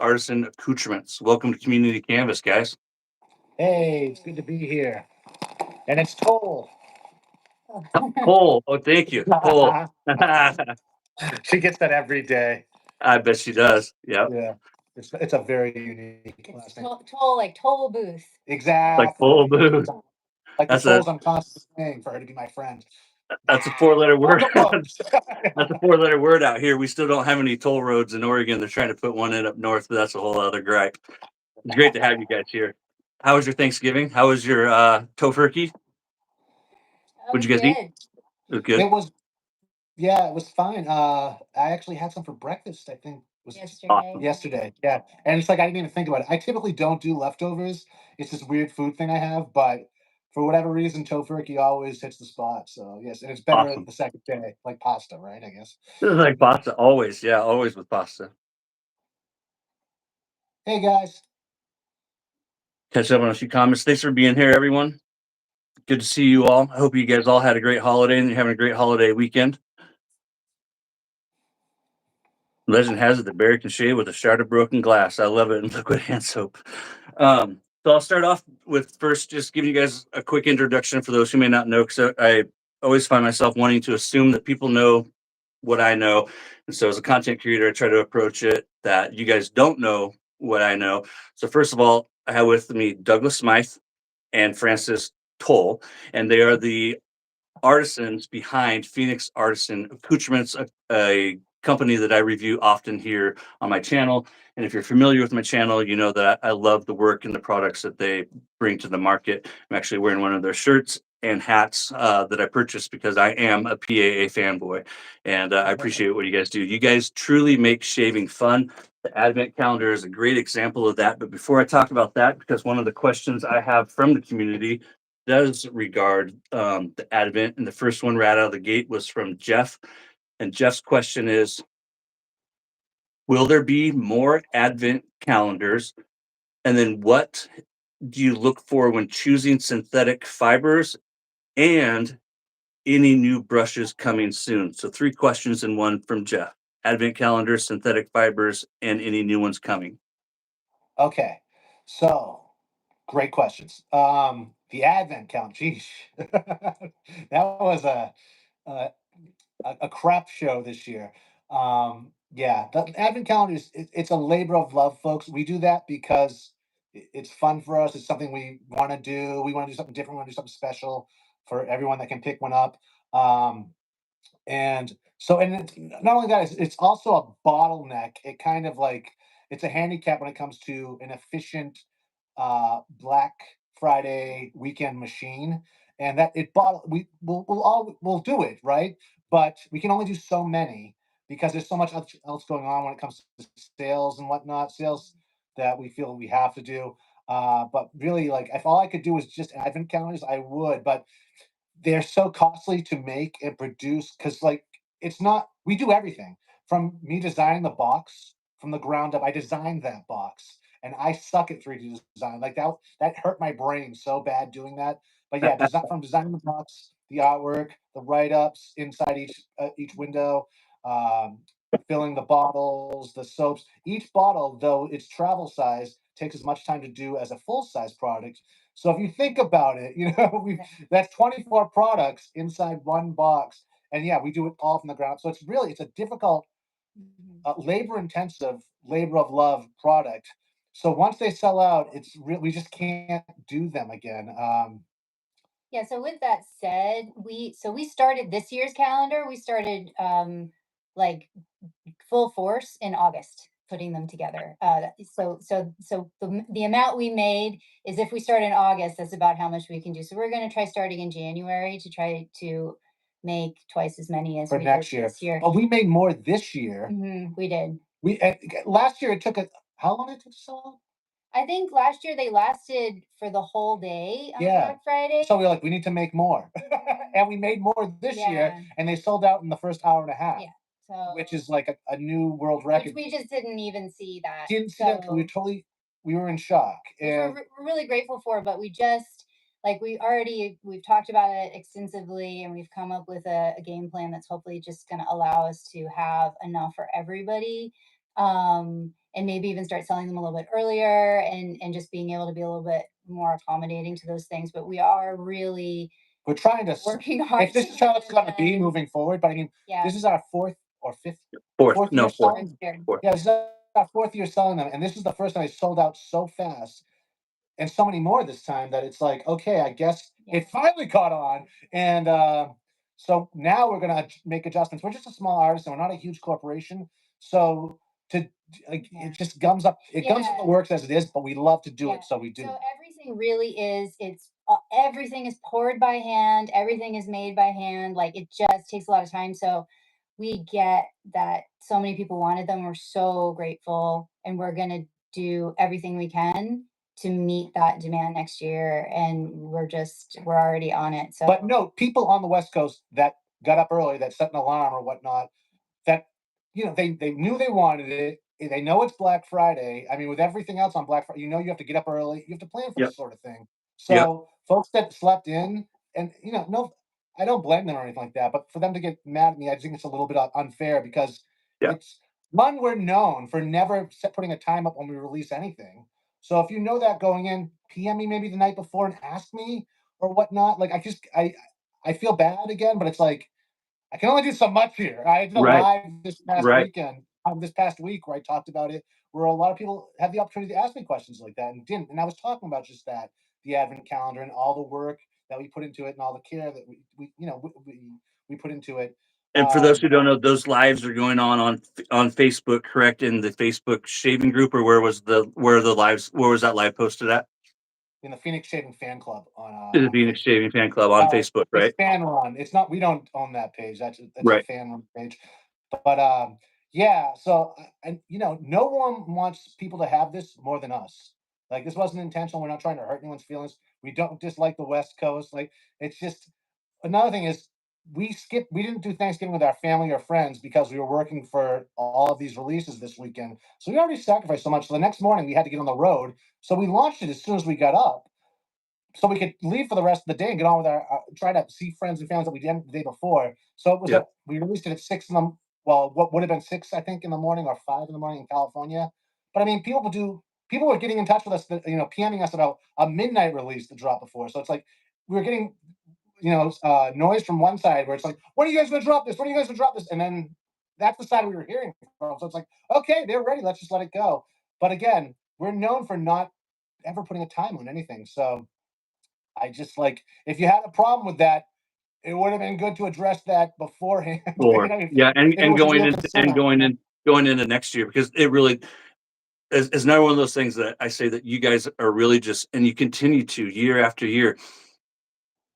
Artisan Accoutrements. Welcome to Community Canvas, guys. Hey, it's good to be here. And it's Towle. Cole, oh, thank you, Cole. I She gets that every day. bet she does. Yep, Yeah. It's a very unique It's last name. Toll, like Toll Booth. like full Exactly. booth. Like the That's a tolls I'm constantly paying for her to be my friend. that's a four-letter On word. the books. That's a four-letter word out here. We still don't have any toll roads in Oregon. They're trying to put one in up north, but that's a whole other gripe. It's great to have you guys here. How was your Thanksgiving? How was your tofurkey? That What'd was you guys eat? good. It was good. It was, yeah, it was fine. I actually had some for breakfast, I think was Awesome. yesterday. Yeah. And it's like I didn't even think about it. I typically don't do leftovers. It's this weird food thing I have, but for whatever reason, tofurkey always hits the spot. So yes, and it's better Awesome. the second day, like pasta, right? I guess. This is like pasta, always. Yeah, always with pasta. Hey guys. Catch up on a few comments. Thanks for being here, everyone. Good to see you all. I hope you guys all had a great holiday and you're having a great holiday weekend. Legend has it that Barry can shave with a shard of broken glass. I love it in liquid hand soap. So I'll start off with first just giving you guys a quick introduction for those who may not know, because I always find myself wanting to assume that people know what I know. And so as a content creator, I try to approach it that you guys don't know what I know. So first of all, I have with me Douglas Smythe and Francis Towle, and they are the artisans behind Phoenix Artisan Accoutrements, a company that I review often here on my channel. And if you're familiar with my channel, you know that I love the work and the products that they bring to the market. I'm actually wearing one of their shirts and hats that I purchased because I am a PAA fanboy, and I appreciate what you guys do. You guys truly make shaving fun. The Advent calendar is a great example of that. But before I talk about that, because one of the questions I have from the community does regard the Advent, and the first one right out of the gate was from Jeff. And Jeff's question is, will there be more Advent calendars? And then what do you look for when choosing synthetic fibers, and any new brushes coming soon? So three questions in one from Jeff. Advent calendars, synthetic fibers, and any new ones coming. Okay. So great questions. The Advent count, geez. That was a a crap show this year. Yeah, the Advent calendar is it's a labor of love, folks. We do that because it's fun for us. It's something we want to do. We want to do something different. We want to do something special for everyone that can pick one up. Um, and so, and it's, not only that, it's also a bottleneck. It kind of like it's a handicap when it comes to an efficient Black Friday weekend machine, and that it bottle we'll do it right, but we can only do so many because there's so much else going on when it comes to sales and whatnot, sales that we feel we have to do. But really, like if all I could do was just advent calendars, I would. But they're so costly to make and produce because like it's not we do everything from me designing the box from the ground up. I designed that box and I suck at 3D design. Like that hurt my brain so bad doing that. But yeah, from designing the box, the artwork, the write-ups inside each window, um, filling the bottles, the soaps. Each bottle, though it's travel size, takes as much time to do as a full-size product. So if you think about it, that's 24 products inside one box. And yeah, we do it all from the ground up. So it's a difficult, labor intensive, labor of love product. So once they sell out, we just can't do them again. Yeah, so with that said, we started this year's calendar. We started like full force in August putting them together. The amount we made is if we start in August, that's about how much we can do. So we're going to try starting in January to try to make twice as many as for we next did year. this year. Oh, we made more this year. We did. Last year it took how long it took to sell out? I think last year they lasted for the whole day on Black Friday. So we're like, we need to make more. And we made more this year, and they sold out in the first hour and a half. Yeah. So Which is like a new world record. we just didn't even see that. Didn't see that. We were in shock. And we're really grateful for, but we just like we've talked about it extensively, and we've come up with a game plan that's hopefully just going to allow us to have enough for everybody. and maybe even start selling them a little bit earlier, and just being able to be a little bit more accommodating to those things. But we are really We're trying to working hard. If this is how it's going to be moving forward, but I mean, Yeah. this is our fourth or fifth Fourth, year no, fourth. selling. Fourth. Yeah, this is our fourth year selling them, and this is the first time I sold out so fast, and so many more this time that it's like, okay, I guess Yeah. it finally caught on, and so now we're gonna make adjustments. We're just a small artist, and we're not a huge corporation, so to like Yeah. it just gums up. It gums up Yeah. the works as it is, but we love to do Yeah. it, so we do. So everything really is, it's everything is poured by hand, everything is made by hand. Like, it just takes a lot of time. So we get that so many people wanted them. We're so grateful, and we're gonna do everything we can to meet that demand next year. And we're already on it. So But no, people on the West Coast that got up early, that set an alarm or whatnot, that they knew they wanted it. They know it's Black Friday. I mean, with everything else on Black Friday, you have to get up early. You have to plan for Yep. this sort of thing. Yep. So folks that slept in, and no, I don't blame them or anything like that. But for them to get mad at me, I think it's a little bit unfair because Yeah. it's one, we're known for never putting a time up when we release anything. So if you know that going in, PM me maybe the night before and ask me or whatnot. Like I feel bad again, but it's like I can only do so much here. I did a Right. live this past Right. weekend, this past week, where I talked about it, where a lot of people had the opportunity to ask me questions like that and didn't. And I was talking about just that, the advent calendar and all the work that we put into it and all the care that we put into it. And for those who don't know, those lives are going on Facebook, correct? In the Facebook shaving group, or where was that live posted at? In the Phoenix Shaving Fan Club To the on Phoenix Facebook. Shaving Fan Club on Facebook, right? It's fan run. It's not. We don't own that page. That's a Right. fan run page. But yeah. So and no one wants people to have this more than us. Like, this wasn't intentional. We're not trying to hurt anyone's feelings. We don't dislike the West Coast. Like, it's just another thing is we didn't do Thanksgiving with our family or friends because we were working for all of these releases this weekend. So we already sacrificed so much. So the next morning we had to get on the road. So we launched it as soon as we got up, so we could leave for the rest of the day and get on with our try to see friends and families that we didn't the day before. So it was Yep. we released it at 6 in the what would have been 6, I think, in the morning, or 5 in the morning in California. But I mean, people were getting in touch with us, PMing us about a midnight release to drop before. So it's like we were getting noise from one side where it's like, when are you guys going to drop this? When are you guys going to drop this? And then that's the side we were hearing from. So it's like, okay, they're ready. Let's just let it go. But again, we're known for not ever putting a time on anything. So I just, like, if you had a problem with that, it would have been good to address that beforehand. Or yeah, If it and was a going real into concern. going into next year, because it really is another one of those things that I say that you guys are really just, and you continue to year after year.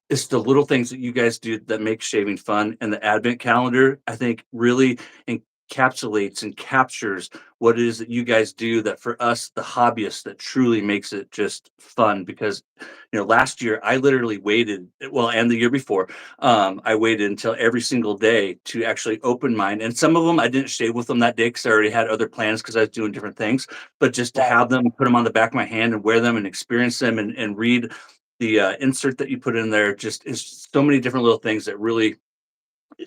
It's the little things that you guys do that make shaving fun, and the advent calendar, I think, really encapsulates and captures what it is that you guys do, that for us, the hobbyists, that truly makes it just fun. Because last year I literally waited, well, and the year before, I waited until every single day to actually open mine, and some of them I didn't shave with them that day because I already had other plans because I was doing different things. But just to Right. have them, put them on the back of my hand and wear them and experience them, and read the insert that you put in there, just is so many different little things that really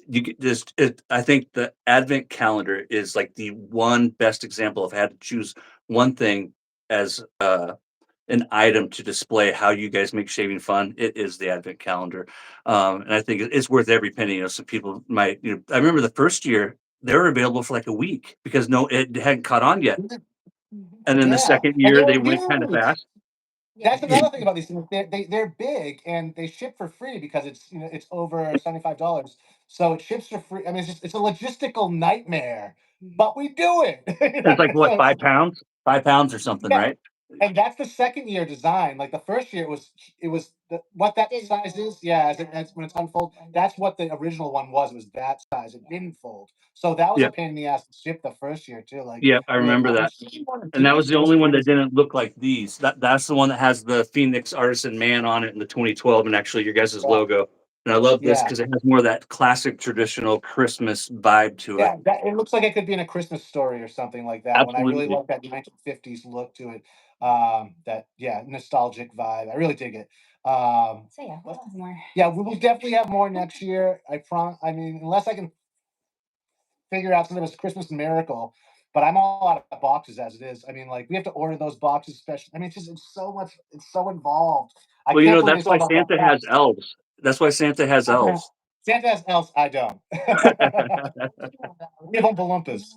you get just it. I think the advent calendar is like the one best example. If I had to choose one thing as an item to display how you guys make shaving fun, it is the advent calendar. And I think it's worth every penny. Some people might, I remember the first year they were available for like a week because it hadn't caught on yet. And then the Yeah, second and year they they were went kind of huge. fast. That's another thing about these things. They're big and they ship for free because it's over $75. So it ships for free. I mean, it's a logistical nightmare, but we do it. It's like what, So 5 pounds? 5 pounds or something, yeah, right? and that's the second year design. Like, the first year it was what that size is. Yeah, as when it's unfold, that's what the original one was. It was that size. It didn't fold. So that was a Yep. pain in the ass to ship the first year too. Like, Yep, I we're like, remember oh, we've that. seen one or And two that of was the these only one that things. didn't look like these. That's the one that has the Phoenix Artisan Man on it in the 2012, and actually your guys' Yeah, logo. And I love this yeah. because it has more of that classic traditional Christmas vibe to it. Yeah, it looks like it could be in A Christmas Story or something like that one. I really Absolutely. like that 1950s look to it. That, yeah, nostalgic vibe. I really dig it. So yeah, we'll have more. Yeah, we will definitely have more next year. I mean, unless I can figure out something was Christmas miracle. but I'm all out of boxes as it is. I mean, like we have to order those boxes special. I mean, it's so much. It's so involved. I Well, you can't know, believe they that's why sold out that Santa has fast. elves. That's why Santa has elves. Santa has elves. I don't. We have Oompa Loompas.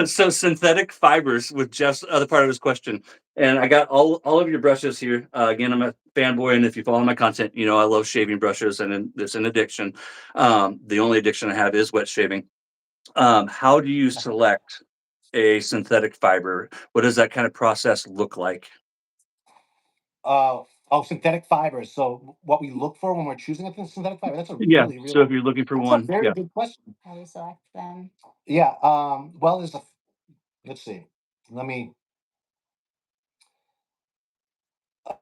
So synthetic fibers with Jeff's other part of his question. And I got all of your brushes here. Again, I'm a fanboy, and if you follow my content, you know I love shaving brushes, and it's an addiction. The only addiction I have is wet shaving. How do you select a synthetic fiber? What does that kind of process look like? Synthetic fibers. So what we look for when we're choosing a synthetic fiber? That's a Yeah. really, So if really, you're looking for that's a one, very yeah. good question. How we select them. Yeah. Well, let's see. Let me.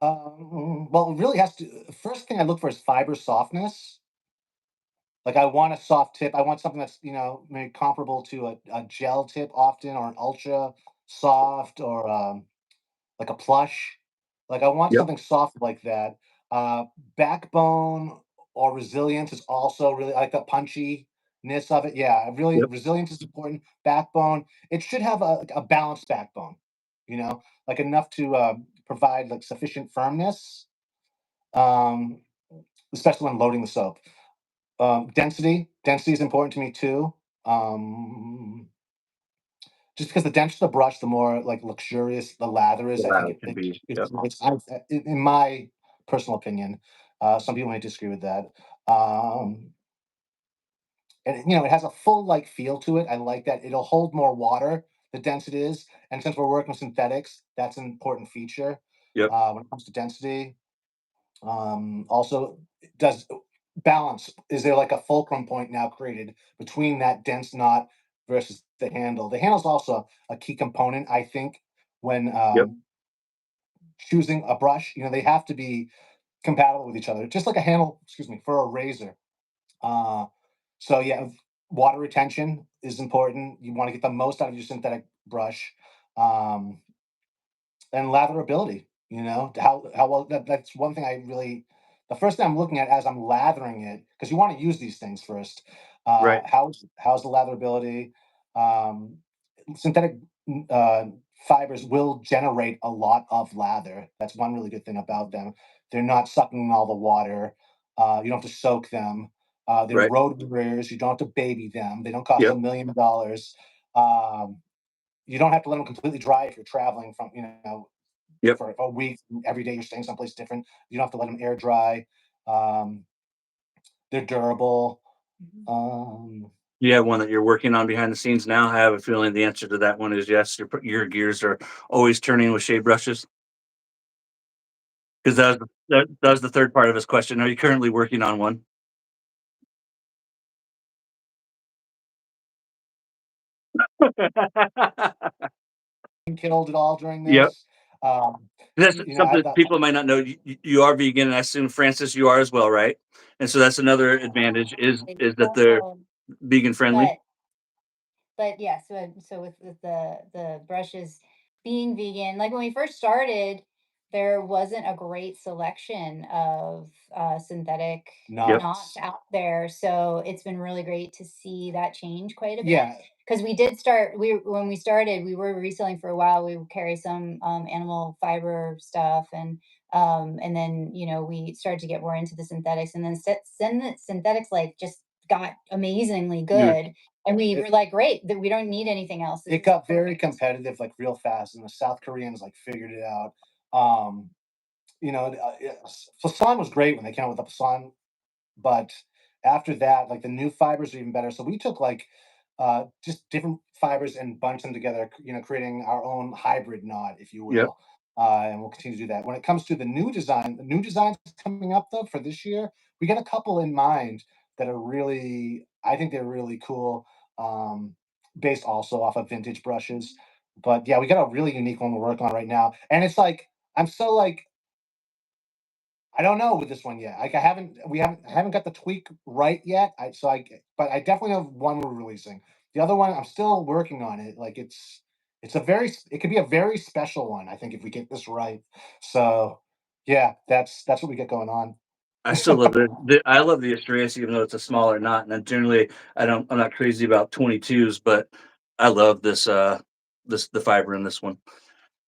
Well, it really has to. First thing I look for is fiber softness. Like I want a soft tip. I want something that's maybe comparable to a gel tip often, or an ultra soft, or like a plush. Like I want Yep. something soft like that. Uh, Backbone or resilience is also really I like the punchiness of it. Yeah, really Yep. resilience is important. Backbone, it should have a balanced backbone. Like enough to provide like sufficient firmness, um, especially when loading the soap. Density is important to me too. Um, just because the denser the brush, the more like luxurious the lather The is. I think lather can be. Yep. in my personal opinion. Some people may disagree with that. Um, and it has a full like feel to it. I like that. It'll hold more water the denser it is, and since we're working with synthetics, that's an important feature Yep. when it comes to density. Also, does balance, is there like a fulcrum point now created between that dense knot versus the handle? The handle is also a key component, I think, when Yep. choosing a brush. They have to be compatible with each other, just like a handle, excuse me, for a razor. Uh, so, yeah, water retention is important. You want to get the most out of your synthetic brush. Um, and latherability. How well that's one thing I really. The first thing I'm looking at as I'm lathering it, because you want to use these things first. Right. How's the latherability? Um, Synthetic uh, fibers will generate a lot of lather. That's one really good thing about them. They're not sucking all the water. You don't have to soak them. They're Right. road warriors. You don't have to baby them. They don't cost Yep. $1 million. Um, you don't have to let them completely dry if you're traveling from Yep. for a week. Every day you're staying someplace different. You don't have to let them air dry. Um, they're durable. Mhm. You have one that you're working on behind the scenes now. I have a feeling the answer to that one is yes. Your gears are always turning with shade brushes. Because that was the third part of his question. Are you currently working on one? Killed it all during Yep. this. Um, That's I've something got people might not know. You are vegan, and I assume Francis, you are as well, right? And so that's another advantage is that they're Also, vegan friendly. but but yeah, so with the brushes being vegan, like when we first started, there wasn't a great selection of synthetic Yep. knots nuts. out there. So it's been really great to see that change quite a bit. Yeah, Because we did start, when we started, we were reselling for a while. We would carry some animal fiber stuff, and then we started to get more into the synthetics, and then synthetics like just got amazingly Yeah. good, and we it, were like, great, that we don't need anything else. This it is got very perfect. competitive like real fast, and the South Koreans like figured it out. Um, Fasan was great when they came out with the Fasan. But after that, like the new fibers are even better. So we took like just different fibers and bunched them together, creating our own hybrid knot, if you Yep. will. And we'll continue to do that. When it comes to the new designs coming up though for this year, we got a couple in mind that are really, I think they're really cool, based also off of vintage brushes. But yeah, we got a really unique one we're working on right now, and it's like I'm so like I don't know with this one yet. Like I haven't got the tweak right yet. But I definitely have one we're releasing. The other one I'm still working on it. Like it could be a very special one. I think if we get this right. So yeah, that's what we get going on. I still love it. I love the Asturias, even though it's a smaller knot. And then generally, I'm not crazy about 22s, but I love this the fiber in this one.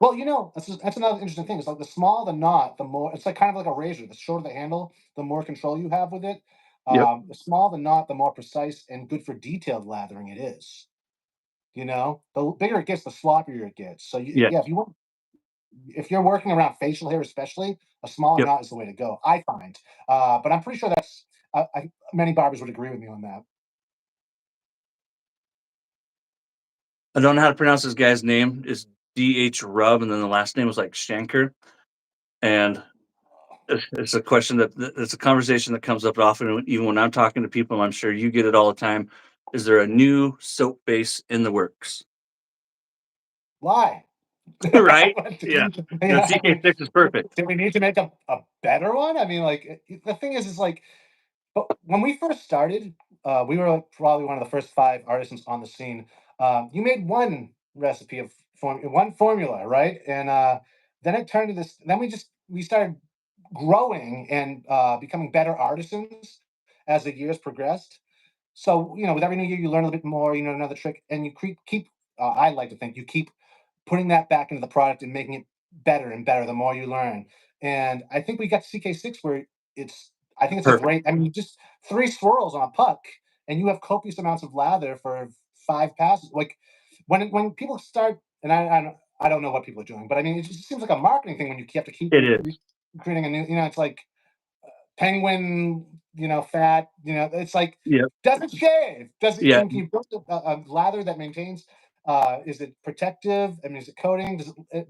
Well, that's another interesting thing. It's like the smaller the knot, the more it's like kind of like a razor. The shorter the handle, the more control you have with it. Yep. The smaller the knot, the more precise and good for detailed lathering it is. The bigger it gets, the sloppier it gets. So Yeah. yeah, if you're working around facial hair, especially, a smaller Yep. knot is the way to go. I find, but I'm pretty sure that's many barbers would agree with me on that. I don't know how to pronounce this guy's name. It's DH Rub, and then the last name was like Shanker. And it's a question it's a conversation that comes up often, even when I'm talking to people. I'm sure you get it all the time. Is there a new soap base in the works? Why? Right? Yeah. The Yeah, CK6 is perfect. do we need to make a better one? I mean, like the thing is like, but when we first started, we were like probably one of the first 5 artisans on the scene. You made one recipe of one formula, right? And then it turned to this. Then we started growing and becoming better artisans as the years progressed. So with every new year, you learn a little bit more. Another trick, and you keep. I like to think you keep putting that back into the product and making it better and better the more you learn. And I think we got CK6 where it's. I think it's a Perfect. great. I mean, just 3 swirls on a puck, and you have copious amounts of lather for 5 passes. Like when people start, and I don't know what people are doing, but I mean, it just seems like a marketing thing when you have to keep It is. creating a new. It's like penguin, fat, it's like Yep. doesn't shave. Does it? Yeah. And can you build a lather that maintains? Is it protective? I mean, is it coating?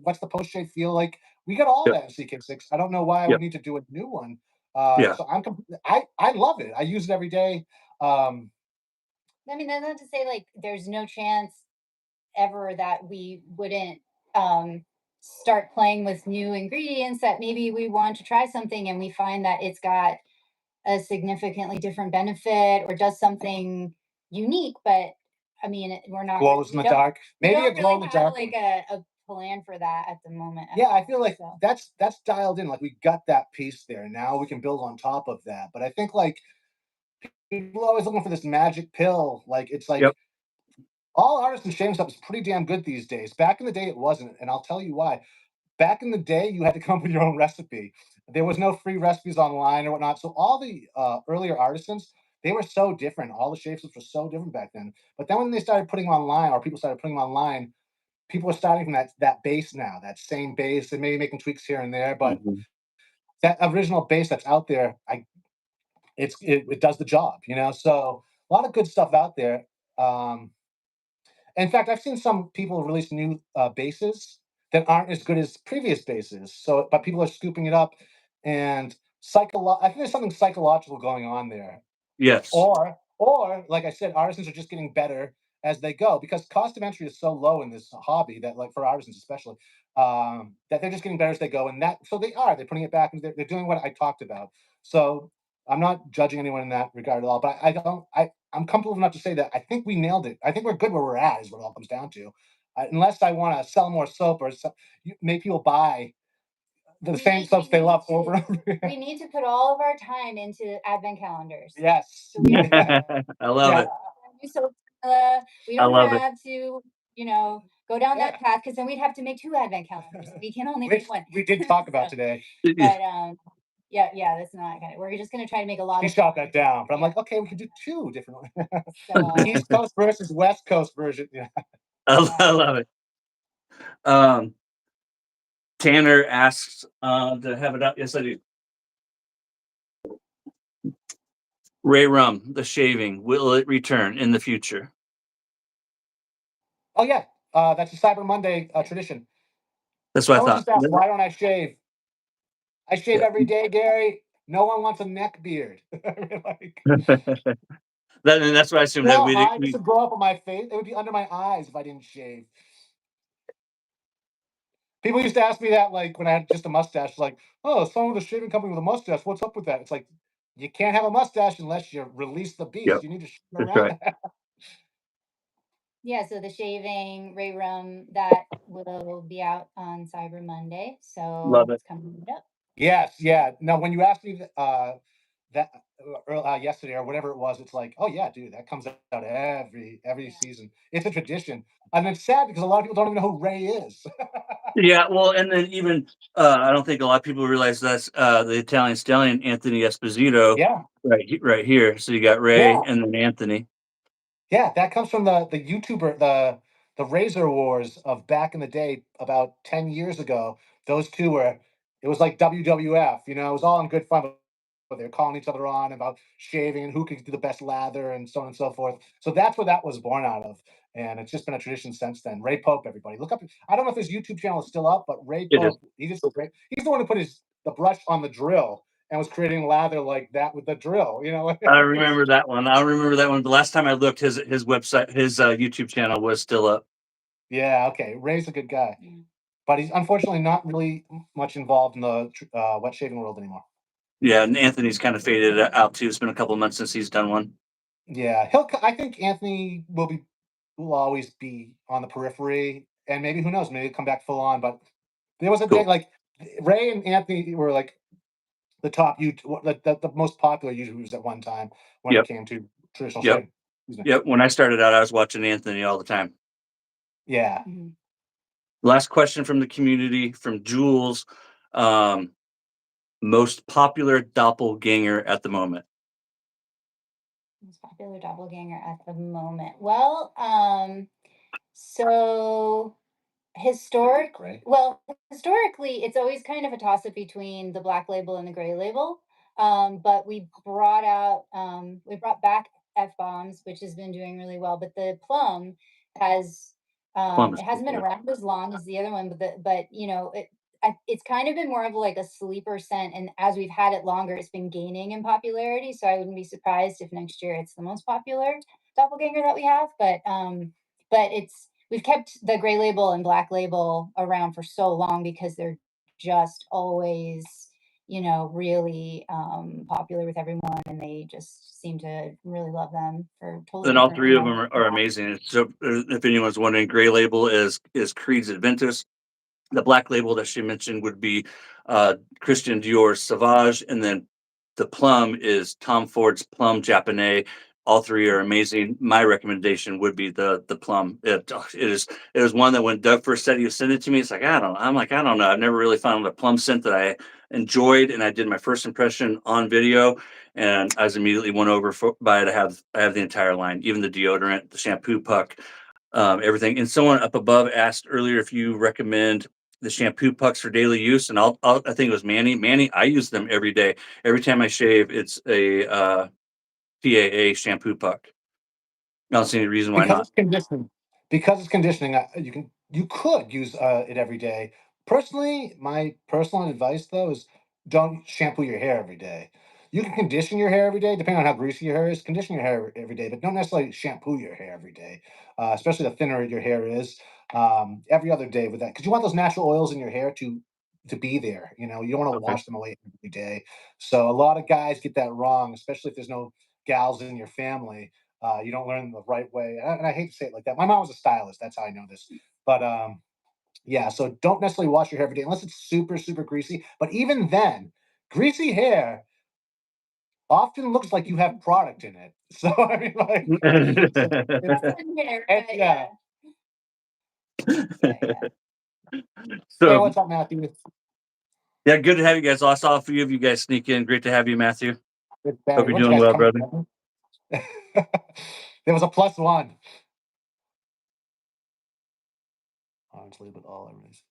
What's the post shave feel like? We got all Yep. that in CK6. I don't know why I Yep. would need to do a new one. Yeah. So I love it. I use it every day. I mean, that's not to say like there's no chance ever that we wouldn't um, start playing with new ingredients that maybe we want to try something and we find that it's got a significantly different benefit or does something unique. But I mean, we're not Glows in the dark. we Maybe a don't glow in really the have dark. like a plan for that at the moment. Yeah, I feel like So. that's dialed in. Like we got that piece there. Now we can build on top of that. But I think like people are always looking for this magic pill. Like it's like Yep. all artisan shaving stuff is pretty damn good these days. Back in the day, it wasn't, and I'll tell you why. Back in the day, you had to come up with your own recipe. There was no free recipes online or whatnot. So all the earlier artisans, they were so different. All the shapes were so different back then. But then when they started putting them online, or people started putting them online, people are starting from that base now, that same base, and maybe making tweaks here and there. But Mhm. that original base that's out there, it does the job. So a lot of good stuff out there. Um, In fact, I've seen some people release new bases that aren't as good as previous bases. So, but people are scooping it up, and I think there's something psychological going on there. Yes. Or like I said, artisans are just getting better as they go because cost of entry is so low in this hobby that, like for artisans especially, that they're just getting better as they go. And they're putting it back and they're doing what I talked about. So I'm not judging anyone in that regard at all. But I don't. I'm comfortable enough to say that I think we nailed it. I think we're good where we're at. Is what it all comes down to. Unless I want to sell more soap or make people buy the same soaps they love over and over again. We need to put all of our time into advent calendars. Yes. So we I love Yeah. it. so we I don't love it. have to, go down Yeah. that path because then we'd have to make 2 advent calendars. We can only Which make one. we did talk about So, today. but yeah, that's not gonna. We're just gonna try to make a lot He of. shot that down, but I'm like, okay, we can do 2 different ones. So East Coast versus West Coast version. Yeah. I love it. Um, Tanner asks to have it up. Yes, I do. Ray Rum, the shaving, will it return in the future? Oh yeah, that's a Cyber Monday tradition. That's what I Someone thought. just asked, why don't I shave? I shave Yeah. every day, Gary. No one wants a neck beard. I mean, like, And that's what I assumed you that know how high this we would grow up on my face? It would be under my eyes if I didn't shave. People used to ask me that, like when I had just a mustache, like, "Oh, someone with a shaving company with a mustache. What's up with that?" It's like you can't have a mustache unless you release the beast. Yep, You need to shave that's around right. that. yeah, so the shaving Ray Rum that will be out on Cyber Monday. So Love it. it's coming up. Yes, yeah. Now, when you asked me that yesterday or whatever it was. It's like, oh yeah, dude, that comes out every Yeah. season. It's a tradition, and it's sad because a lot of people don't even know who Ray is. Yeah, well, and then even I don't think a lot of people realize that's the Italian stallion Anthony Esposito Yeah, right here. So you got Ray yeah, and then Anthony. yeah. That comes from the YouTuber the Razor Wars of back in the day, about 10 years ago. Those two were, it was like WWF. You know, it was all in good fun. But they're calling each other on about shaving and who could do the best lather and so on and so forth. So that's where that was born out of. And it's just been a tradition since then. Ray Pope, everybody. Look up. I don't know if his YouTube channel is still up, but Ray It is. Pope, he's the one who put the brush on the drill and was creating lather like that with the drill. You know, I remember that one. I remember that one. The last time I looked, his website, his YouTube channel was still up. yeah, okay. Ray's a good guy, Mm. but he's unfortunately not really much involved in the wet shaving world anymore. Yeah, and Anthony's kind of faded out too. It's been a couple of months since he's done one. Yeah, I think Anthony will always be on the periphery, and maybe who knows, maybe he'll come back full on. But there was a day Cool. like Ray and Anthony were like the top the most popular YouTubers at one time when it Yep. came to traditional Yep. shaving. Excuse me. Yep. When I started out, I was watching Anthony all the time. Yeah. Mhm. Last question from the community from Jules. Um, Most popular doppelganger at the moment. Most popular doppelganger at the moment. Well, so Great. historically, it's always kind of a toss up between the black label and the gray label. But we brought back F bombs, which has been doing really well. But the plum has, Plum is it cool. hasn't been Yeah. around as long as the other one, but it's kind of been more of like a sleeper scent. And as we've had it longer, it's been gaining in popularity. So I wouldn't be surprised if next year it's the most popular doppelganger that we have. But we've kept the gray label and black label around for so long because they're just always, really popular with everyone, and they just seem to really love them for totally And all different three of them reasons. are amazing. So, if anyone's wondering, Gray Label is Creed's Adventus. The black label that she mentioned would be Christian Dior's Sauvage, and then the plum is Tom Ford's Plum Japonais. All three are amazing. My recommendation would be the plum. It is one that when Doug first said he would send it to me, it's like I don't know. I've never really found a plum scent that I enjoyed, and I did my first impression on video, and I was immediately won over by it. I have the entire line, even the deodorant, the shampoo puck, everything. And someone up above asked earlier if you recommend the shampoo pucks for daily use, and I think it was Manny. Manny, I use them every day. Every time I shave, it's a PAA shampoo puck. I don't see any reason why Because not. it's conditioning. Because it's conditioning, you could use it every day. Personally, my personal advice though is don't shampoo your hair every day. You can condition your hair every day, depending on how greasy your hair is. Condition your hair every day, but don't necessarily shampoo your hair every day. Especially the thinner your hair is. Every other day with that, because you want those natural oils in your hair to be there. You know, you don't want to Okay. wash them away every day. So a lot of guys get that wrong, especially if there's no gals in your family. You don't learn the right way. And I hate to say it like that. My mom was a stylist. That's how I know this. But yeah, so don't necessarily wash your hair every day unless it's super, super greasy. But even then, greasy hair often looks like you have product in it. So I mean, like, it's, yeah. Yeah. Hey, So what's up, Matthew? yeah, good to have you guys. I saw a few of you guys sneak in. Great to have you, Matthew. Good Hope Barry. you're Weren't you doing guys well, coming brother. together? There was a +1. Honestly, but all I was.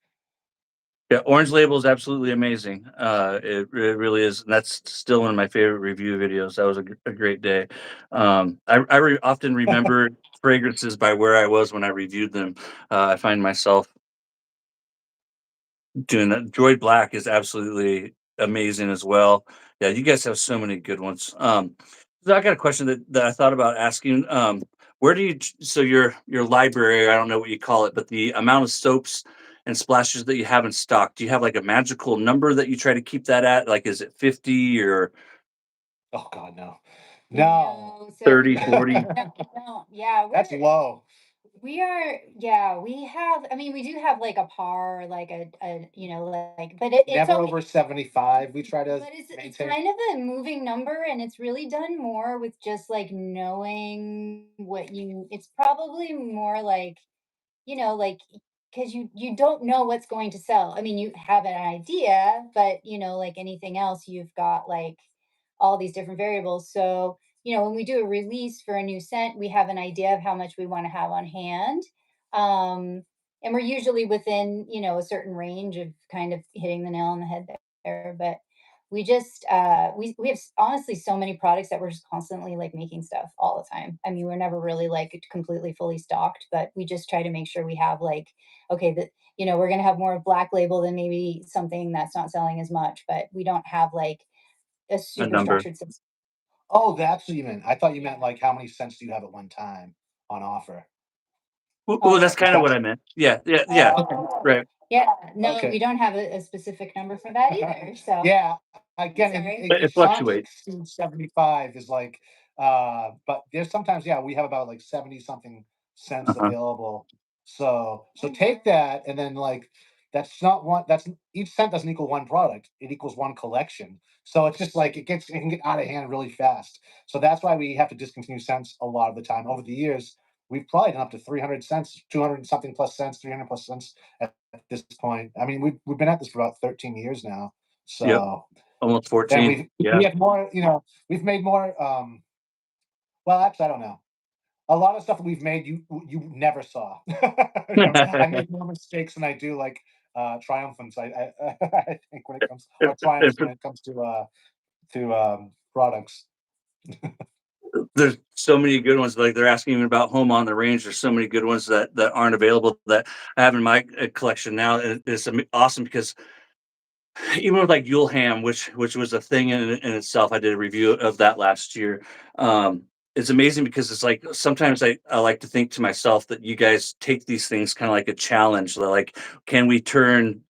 Yeah, Orange Label is absolutely amazing. It really is. And that's still one of my favorite review videos. That was a great day. Often remember fragrances by where I was when I reviewed them. I find myself doing that. Droid Black is absolutely amazing as well. Yeah, you guys have so many good ones. So I got a question that I thought about asking. Where do so your library, I don't know what you call it, but the amount of soaps and splashes that you have in stock, do you have like a magical number that you try to keep that at? Like, is it 50 or Oh God, no, no. No, so 30, 40? no, no, yeah, That's low. We are, yeah, we have, I mean, we do have like a par, like a, like, but it's Never only, over 75. We try to but it's maintain. kind of a moving number, and it's really done more with just like knowing what you, it's probably more like, like, because you don't know what's going to sell. I mean, you have an idea, but like anything else, you've got like all these different variables. So, when we do a release for a new scent, we have an idea of how much we want to have on hand. Um, and we're usually within, a certain range of kind of hitting the nail on the head there. But we just we have honestly so many products that we're just constantly like making stuff all the time. I mean, we're never really like completely fully stocked, but we just try to make sure we have like, okay, that we're gonna have more of black label than maybe something that's not selling as much, but we don't have like a A super number. structured system. Oh, that's what you meant. I thought you meant like how many cents do you have at one time on offer? Well, that's Oh, Is kind of that what I meant. Yeah, yeah, yeah. oh, Right. yeah. No, okay? we don't have a specific number for that either. So Yeah, I'm again, sorry. It some fluctuates. exceed 75 is like, but there's sometimes, yeah, we have about like 70 something cents Uh-huh. available. So take that and then like that's not one that's each cent doesn't equal one product, it equals one collection. So it's just like it can get out of hand really fast. So that's why we have to discontinue cents a lot of the time. Over the years, we've probably done up to 300 cents, 200 and something plus cents, 300 plus cents at this point. I mean, we've been at this for about 13 years now. Yep. So, Almost and 14. we Yeah. have more, we've made more, well, actually, I don't know. A lot of stuff that we've made you never saw. I make more mistakes than I do like triumphants. I think when it comes or triumphs when it comes to products. There's so many good ones. Like they're asking even about Home on the Range. There's so many good ones that aren't available that I have in my collection now. And it's awesome because even with like Yule Ham, which was a thing in itself, I did a review of that last year. Um, it's amazing because it's like sometimes I like to think to myself that you guys take these things kind of like a challenge. Like, can we turn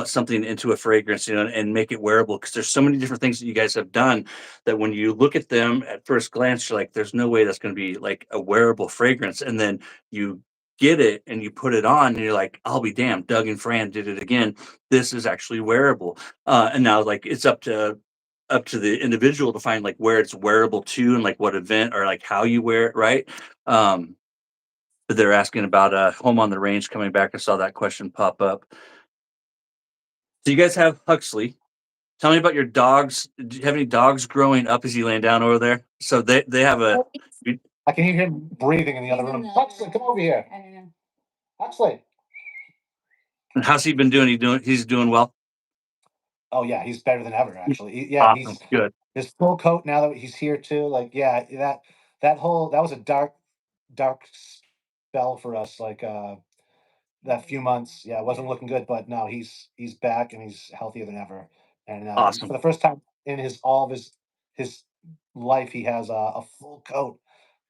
something into a fragrance, and make it wearable? Because there's so many different things that you guys have done that when you look at them at first glance, you're like, there's no way that's going to be like a wearable fragrance. And then you get it and you put it on and you're like, I'll be damned, Doug and Fran did it again. This is actually wearable. And now like it's up to the individual to find like where it's wearable to and like what event or like how you wear it, right? um but they're asking about Home on the Range coming back. I saw that question pop up. So you guys have Huxley. Tell me about your dogs. Do you have any dogs growing up as you laying down over there? So they have a. Oh, I can hear him breathing in the other he's in room. the Huxley, come over here. I don't know. Huxley. How's he been doing? He's doing well. Oh yeah, he's better than ever. Actually, yeah, Awesome, he's good. his full coat now that he's here too. Like yeah, that was a dark spell for us. Like that few months, yeah, it wasn't looking good. But no, he's back and he's healthier than ever. And for Awesome. the first time in all of his life, he has a full coat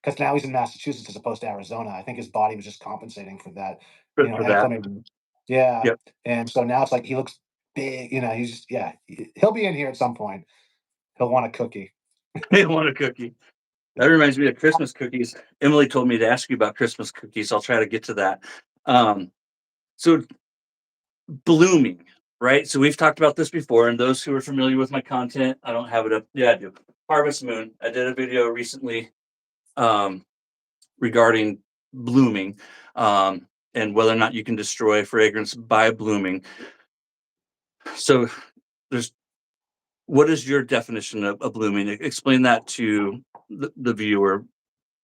because now he's in Massachusetts as opposed to Arizona. I think his body was just compensating for that, For that. acclimating. Yeah, Yep. and so now it's like he looks big. He'll be in here at some point. He'll want a cookie. They want a cookie. That reminds me of Christmas cookies. Emily told me to ask you about Christmas cookies. I'll try to get to that. So blooming, right? So we've talked about this before, and those who are familiar with my content, I don't have it up. Yeah, I do. Harvest Moon. I did a video recently um, regarding blooming, and whether or not you can destroy fragrance by blooming. So there's what is your definition of blooming? Explain that to the viewer.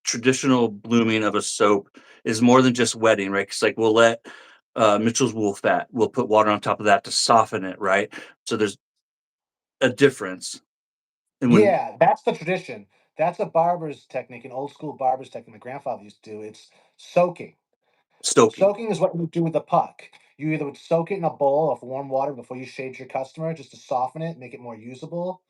Traditional blooming of a soap is more than just wetting, right? Because like we'll let Mitchell's wool fat, we'll put water on top of that to soften it, right? So there's a difference. And when Yeah, that's the tradition. That's a barber's technique, an old school barber's technique my grandfather used to do. It's soaking. stoking, Soaking is what you do with the puck. You either would soak it in a bowl of warm water before you shaved your customer just to soften it, make it more usable,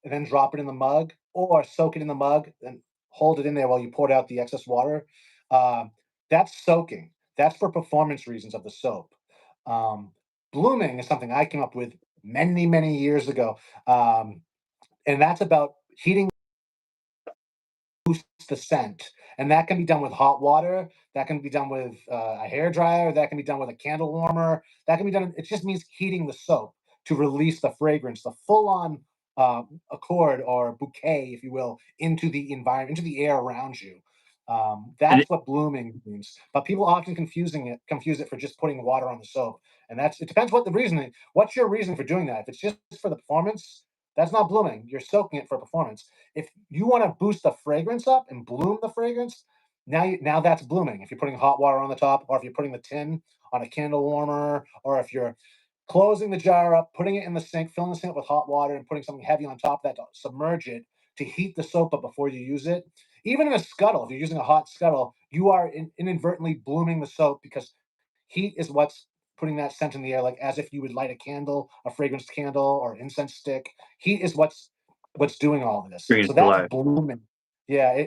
and then drop it in the mug, or soak it in the mug and hold it in there while you poured out the excess water. Um, that's soaking. That's for performance reasons of the soap. Um, Blooming is something I came up with many, many years ago. And that's about heating the scent. And that can be done with hot water. That can be done with a hair dryer. That can be done with a candle warmer. That can be done. It just means heating the soap to release the fragrance, the full-on accord or bouquet, if you will, into the environment, into the air around you. And That's what blooming means. But people often confuse it for just putting water on the soap. And it depends what the reason is. What's your reason for doing that? If it's just for the performance, that's not blooming. You're soaking it for performance. If you want to boost the fragrance up and bloom the fragrance, now that's blooming. If you're putting hot water on the top, or if you're putting the tin on a candle warmer, or if you're closing the jar up, putting it in the sink, filling the sink with hot water, and putting something heavy on top of that to submerge it to heat the soap up before you use it. Even in a scuttle, if you're using a hot scuttle, you are inadvertently blooming the soap because heat is what's putting that scent in the air, like as if you would light a candle, a fragrance candle, or incense stick. Heat is what's doing all of this. bringing So it to that's life. blooming. Yeah,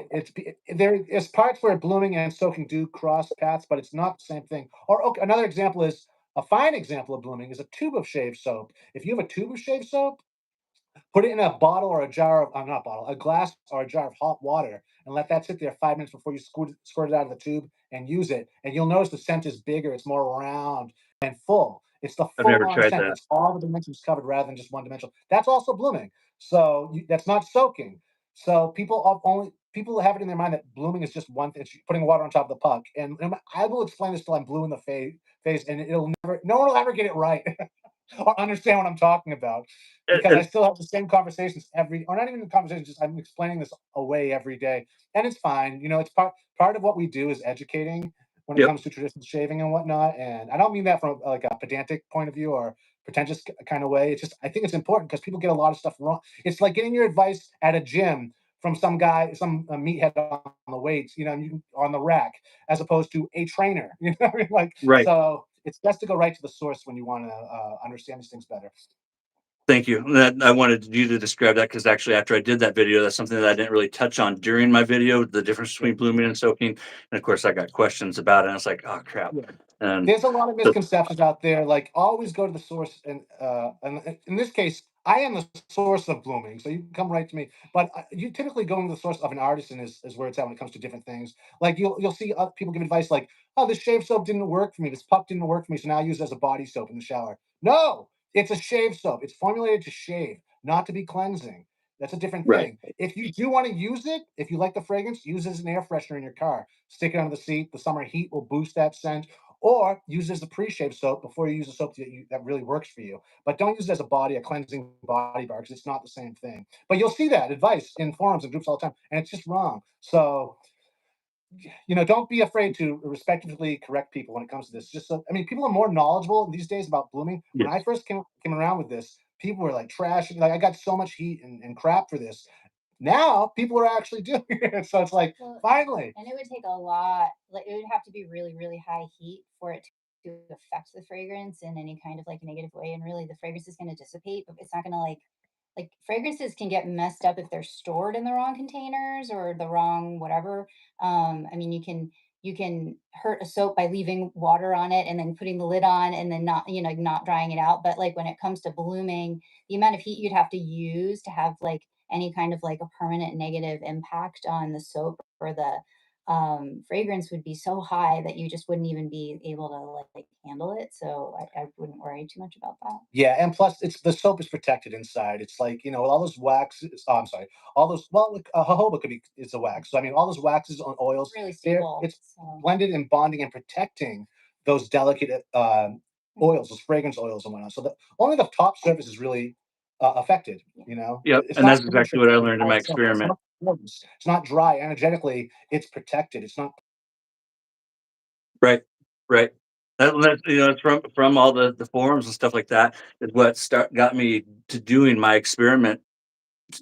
there is parts where blooming and soaking do cross paths, but it's not the same thing. Or okay, another example is a fine example of blooming is a tube of shave soap. If you have a tube of shave soap, put it in a bottle or a jar of not bottle, a glass or a jar of hot water, and let that sit there 5 minutes before you squirt it out of the tube and use it. And you'll notice the scent is bigger, it's more round and full. It's the I've full never on tried scent. that. It's all the dimensions covered rather than just one dimensional. That's also blooming. So that's not soaking. So people have it in their mind that blooming is just one thing. It's putting water on top of the puck. And I will explain this till I'm blue in the face, and no one will ever get it right or understand what I'm talking about because I And still have the same conversations or not even the conversations, just I'm explaining this away every day. And it's fine. It's part of what we do is educating when it yep, comes to traditional shaving and whatnot. And I don't mean that from like a pedantic point of view or pretentious kind of way. It's just I think it's important because people get a lot of stuff wrong. It's like getting your advice at a gym from some guy, some meathead on the weights, on the rack, as opposed to a trainer. What I mean? Like right. so. It's best to go right to the source when you want to understand these things better. Thank you. That I wanted you to describe that because actually, after I did that video, that's something that I didn't really touch on during my video, the difference Yeah. between blooming and soaking. And of course, I got questions about it. And I was like, oh crap. Yeah. And There's a lot of so, misconceptions out there. Like always go to the source, and in this case, I am the source of blooming, so you can come right to me. But you typically going to the source of an artisan is where it's at when it comes to different things. Like you'll see people give advice like, "Oh, this shave soap didn't work for me. This puck didn't work for me, so now I use it as a body soap in the shower." No, it's a shave soap. It's formulated to shave, not to be cleansing. That's a different right. thing. If you do want to use it, if you like the fragrance, use it as an air freshener in your car. Stick it under the seat. The summer heat will boost that scent. Or use it as a pre-shave soap before you use a soap that really works for you. But don't use it as a cleansing body bar because it's not the same thing. But you'll see that advice in forums and groups all the time, and it's just wrong. So don't be afraid to respectfully correct people when it comes to this. I mean, people are more knowledgeable these days about blooming. When I Yes. first came around with this, people were like trashing. Like I got so much heat and crap for this. Now people are actually doing it. So it's like Well, finally. and it would take a lot, like it would have to be really, really high heat for it to affect the fragrance in any kind of like negative way. And really the fragrance is going to dissipate, but it's not going to like fragrances can get messed up if they're stored in the wrong containers or the wrong whatever. I mean, you can hurt a soap by leaving water on it and then putting the lid on and then not drying it out. But like when it comes to blooming, the amount of heat you'd have to use to have like any kind of like a permanent negative impact on the soap or the fragrance would be so high that you just wouldn't even be able to like handle it. So I wouldn't worry too much about that. Yeah, and plus, it's the soap is protected inside. It's like with all those waxes. Oh, I'm sorry, all those. Well, like, jojoba could be is a wax. So I mean, all those waxes on oils. Really There, stable. it's So blended and bonding and protecting those delicate mhm, oils, those fragrance oils and whatnot. So only the top surface is really affected. yeah. But Yep. it's And not that's exactly what I penetrating learned in by my itself. It's experiment. not porous. It's not dry. Energetically, it's protected. It's not. Right. Right. It's from all the forums and stuff like that is what got me to doing my experiment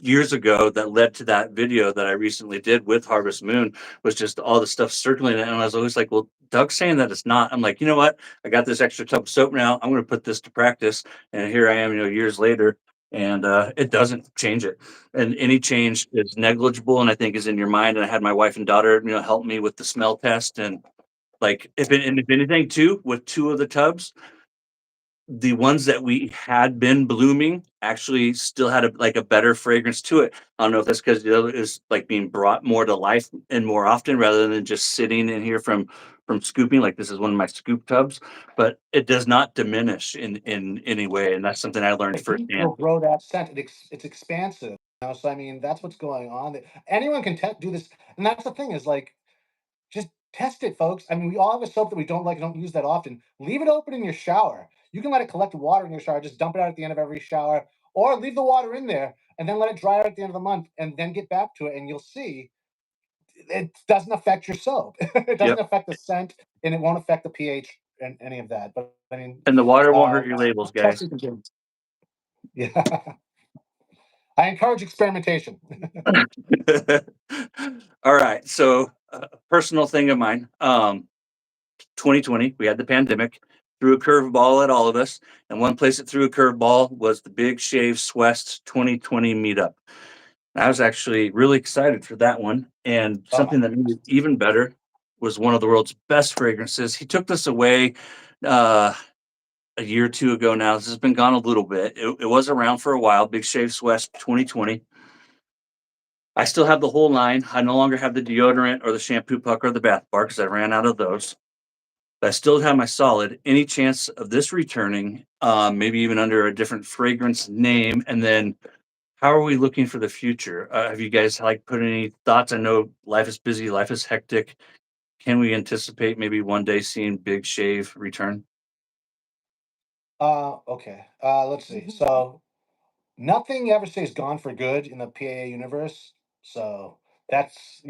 years ago that led to that video that I recently did with Harvest Moon was just all the stuff circulating. And I was always like, well, Doug's saying that it's not. I'm like, you know what? I got this extra tub of soap now. I'm going to put this to practice. And here I am, years later, and it doesn't change it. And any change is negligible and I think is in your mind. And I had my wife and daughter, help me with the smell test. And like, if anything too, with two of the tubs, the ones that we had been blooming actually still had a better fragrance to it. I don't know if that's because the other is like being brought more to life and more often rather than just sitting in here from scooping. Like this is one of my scoop tubs, but it does not diminish in any way, and that's something I learned Heat will firsthand. grow that scent. It's expansive. So I mean, that's what's going on. Anyone can do this, and that's the thing is like just test it, folks. I mean, we all have a soap that we don't like, don't use that often. Leave it open in your shower. You can let it collect water in your shower. Just dump it out at the end of every shower, or leave the water in there and then let it dry out at the end of the month, and then get back to it, and you'll see it doesn't affect your soap. It doesn't Yep, affect the scent, and it won't affect the pH and any of that. But I mean, and the water won't hurt your labels, test guys. it again. Yeah, I encourage experimentation. All right, so a personal thing of mine. 2020, we had the pandemic, threw a curveball at all of us, and one place that threw a curveball was the Big Shave Swest 2020 meetup. And I was actually really excited for that one, and Oh, something that made it even better was one of the world's best fragrances. He took this away uh, a year or two ago now. This has been gone a little bit. It was around for a while. Big Shave Swest 2020. I still have the whole line. I no longer have the deodorant or the shampoo puck or the bath bar because I ran out of those. But I still have my solid. Any chance of this returning, maybe even under a different fragrance name? And then how are we looking for the future? Have you guys like put any thoughts? I know life is busy, life is hectic. Can we anticipate maybe one day seeing Big Shave return? okay. Let's see. So nothing ever stays gone for good in the PAA universe. So that's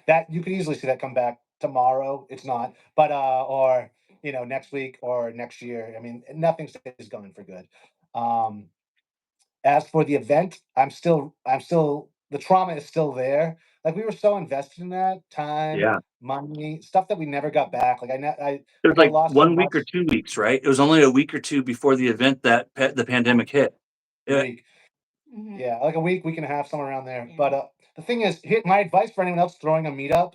that you could easily see that come back tomorrow. It's not, but or next week or next year. I mean, nothing stays gone for good. Um, as for the event, I'm still the trauma is still there. Like we were so invested in that time, Yeah. money, stuff that we never got back. Like It was like I like lost so 1 week or much 2 weeks, right? It was only a week or two before the event that the pandemic hit. Yeah. week. Yeah, like a week and a half, somewhere around there. But the thing is, my advice for anyone else throwing a meetup: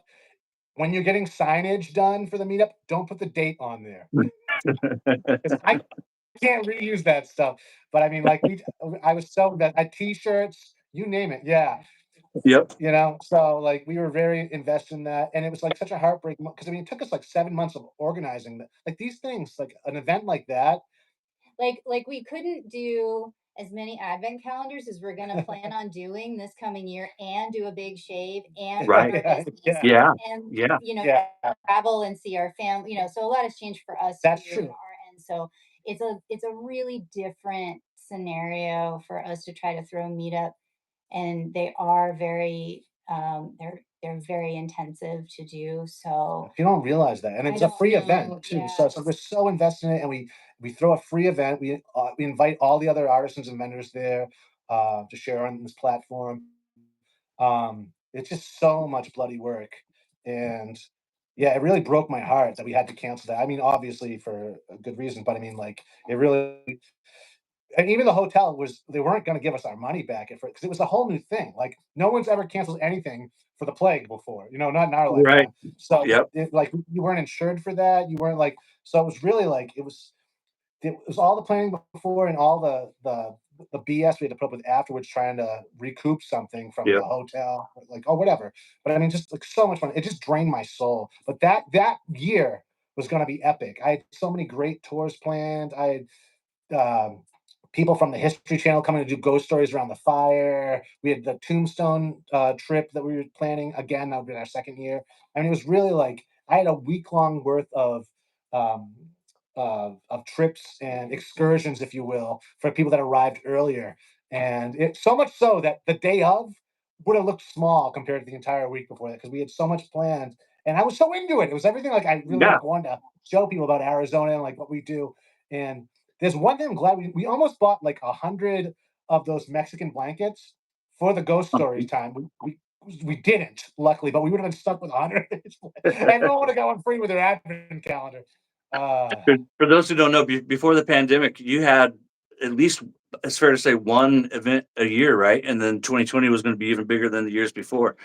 when you're getting signage done for the meetup, don't put the date on there. 'Cause I can't reuse that stuff. But I mean, like I was so that T-shirts, you name it. Yeah, Yep. So like we were very invested in that, and it was like such a heartbreak because I mean, it took us like 7 months of organizing like these things, like an event like that. Like we couldn't do as many advent calendars as we're gonna plan on doing this coming year and do a big shave and run Right. our Yeah, business yeah, Yeah. and Yeah. yeah. travel and see our family, so a lot has changed for us That's too on true. our end. So it's a really different scenario for us to try to throw a meetup, and they are very they're very intensive to do. So You don't realize that, and I it's a don't free event know. too. Yeah. So we're so invested in it, and we throw a free event. We invite all the other artisans and vendors there to share on this platform. It's just so much bloody work, and yeah, it really broke my heart that we had to cancel that. I mean, obviously for a good reason, but I mean, like it really. And even the hotel they weren't going to give us our money back at first because it was a whole new thing. Like no one's ever canceled anything for the plague before, not in our Right. lifetime. So Yep. like you weren't insured for that. You weren't like so it was really like it was all the planning before and all the BS we had to put up with afterwards trying to recoup something from the Yep. hotel, like oh whatever. But I mean, just like so much fun. It just drained my soul. But that year was going to be epic. I had so many great tours planned. I had um, people from the History Channel coming to do ghost stories around the fire. We had the Tombstone trip that we were planning again. That would be our second year. I mean, it was really like I had a week long worth um, of trips and excursions, if you will, for people that arrived earlier. And it so much so that the day of would have looked small compared to the entire week before that because we had so much planned. And I was so into it. It was everything like I really Yeah. like wanted to show people about Arizona and like what we do. And there's one thing I'm glad we almost bought like 100 of those Mexican blankets for the ghost stories time. We didn't, luckily, but we would have been stuck with 100. Everyone would have got one free with their advent calendar. Uh, For those who don't know, before the pandemic, you had at least, it's fair to say, one event a year, right? And then 2020 was going to be even bigger than the years before,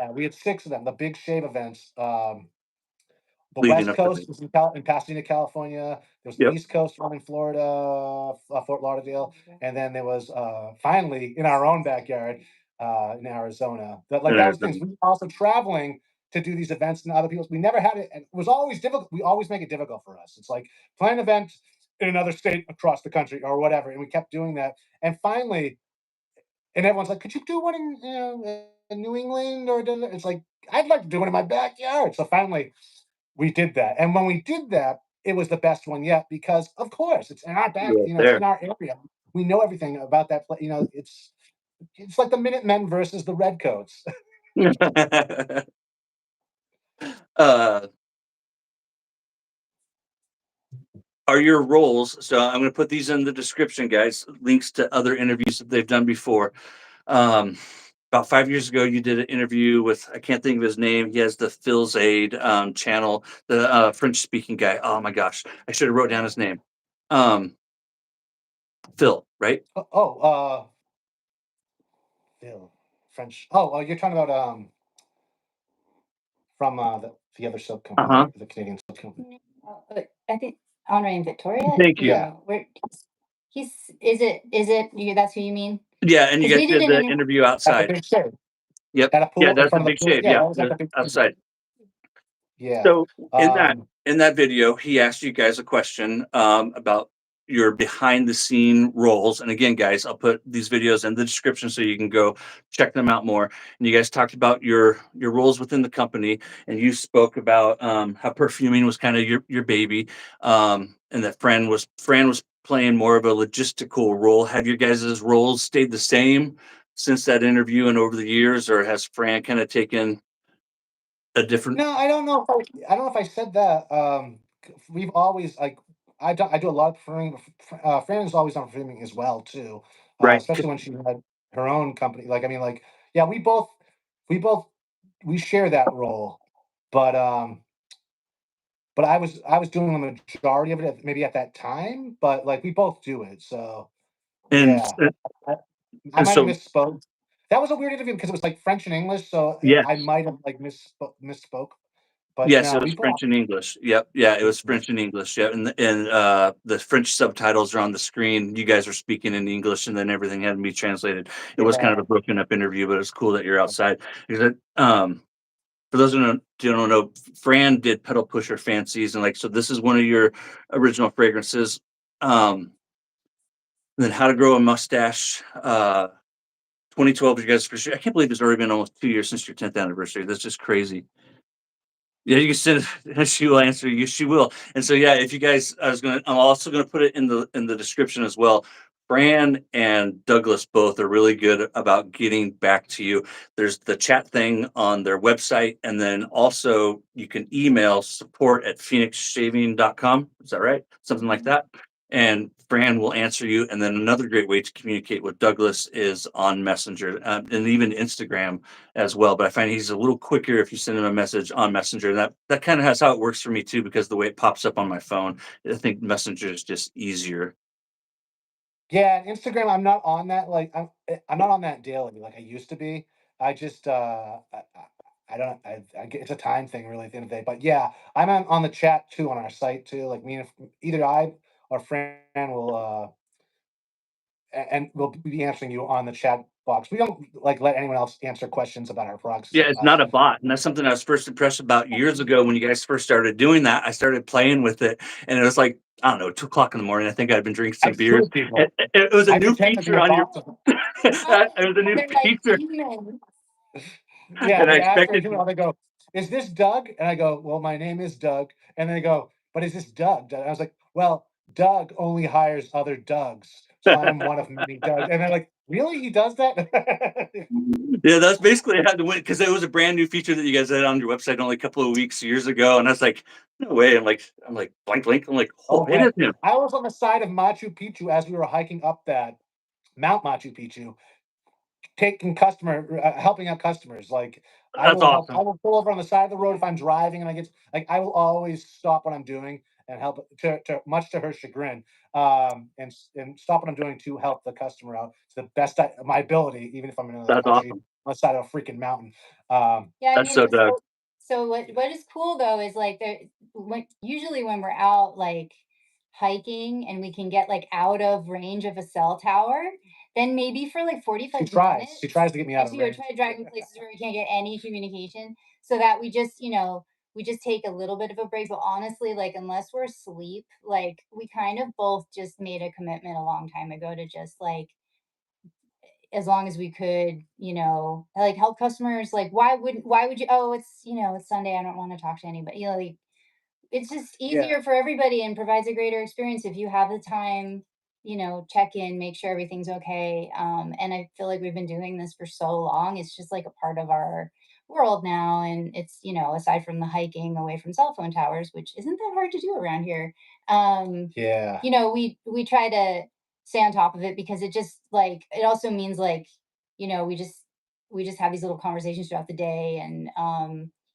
yeah, we had 6 of them, the big shave events. The leading West up to Coast the. was in Pasadena, California. There was the Yep. East Coast one in Florida, Fort Lauderdale, and then there was finally in our own backyard in Arizona. That was things. We were also traveling to do these events and other people's. We never had it, and it was always difficult. We always make it difficult for us. It's like plan an event in another state across the country or whatever, and we kept doing that. And finally, and everyone's like, "Could you do one in New England or?" It's like I'd like to do one in my backyard. So finally, we did that, and when we did that, it was the best one yet because, of course, it's in our back. It's in our area. We know everything about that place. It's like the Minutemen versus the Redcoats. uh, are your roles? So I'm going to put these in the description, guys. Links to other interviews that they've done before. About 5 years ago, you did an interview with, I can't think of his name. He has the Phil's Aid channel, the French speaking guy. Oh my gosh, I should have wrote down his name. Phil, right? Phil, French. Oh, you're talking about from the other sub company, Uh-huh. the Canadian sub company. I think Honore and Victoria. Thank you. Yeah. He's is it you? That's who you mean? Yeah, and you 'Cause guys we did did an the interview. interview At the outside. big shade. Yep. At a pool Yeah, in that's the front of the big pool. shade. Yeah, Yeah, that was at the big shade. outside. Yeah. So in that video, he asked you guys a question about your behind the scene roles. And again, guys, I'll put these videos in the description so you can go check them out more. And you guys talked about your roles within the company, and you spoke about how perfuming was kind of your baby, and that Fran was playing more of a logistical role. Have your guys' roles stayed the same since that interview and over the years, or has Fran kind of taken a different? No, I don't know. I don't know if I said that. We've always like I do a lot of framing. Fran has always done framing as well too, Right. especially when she had her own company. Like I mean, like yeah, we both we share that role, but I was doing the majority of it maybe at that time, but like we both do it. So And yeah, I, I and might have so misspoke. That was a weird interview because it was like French and English, so yeah. I might have like misspoke. But Yes, no, it we was both. French and English. Yep, yeah, it was French and English. Yeah, and the French subtitles are on the screen. You guys were speaking in English, and then everything had to be translated. It was kind of Yeah. a broken up interview, but it's cool that you're outside. Because for those who don't know, Fran did Pedal Pusher Fancies, and like so, this is one of your original fragrances. And then How to Grow a Mustache. 2012, you guys for sure. I can't believe it's already been almost 2 years since your 10th anniversary. That's just crazy. Yeah, you can send it. She will answer you. She will. And so, yeah, if you guys, I'm also gonna put it in the description as well. Fran and Douglas both are really good about getting back to you. There's the chat thing on their website, and then also you can email support@phoenixshaving.com. Is that right? Something like that. And Fran will answer you. And then another great way to communicate with Douglas is on Messenger, and even Instagram as well. But I find he's a little quicker if you send him a message on Messenger. That kind of has how it works for me too, because the way it pops up on my phone, I think Messenger is just easier. Yeah, and Instagram, I'm not on that. Like, I'm not on that daily like I used to be. I just, I don't, it's a time thing really at the end of the day. But yeah, I'm on the chat too on our site too. Like me and either I or Fran will, and we'll be answering you on the chat box. We don't like let anyone else answer questions about our products Yeah, except it's us. not a bot, and that's something I was first impressed about years ago when you guys first started doing that. I started playing with it, and it was like, I don't know, 2 o'clock in the morning. I think I'd been drinking some I beers. screw people. It was a I new pretend to be feature a on your. boss. It was a new They're like feature, demons. Yeah, and I they ask her, expected. they go, "Is this Doug?" And I go, "Well, my name is Doug." And they go, "But is this Doug?" And I was like, "Well, Doug only hires other Dougs, so I am one of many Dougs." And they're like, "Really? He does that?" Yeah, that's basically how to win because it was a brand new feature that you guys had on your website only a couple of weeks years ago, and I was like, no way. I'm like blank blank. I'm like, oh, Oh, it is man. him. I was on the side of Machu Picchu as we were hiking up that Mount Machu Picchu, helping out customers. Like I That's will help. I awesome. will pull over on the side of the road if I'm driving, and I get like I will always stop what I'm doing and help. To much to her chagrin, and stop what I'm doing to help the customer out to the best of my ability, even if I'm in another That's country awesome. on the side of a freaking mountain. Um, Yeah, I That's mean, so Doug. so what is cool though is like usually when we're out like hiking and we can get like out of range of a cell tower, then maybe for like 45 minutes. She tries to get me out of Actually, range. try driving places where we can't get any communication, so that we just, we just take a little bit of a break. But honestly, like unless we're asleep, like we kind of both just made a commitment a long time ago to just like as long as we could, like help customers. Like why would you, oh, it's Sunday, I don't want to talk to anybody. Like it's just Yeah. easier for everybody and provides a greater experience if you have the time, check in, make sure everything's okay. And I feel like we've been doing this for so long. It's just like a part of our world now. And it's, aside from the hiking away from cell phone towers, which isn't that hard to do around here. Yeah. We try to stay on top of it because it just like it also means like, we just have these little conversations throughout the day, and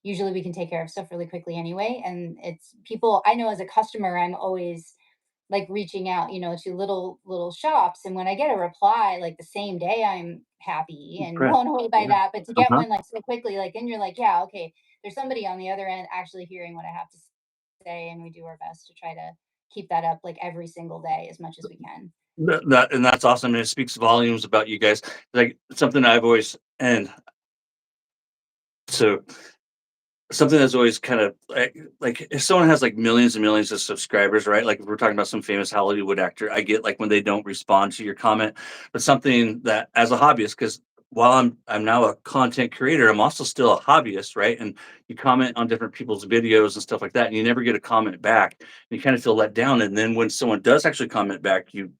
usually we can take care of stuff really quickly anyway. And it's people, I know as a customer, I'm always like reaching out, to little shops. And when I get a reply like the same day, I'm happy and Right. blown away by Yeah. that. But to get Uh-huh. one like so quickly, like, and you're like, yeah, okay, there's somebody on the other end actually hearing what I have to say. And we do our best to try to keep that up like every single day as much as we can. And that's awesome. And it speaks volumes about you guys. Like something I've always, and so something that's always kind of like if someone has like millions and millions of subscribers, right? Like if we're talking about some famous Hollywood actor, I get like when they don't respond to your comment. But something that as a hobbyist, because while I'm now a content creator, I'm also still a hobbyist, right? And you comment on different people's videos and stuff like that, and you never get a comment back. And you kind of feel let down. And then when someone does actually comment back, you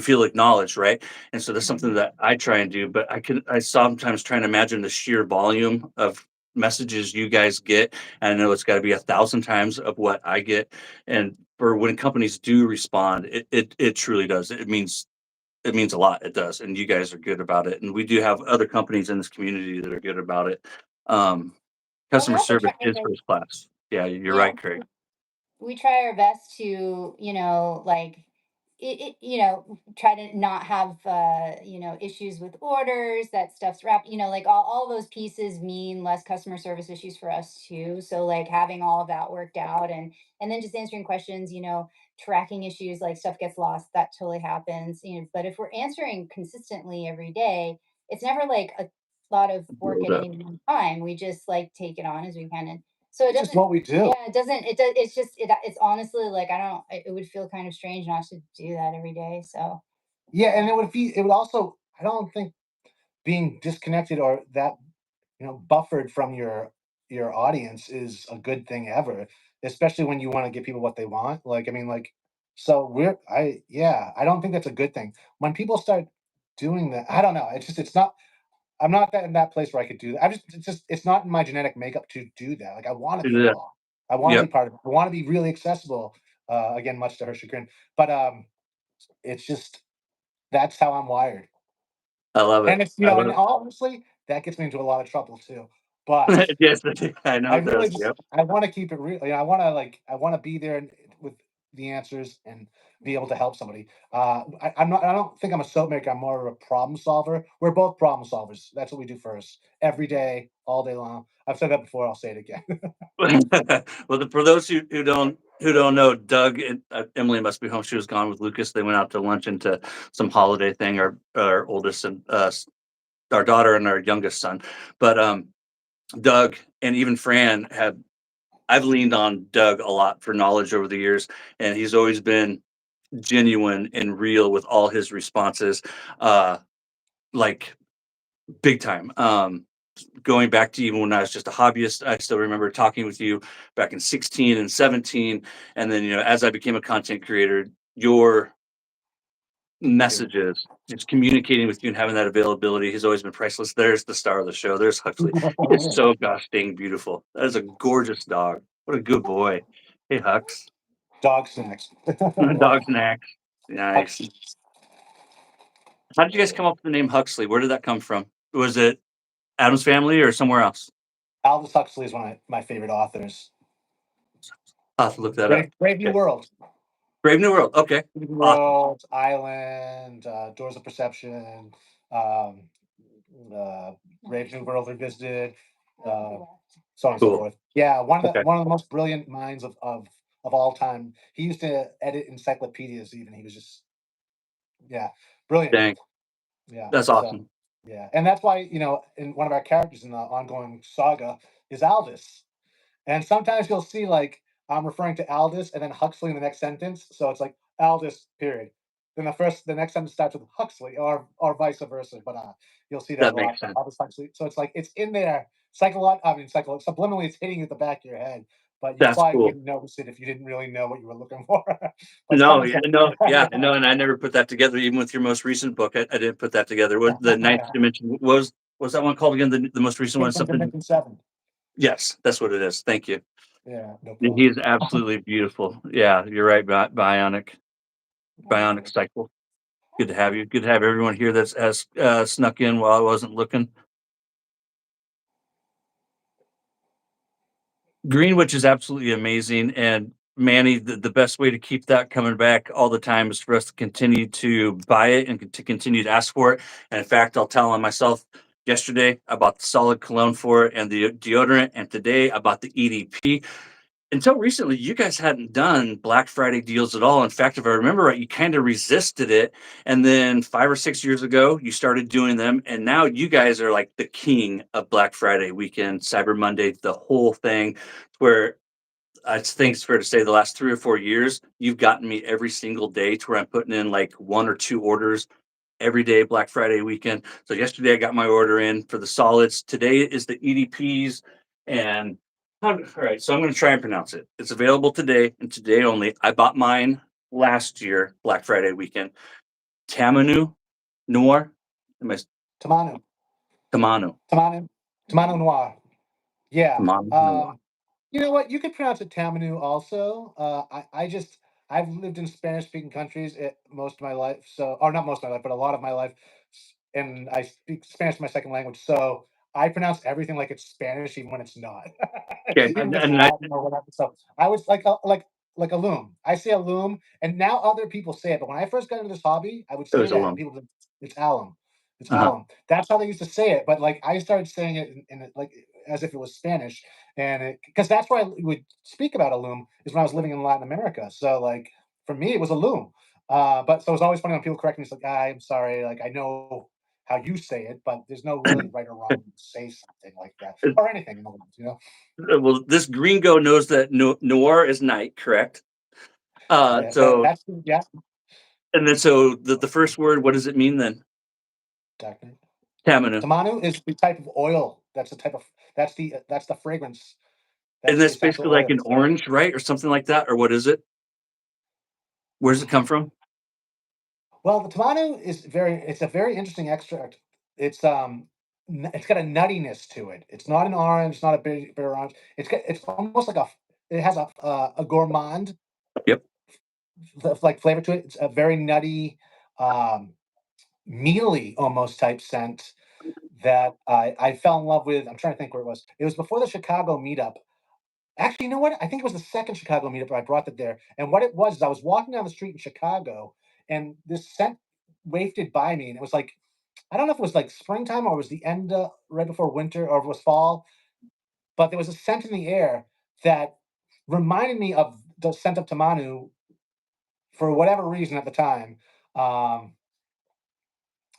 feel acknowledged, right? And so that's something that I try and do. But I sometimes try and imagine the sheer volume of messages you guys get, and I know it's got to be 1,000 times of what I get. And for when companies do respond, it truly does. It means a lot. It does, and you guys are good about it. And we do have other companies in this community that are good about it. Um, And we Customer also service try is like, first class. Yeah, you're yeah, right, Craig. we try our best to, like try to not have issues with orders, that stuff's wrapped, like all those pieces mean less customer service issues for us too. So like having all of that worked out, and then just answering questions, tracking issues, like stuff gets lost, that totally happens. But if we're answering consistently every day, it's never like a lot of work Build at up. any one time. We just like take it on as we can. And so it It's just doesn't, what we do. yeah, it doesn't, it does, it's just, it's honestly like, I don't, it would feel kind of strange not to do that every day. So, Yeah, and it would also, I don't think being disconnected or that, buffered from your audience is a good thing ever, especially when you want to give people what they want. Like, I mean, like, so I don't think that's a good thing. When people start doing that, I don't know. It's not. I'm not that in that place where I could do that. It's not in my genetic makeup to do that. Like, I want to be Yeah. involved. I want to be Yep. part of it. I want to be really accessible. Again, much to her chagrin, but it's just that's how I'm wired. I love it. And it's, I and love honestly, that gets me into a lot of trouble too. But it. Yes, I know I it really does. just Yep. I want to keep it real. I want to be there with the answers and be able to help somebody. I'm not. I don't think I'm a soap maker. I'm more of a problem solver. We're both problem solvers. That's what we do first, every day, all day long. I've said that before. I'll say it again. Well, for those who don't know, Doug and Emily must be home. She was gone with Lucas. They went out to lunch into some holiday thing. Our oldest and our daughter and our youngest son. But Doug and even Fran have. I've leaned on Doug a lot for knowledge over the years, and he's always been genuine and real with all his responses, uh, like big time. Going back to even when I was just a hobbyist, I still remember talking with you back in 16 and 17. And then, as I became a content creator, your messages, just communicating with you and having that availability has always been priceless. There's the star of the show. There's Huxley. He is so gosh dang beautiful. That is a gorgeous dog. What a good boy. Hey, Hux. Dog snacks. Dog snacks. Nice. How did you guys come up with the name Huxley? Where did that come from? Was it Adam's Family or somewhere else? Aldous Huxley is one of my favorite authors. I'll have to look that up. Brave New Okay. World. Brave New World. Okay. Awesome. World, Island, Doors of Perception, um, Brave New World Revisited, so on and so Cool. forth. Yeah, Okay. one of the most brilliant minds of of all time. He used to edit encyclopedias. Even he was just brilliant. Dang, Yeah, that's so awesome. yeah, and that's why in one of our characters in the ongoing saga is Aldous. And sometimes you'll see like I'm referring to Aldous and then Huxley in the next sentence. So it's like Aldous, period. Then the next sentence starts with Huxley or vice versa. But you'll see that That a lot. makes sense. Aldous Huxley. So it's like it's in there subliminally it's hitting you at the back of your head. But you That's probably cool. wouldn't notice it if you didn't really know what you were looking for. But it's No, coming yeah, through. no, yeah, no, and I never put that together. Even with your most recent book, I didn't put that together. What the ninth dimension was that one called again? The most recent one, Came from something. Dimension 7. Yes, that's what it is. Thank you. Yeah, no He problem. is absolutely beautiful. Yeah, you're right. Bionic cycle. Good to have you. Good to have everyone here that's has snuck in while I wasn't looking. Greenwich is absolutely amazing, and Manny, the best way to keep that coming back all the time is for us to continue to buy it and to continue to ask for it. And in fact, I'll tell on myself. Yesterday, I bought the solid cologne for it and the deodorant, and today I bought the EDP. Until recently, you guys hadn't done Black Friday deals at all. In fact, if I remember right, you kind of resisted it. And then 5 or 6 years ago, you started doing them. And now you guys are like the king of Black Friday weekend, Cyber Monday, the whole thing, where I think it's fair to say the last 3 or 4 years, you've gotten me every single day to where I'm putting in like 1 or 2 orders every day Black Friday weekend. So yesterday I got my order in for the solids. Today is the EDPs, and all right. So I'm going to try and pronounce it. It's available today and today only. I bought mine last year Black Friday weekend. Tamanu Noir. Am I Tamanu. Tamanu? Tamanu. Tamanu Noir. Yeah. Tamanu Noir. You know what? You could pronounce it Tamanu also. I've lived in Spanish speaking countries most of my life, or not most of my life, but a lot of my life, and I speak Spanish my second language, so I pronounce everything like it's Spanish, even when it's not, Okay, even if it's Latin or whatever. So I was like a loom. I say a loom, and now other people say it. But when I first got into this hobby, I would it say was a that, and lump. people would, it's alum. It's Uh-huh. alum. That's how they used to say it. But like I started saying it like as if it was Spanish, and because that's where I would speak about a loom is when I was living in Latin America. So like for me, it was a loom. But so it's always funny when people correct me. It's like, I'm sorry, like I know how you say it, but there's no really right or wrong way to say something like that or anything in the world, you know. Well, this gringo knows that noir is night, correct? Yeah, So yeah, and then so the first word, what does it mean then? exactly. Tamanu. Tamanu is the type of oil. That's the fragrance. And That's the that's essential basically like oil. an orange, right? Or something like that? Or what is it? Where does it come from? Well, the tamanu it's a very interesting extract. It's it's got a nuttiness to it. It's not an orange, it's not a bitter orange. It's almost like it has a gourmand Yep. like flavor to it. It's a very nutty, um, mealy almost type scent that I fell in love with. I'm trying to think where it was. It was before the Chicago meetup. Actually, you know what? I think it was the second Chicago meetup I brought it there. And what it was is I was walking down the street in Chicago, and this scent wafted by me, and it was like I don't know if it was like springtime or it was the end right before winter or if it was fall, but there was a scent in the air that reminded me of the scent of Tamanu for whatever reason at the time. Um,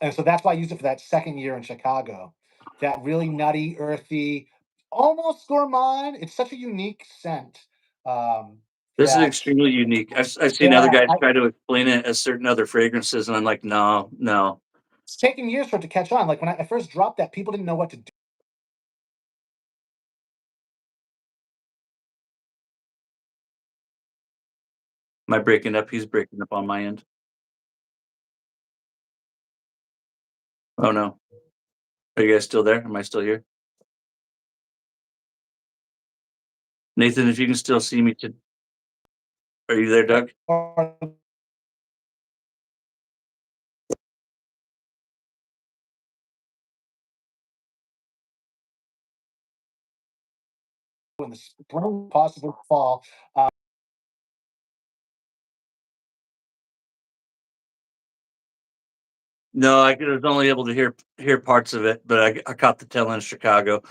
and so that's why I used it for that second year in Chicago. That really nutty, earthy, almost gourmand. It's such a unique scent. Um, This is that extremely unique. I've seen other yeah, guys try to explain it as certain other fragrances, and I'm like, no, no. it's taken years for it to catch on. Like when I first dropped that, people didn't know what to do. Am I breaking up? He's breaking up on my end. Oh no. Are you guys still there? Am I still here? Nathan, if you can still see me, are you there, Doug? Or in the spring, possibly fall. No, I was only able to hear parts of it, but I caught the tail end of Chicago.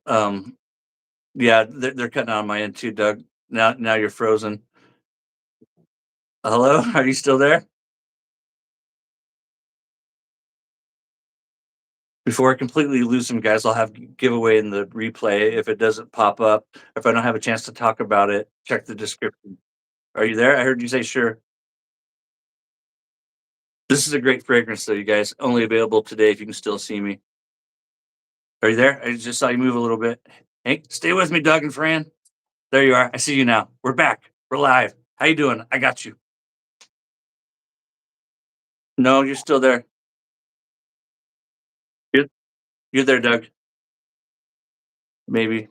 Um, yeah, they're cutting out on my end too, Doug. Now you're frozen. Hello, are you still there? Before I completely lose them, guys, I'll have giveaway in the replay. If it doesn't pop up, if I don't have a chance to talk about it, check the description. Are you there? I heard you say sure. This is a great fragrance, though, you guys. Only available today if you can still see me. Are you there? I just saw you move a little bit. Hey, stay with me, Doug and Fran. There you are. I see you now. We're back. We're live. How you doing? I got you. No, you're still there. You're, you're there, Doug. Maybe.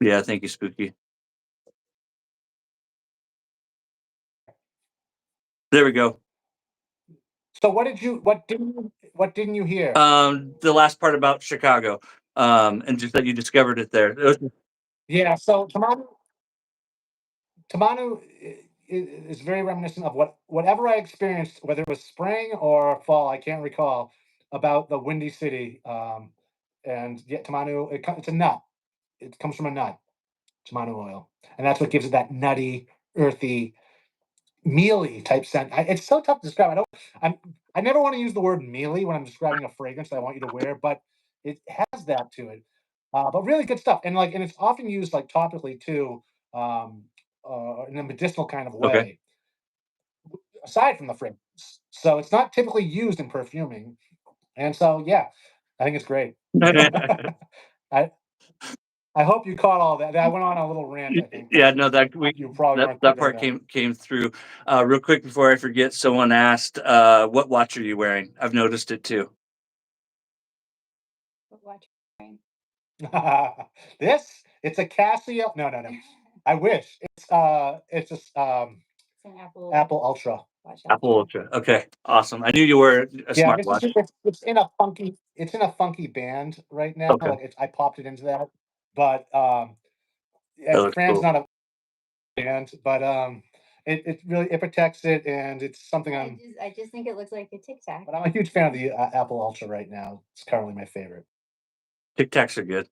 Yeah, thank you, Spooky. There we go. So what didn't you hear? The last part about Chicago, and just that you discovered it there. Yeah, so Tamanu is very reminiscent of whatever I experienced, whether it was spring or fall, I can't recall, about the Windy City. And yeah, Tamanu, it's a nut. It comes from a nut, Tamanu oil, and that's what gives it that nutty, earthy, mealy type scent. It's so tough to describe. I never want to use the word mealy when I'm describing a fragrance that I want you to wear, but it has that to it. But really good stuff, and it's often used like topically too, in a medicinal kind of Okay. way, aside from the fragrance. So it's not typically used in perfuming, and so yeah, I think it's great. I I hope you caught all that. I went on a little rant. I think, but Yeah, no, that we you probably that weren't that there part then. came through. Real quick before I forget, someone asked, "What watch are you wearing?" I've noticed it too. What watch are you This it's a Casio. No, no, no. wearing? I wish it's It's an Apple Apple Ultra. Watch Apple Ultra. Ultra. Okay, awesome. I knew you were a Yeah, this is smartwatch. it's in a funky band right now. Okay, Like I popped it into that, but that yeah, looks Fran's cool. not a band, but it really it protects it, and it's something I just think it looks like a Tic Tac. But I'm a huge fan of the Apple Ultra right now. It's currently my favorite. Tic Tacs are good.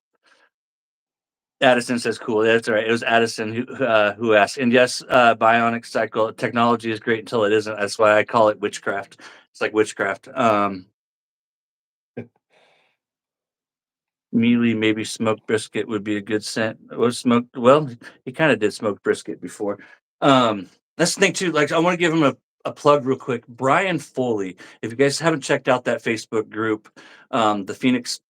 Addison says cool. That's all right. It was Addison who asked. And yes, bionic cycle technology is great until it isn't. That's why I call it witchcraft. It's like witchcraft. Mealy, maybe smoked brisket would be a good scent. Or smoked. Well, he kind of did smoked brisket before. That's the thing too. Like I want to give him a plug real quick. Brian Foley. If you guys haven't checked out that Facebook group, the Phoenix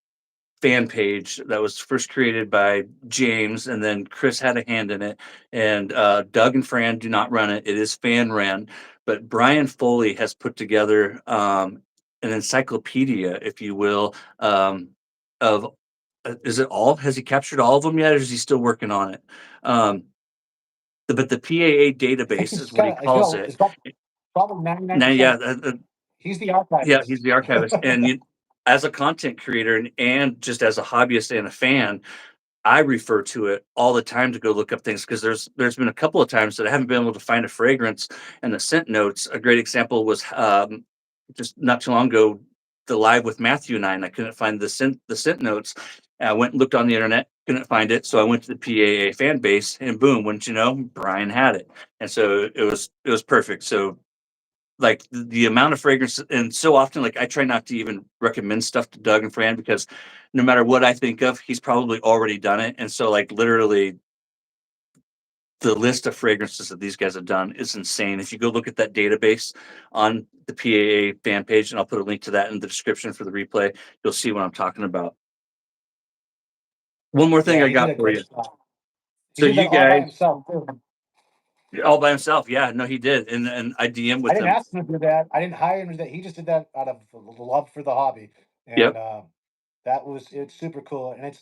fan page that was first created by James, and then Chris had a hand in it. And Doug and Fran do not run it. It is fan ran, but Brian Foley has put together an encyclopedia, if you will, of is it all? Has he captured all of them yet, or is he still working on it? Um, but the PAA database is He's what he got I calls feel it. it's got probably Now, 99%. yeah, He's the yeah, he's archivist. the archivist, and as a content creator and just as a hobbyist and a fan, I refer to it all the time to go look up things because there's been a couple of times that I haven't been able to find a fragrance and the scent notes. A great example was just not too long ago, the live with Matthew and I couldn't find the scent notes. I went and looked on the internet, couldn't find it, so I went to the PAA fan base, and boom, wouldn't you know, Brian had it, and so it was perfect. So like the amount of fragrance, and so often like I try not to even recommend stuff to Doug and Fran because no matter what I think of, he's probably already done it. And so like literally the list of fragrances that these guys have done is insane. If you go look at that database on the PAA fan page, and I'll put a link to that in the description for the replay, you'll see what I'm talking about. One more thing Yeah, I he did got a for great you. job. He So did that you all by guys himself too. all by himself. Yeah, no, he did. And I DM I with didn't him. ask him to do that. I didn't hire him to do that. He just did that out of love for the hobby, and Yep. it's super cool. And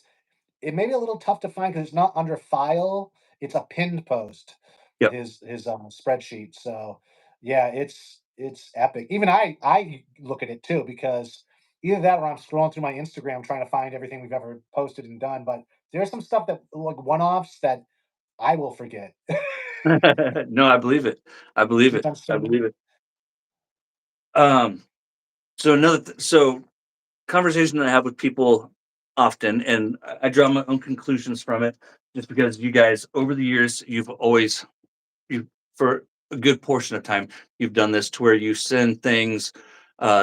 it may be a little tough to find because it's not under file. It's a pinned post, Yep. his spreadsheet. So yeah, it's epic. Even I look at it too because either that or I'm scrolling through my Instagram trying to find everything we've ever posted and done. But there's some stuff that like one offs that I will forget No, I believe it. I believe since it. I'm I so believe it. Um, so conversation that I have with people often, and I draw my own conclusions from it. just because you guys over the years you've always you for a good portion of time you've done this to where you send things,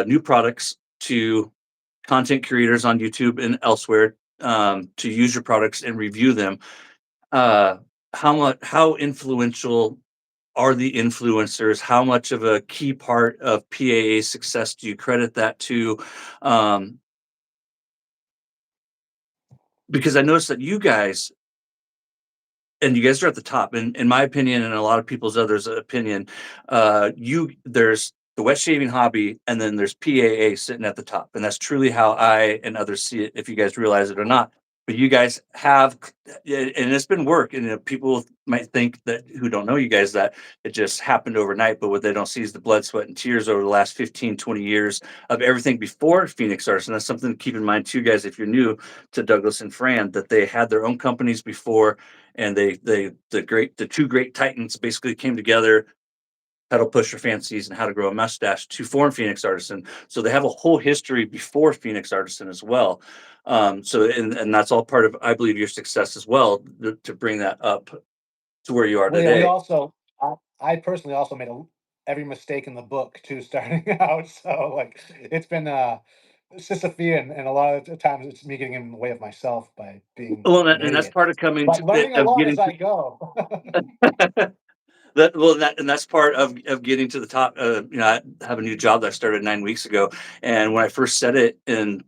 new products to content creators on YouTube and elsewhere, to use your products and review them. Uh, how influential are the influencers? How much of a key part of PAA success do you credit that to? Um, because I noticed that you guys and you guys are at the top, in my opinion, and a lot of people's others' opinion. You there's the wet shaving hobby, and then there's PAA sitting at the top, and that's truly how I and others see it. If you guys realize it or not, but you guys have, and it's been work. And people might think that who don't know you guys that it just happened overnight, but what they don't see is the blood, sweat, and tears over the last 15, 20 years of everything before Phoenix Arts. And that's something to keep in mind too, guys. If you're new to Douglas and Fran, that they had their own companies before, and the two great titans basically came together, pedal pusher fancies and how to grow a mustache, to form Phoenix Artisan. So they have a whole history before Phoenix Artisan as well. So and that's all part of, I believe, your success as well, to bring that up to where you are Well, yeah, we today. also, I personally also made every mistake in the book too, starting out. So like, it's just a fear, and a lot of the times it's me getting in the way of myself by being Well, an and that's idiot. part of coming But to learning of along as getting I go. and that's part of getting to the top. I have a new job that I started 9 weeks ago, and when I first said it in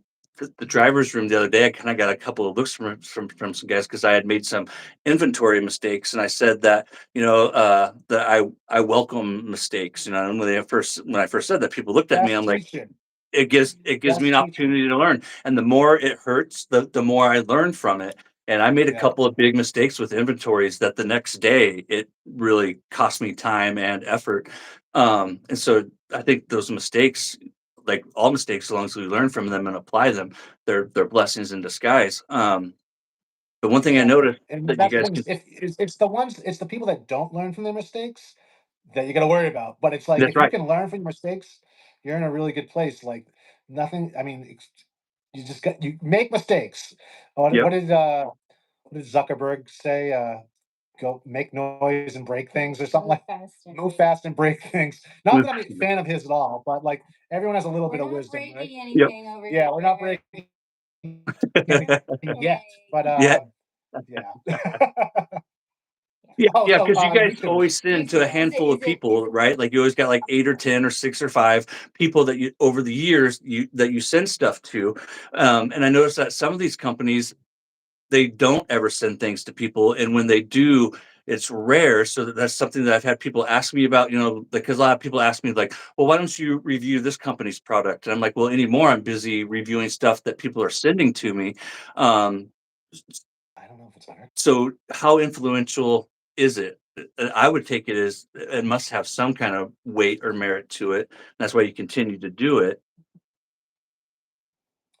the driver's room the other day, I kind of got a couple of looks from some guys because I had made some inventory mistakes, and I said that that I welcome mistakes. And when I first said that, people looked at me. Best I'm like, teacher. it gives me Best an teacher. opportunity to learn, and the more it hurts, the more I learn from it. And I made a Yeah. couple of big mistakes with inventories that the next day it really cost me time and effort. And so I think those mistakes, like all mistakes, as long as we learn from them and apply them, they're blessings in disguise. The one thing I Exactly. noticed And that you that's the guys thing, can. is if it's the people that don't learn from their mistakes that you gotta worry about. But it's like, That's if you right. can learn from your mistakes, you're in a really good place. Like, nothing, I mean, you make mistakes. Yep. What did Zuckerberg say? Go make noise and break things, or something Move like fast and move break. fast and break things. Not that I'm a fan of his at all, but like, everyone has a little We're bit of not wisdom, right? breaking Yep. anything over Yeah, we're not here. breaking We're anything okay. yet, but Yeah. yeah. Yeah, Oh, yeah, so because you guys YouTubers. always send to a YouTube, handful of is people, it right? Like you always got like 8 or 10 or 6 or 5 people that you over the years you send stuff to. And I noticed that some of these companies, they don't ever send things to people, and when they do, it's rare. So that's something that I've had people ask me about, because a lot of people ask me like, "Well, why don't you review this company's product?" And I'm like, "Well, anymore I'm busy reviewing stuff that people are sending to me." Um, I don't know if it's better. so how influential is it? I would take it as it must have some kind of weight or merit to it. That's why you continue to do it.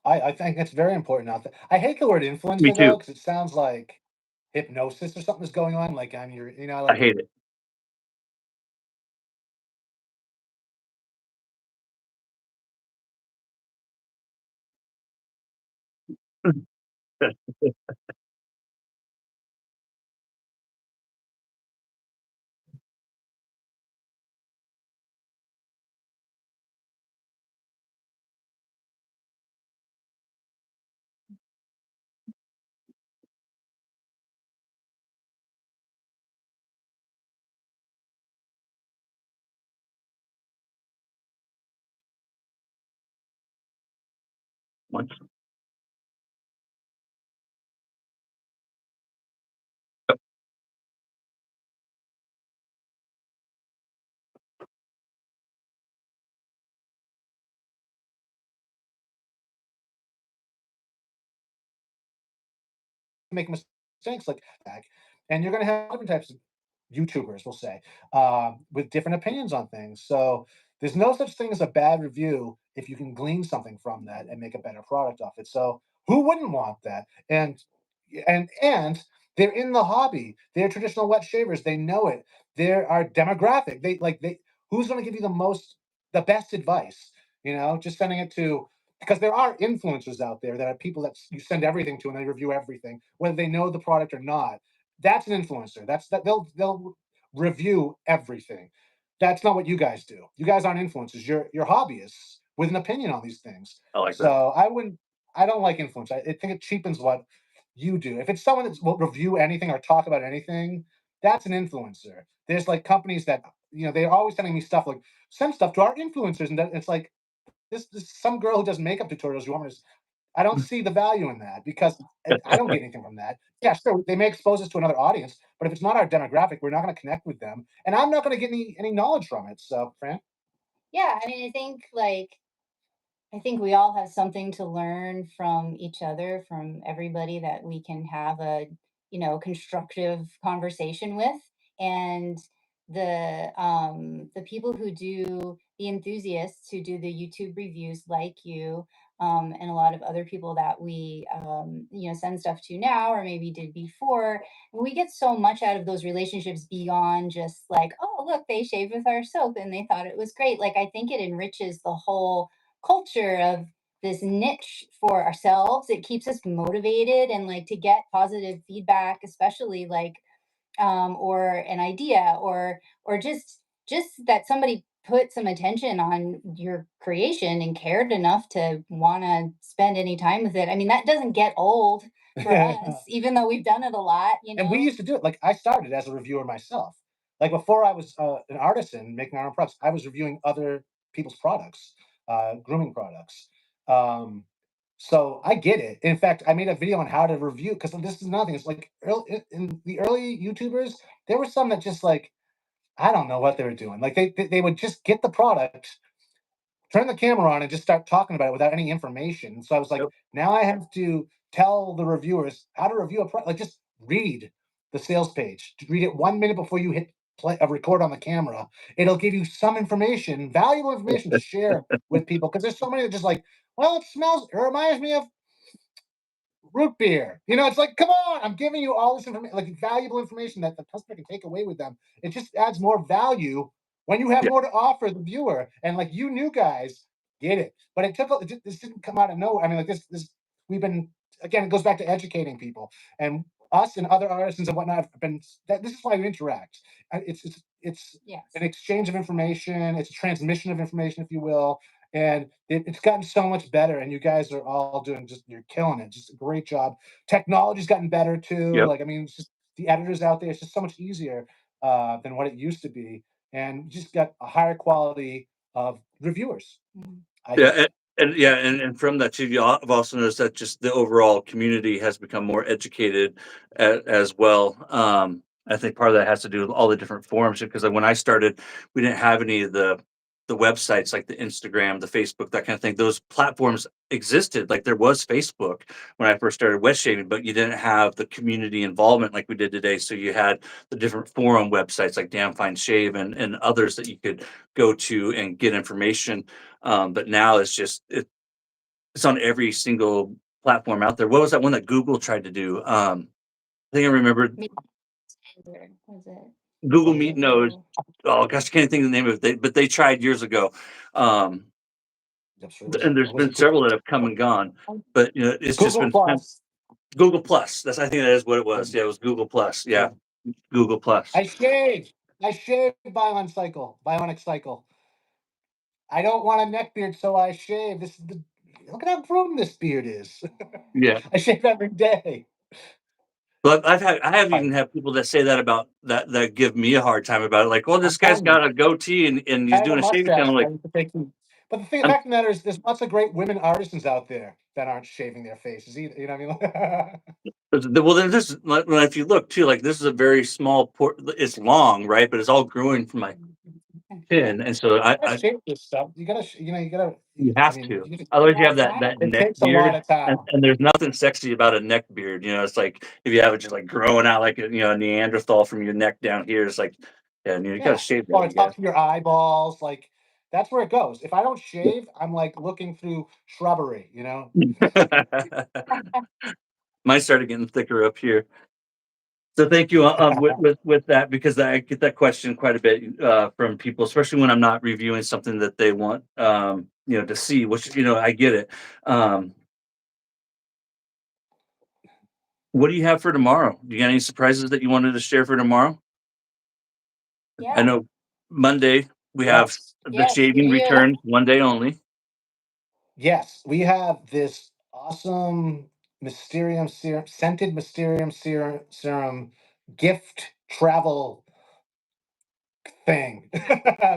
I think it's very important out there. I hate the word Me influencer though, too. because it sounds like hypnosis or something is going on. Like, I like, hate it. Once. make mistakes like that. And you're going to have different types of YouTubers, we'll say, with different opinions on things. So there's no such thing as a bad review if you can glean something from that and make a better product off it. So who wouldn't want that? And they're in the hobby. They're traditional wet shavers. They know it. They're our demographic. They who's going to give you the best advice? Just sending it to, because there are influencers out there that are people that you send everything to and they review everything, whether they know the product or not. That's an influencer. They'll review everything. That's not what you guys do. You guys aren't influencers. You're hobbyists with an opinion on these things. I like that. So I don't like influence. I think it cheapens what you do. If it's someone that will review anything or talk about anything, that's an influencer. There's like companies that they're always sending me stuff like send stuff to our influencers, and it's like this some girl who does makeup tutorials. You want me to? I don't see the value in that because I don't get anything from that. Yeah, sure, they may expose us to another audience, but if it's not our demographic, we're not going to connect with them, and I'm not going to get any knowledge from it. So, Fran, Yeah, I mean, I think we all have something to learn from each other, from everybody that we can have a, constructive conversation with. And the people who do the enthusiasts who do the YouTube reviews like you, and a lot of other people that we send stuff to now or maybe did before, we get so much out of those relationships beyond just like, oh, look, they shaved with our soap and they thought it was great. Like, I think it enriches the whole culture of this niche for ourselves. It keeps us motivated, and like to get positive feedback, especially like or an idea, or just that somebody put some attention on your creation and cared enough to want to spend any time with it. I mean, that doesn't get old for us, even though we've done it a lot, and we used to do it. Like I started as a reviewer myself. Like before I was an artisan making our own products, I was reviewing other people's products, grooming products. Um, so I get it. In fact, I made a video on how to review because this is nothing. It's like in the early YouTubers, there were some that just like I don't know what they were doing. Like they would just get the product, turn the camera on, and just start talking about it without any information. So I was like, Yep. now I have to tell the reviewers how to review a product. Like just read the sales page. Read it 1 minute before you hit play a record on the camera. It'll give you some information, valuable information to share with people because there's so many that just like, well, it reminds me of root beer. It's like, come on, I'm giving you all this information, like valuable information that the customer can take away with them. It just adds more value when you have Yeah. more to offer the viewer. And like you new guys get it, but this didn't come out of nowhere. I mean, like this we've been again. It goes back to educating people, and us and other artisans and whatnot have been. This is why we interact. It's yes, an exchange of information. It's a transmission of information, if you will, and it's gotten so much better. And you guys are all doing you're killing it. Just a great job. Technology's gotten better too. Yep. Like I mean, it's just the editors out there. It's just so much easier than what it used to be, and just got a higher quality of reviewers. Mhm. I Yeah, think. and from that too, I've also noticed that just the overall community has become more educated as well. I think part of that has to do with all the different forums because like, when I started, we didn't have any of the websites like the Instagram, the Facebook, that kind of thing. Those platforms existed. Like there was Facebook when I first started wet shaving, but you didn't have the community involvement like we did today. So you had the different forum websites like Damn Fine Shave and others that you could go to and get information. But now it's on every single platform out there. What was that one that Google tried to do? I think I remember Was it Google What is Meet it? knows. Google? Oh gosh, I can't think of the name of it. But they tried years ago. Um, and there's Was been it Google? several that have come and gone. But it's just Google been Plus. Google Plus. I think that is what it was. Yeah, it was Google Plus. Yeah, Google Plus. I shave. I shave Bionic Cycle. I don't want a neck beard, so I shave. Look at how grown this beard is. Yeah. I shave every day. But I have even had people that say that about that give me a hard time about it. Like, well, I'm this guy's telling you, got a goatee and I he's have a doing a shaving channel. mustache. I'm I like, used to take some. But the I'm fact of the matter is, there's lots of great women artisans out there that aren't shaving their faces either. You know what I mean? well, then this like, well, if you look too, like this is a very small port. It's long, right? But it's all growing from my chin, and so You gotta shave this stuff. You gotta, you gotta. you I have mean, to. Otherwise, you Yeah, have that it neck takes a lot beard, of time. and there's nothing sexy about a neck beard. It's like if you have it just like growing out like a Neanderthal from your neck down here. It's like, yeah, you gotta Yeah, shave that, or I it's up guess. to your eyeballs. Like that's where it goes. If I don't shave, I'm like looking through shrubbery. Mine started getting thicker up here. So thank you with that because I get that question quite a bit from people, especially when I'm not reviewing something that they want to see, which I get it. Um, What do you have for tomorrow? Do you got any surprises that you wanted to share for tomorrow? I Yeah. know Monday we have Yes. the Yes, we shaving do. return, one day only. Yes, we have this awesome Mysterium serum, scented Mysterium serum gift travel thing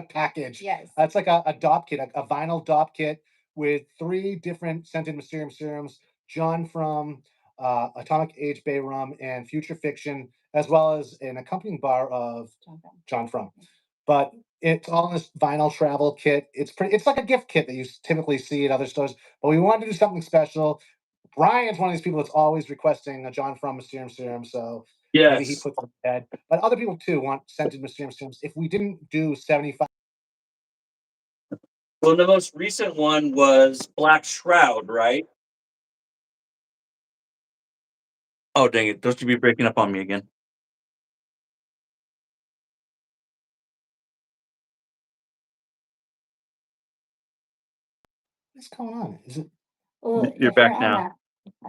package. Yes. It's like a dop kit, a vinyl dop kit with 3 different scented Mysterium serums. John from Atomic Age Bay Rum and Future Fiction, as well as an accompanying bar of John from. But it's all in this vinyl travel kit. It's pretty. It's like a gift kit that you typically see at other stores. But we wanted to do something special. Brian's one of these people that's always requesting a John from Mysterium serum, so maybe he Yes. puts it on the head. But other people too want scented Mysterium serums. If we didn't do 75, Well, the most recent one was Black Shroud, right? Oh, dang it. Don't you be breaking up on me again. what's going on? Is it Well, You're if you're back on now.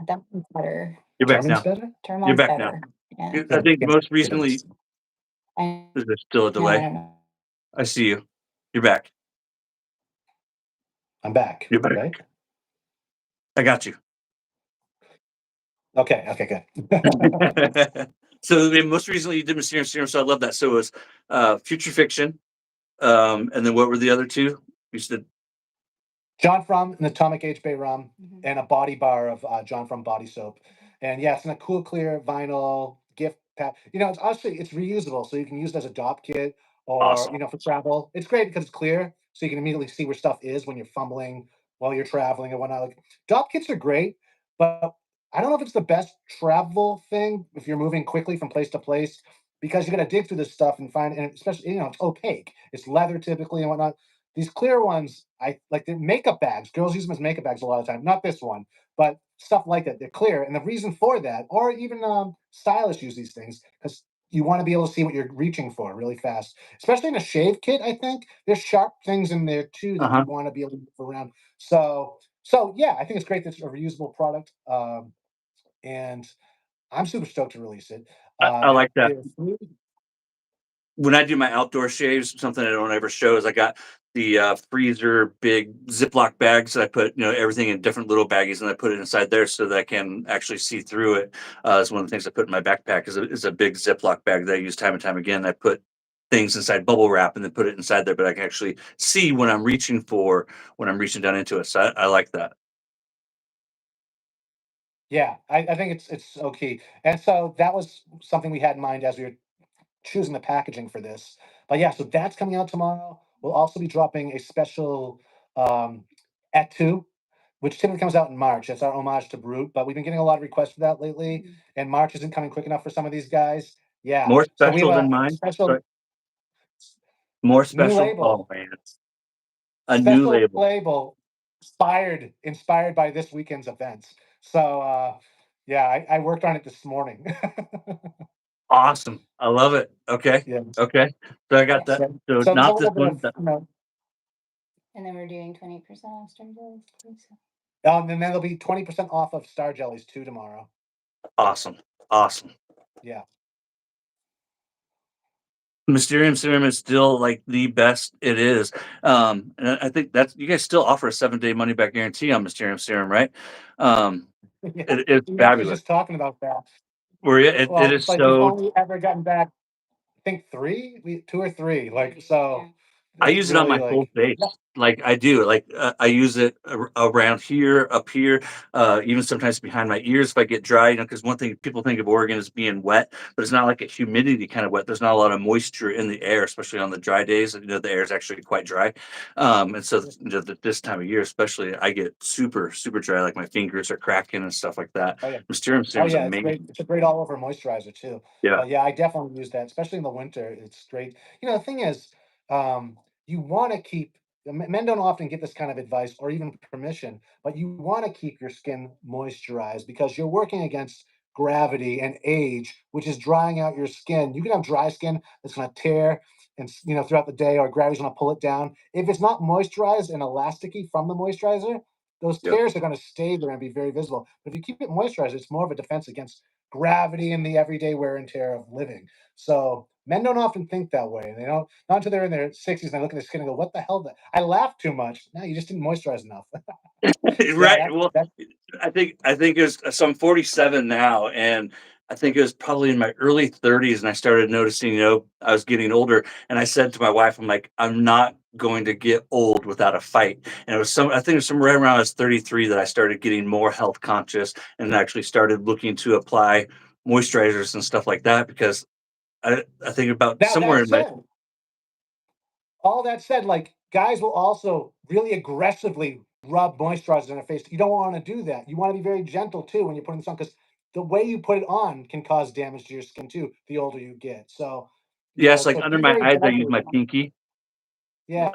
that one's better. You're back German's now. better? Turn You're one's back now. better. Yeah. I think Yes, most it recently, is. I is there still a know, I delay? don't know. I see you. You're back. I'm back, You're back. right? I got you. Okay, good. So most recently you did Mysterium Serum, so I love that. So it was Future Fiction, and then what were the other two? You said John from an Atomic Age Bay Rum Mhm. and a body bar of John from body soap. And yeah, it's in a cool clear vinyl gift pack. It's actually it's reusable, so you can use it as a dop kit or awesome. for travel. It's great because it's clear, so you can immediately see where stuff is when you're fumbling while you're traveling and whatnot. Like dop kits are great, but I don't know if it's the best travel thing if you're moving quickly from place to place because you got to dig through this stuff and find, and especially it's opaque. It's leather typically and whatnot. These clear ones, I like the makeup bags. Girls use them as makeup bags a lot of the time. Not this one, but stuff like that. They're clear, and the reason for that, or even stylists use these things because you want to be able to see what you're reaching for really fast. Especially in a shave kit, I think there's sharp things in there too that you Uh-huh. want to be able to move around. So yeah, I think it's great that it's a reusable product, and I'm super stoked to release it. I like that. There's When I do my outdoor shaves, something I don't ever show is I got the freezer big Ziploc bags that I put everything in different little baggies, and I put it inside there so that I can actually see through it. It's one of the things I put in my backpack is a big Ziploc bag that I use time and time again. I put things inside bubble wrap and then put it inside there, but I can actually see when I'm reaching when I'm reaching down into it. So I like that. Yeah, I think it's okay. And so that was something we had in mind as we were choosing the packaging for this. But yeah, so that's coming out tomorrow. We'll also be dropping a special at two, which typically comes out in March. That's our homage to Brute, but we've been getting a lot of requests for that lately, and March isn't coming quick enough for some of these guys. Yeah, More so we have special than a mine. special Sorry. More new special. Oh label, man, a new special label. label inspired by this weekend's events. So yeah, I worked on it this morning. Awesome. I love it. Okay. Yeah. Okay. So I got Yes. that. So, So so there's a not this little bit one. of And then we're doing 20% off Star Jellies too. So. and then there'll be 20% off of Star Jellies too tomorrow. Awesome. Awesome. Yeah. Mysterium Serum is still like the best it is. And I think that's you guys still offer a 7-day money back guarantee on Mysterium Serum, right? Um, Yeah. it's We were actually fabulous. just talking about that. Where it Well, is it's like we've so only ever gotten back, I think two or three. Like, so I it's use it on really my whole like, face. Like I do. Like I use it around here, up here, even sometimes behind my ears if I get dry. Because one thing people think of Oregon as being wet, but it's not like a humidity kind of wet. There's not a lot of moisture in the air, especially on the dry days. The air is actually quite dry, and so this time of year, especially, I get super super dry. Like my fingers are cracking and stuff like that. oh yeah. Mysterium Oh Serum is yeah, it's great. amazing. It's a great all over moisturizer too. Yeah. But yeah, I definitely use that, especially in the winter. It's great. The thing is, you want to keep men don't often get this kind of advice or even permission, but you want to keep your skin moisturized because you're working against gravity and age, which is drying out your skin. You can have dry skin that's going to tear and throughout the day, or gravity's going to pull it down. If it's not moisturized and elasticy from the moisturizer, those Yep. tears are going to stay there and be very visible. But if you keep it moisturized, it's more of a defense against gravity and the everyday wear and tear of living. So men don't often think that way. They don't, not until they're in their 60s and they look at their skin and go, "What the hell? I laughed too much." No, you just didn't moisturize enough. Yeah, Right. Well, that I think it was so I'm 47 now, and I think it was probably in my early 30s, and I started noticing, I was getting older, and I said to my wife, I'm like, I'm not going to get old without a fight. And I think it was somewhere around I was 33 that I started getting more health conscious and actually started looking to apply moisturizers and stuff like that because I think about now somewhere that in my said, all that said, like guys will also really aggressively rub moisturizer on their face. You don't want to do that. You want to be very gentle too when you're putting this on because the way you put it on can cause damage to your skin too. The older you get, so yes, like so under be my very eyes, I gentle use with my it. pinky. Yeah,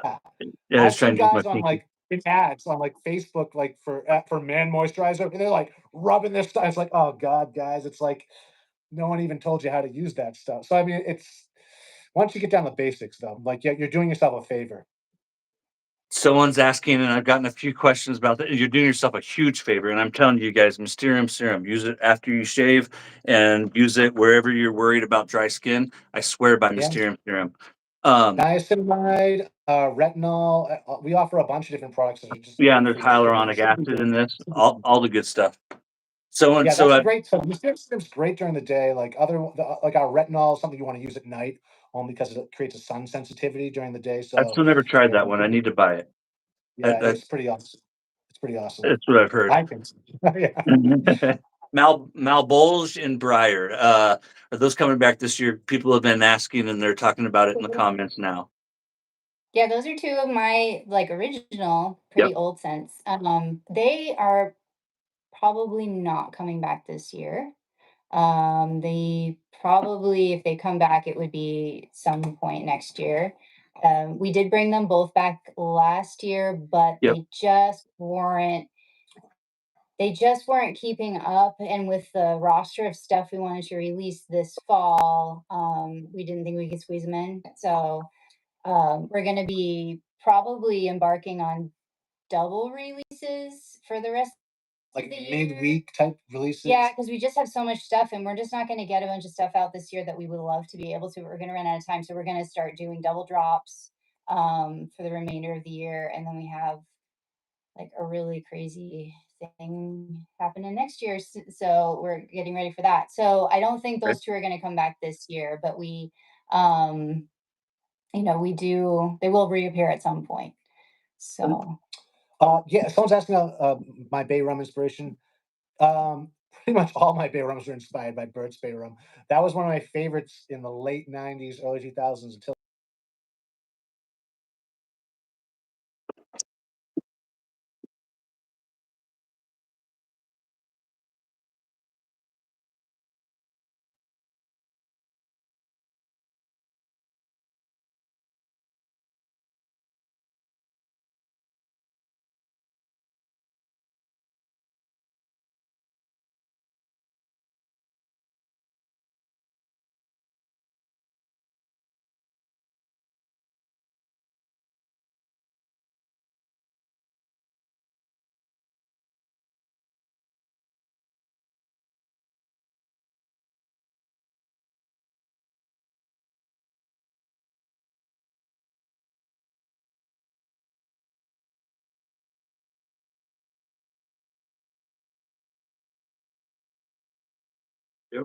Yeah, I was I've trying seen to use my guys on pinky. like in ads on like Facebook, like for man moisturizer, and they're like rubbing this stuff. It's like, oh god, guys, it's like no one even told you how to use that stuff. So I mean, it's once you get down to basics, though, like yeah, you're doing yourself a favor. Someone's asking, and I've gotten a few questions about that. You're doing yourself a huge favor, and I'm telling you guys, Mysterium Serum. Use it after you shave, and use it wherever you're worried about dry skin. I swear by Yeah, Mysterium Serum. Um, niacinamide, retinol. We offer a bunch of different products that are just yeah, and great there's for your skin. And hyaluronic acid in this. All the good stuff. So and yeah, so, that's a great. So Mysterium System's great during the day. Like like our retinol is something you want to use at night, only because it creates a sun sensitivity during the day. I've So still never tried yeah, that one. I need to buy it. yeah, That, it's pretty awesome. It's pretty awesome. that's what I've heard. I think so. Yeah. Malbolge and Briar. Are those coming back this year? People have been asking, and they're talking about it in the comments now. Yeah, those are two of my like original, Yep. pretty old scents. They are probably not coming back this year. They probably, if they come back, it would be some point next year. We did bring them both back last year, but Yep. they just weren't keeping up. And with the roster of stuff we wanted to release this fall, we didn't think we could squeeze them in. So we're going to be probably embarking on double releases for the rest Like of the year. midweek type releases. Yeah, because we just have so much stuff, and we're just not going to get a bunch of stuff out this year that we would love to be able to. We're going to run out of time, so we're going to start doing double drops for the remainder of the year, and then we have like a really crazy thing happening next year. So we're getting ready for that. So I don't think Okay. those two are going to come back this year, but um, we do. They will reappear at some point. So Yeah, someone's asking my Bay Rum inspiration. Pretty much all my Bay Rums are inspired by Burt's Bay Rum. That was one of my favorites in the late '90s, early 2000s until Yep.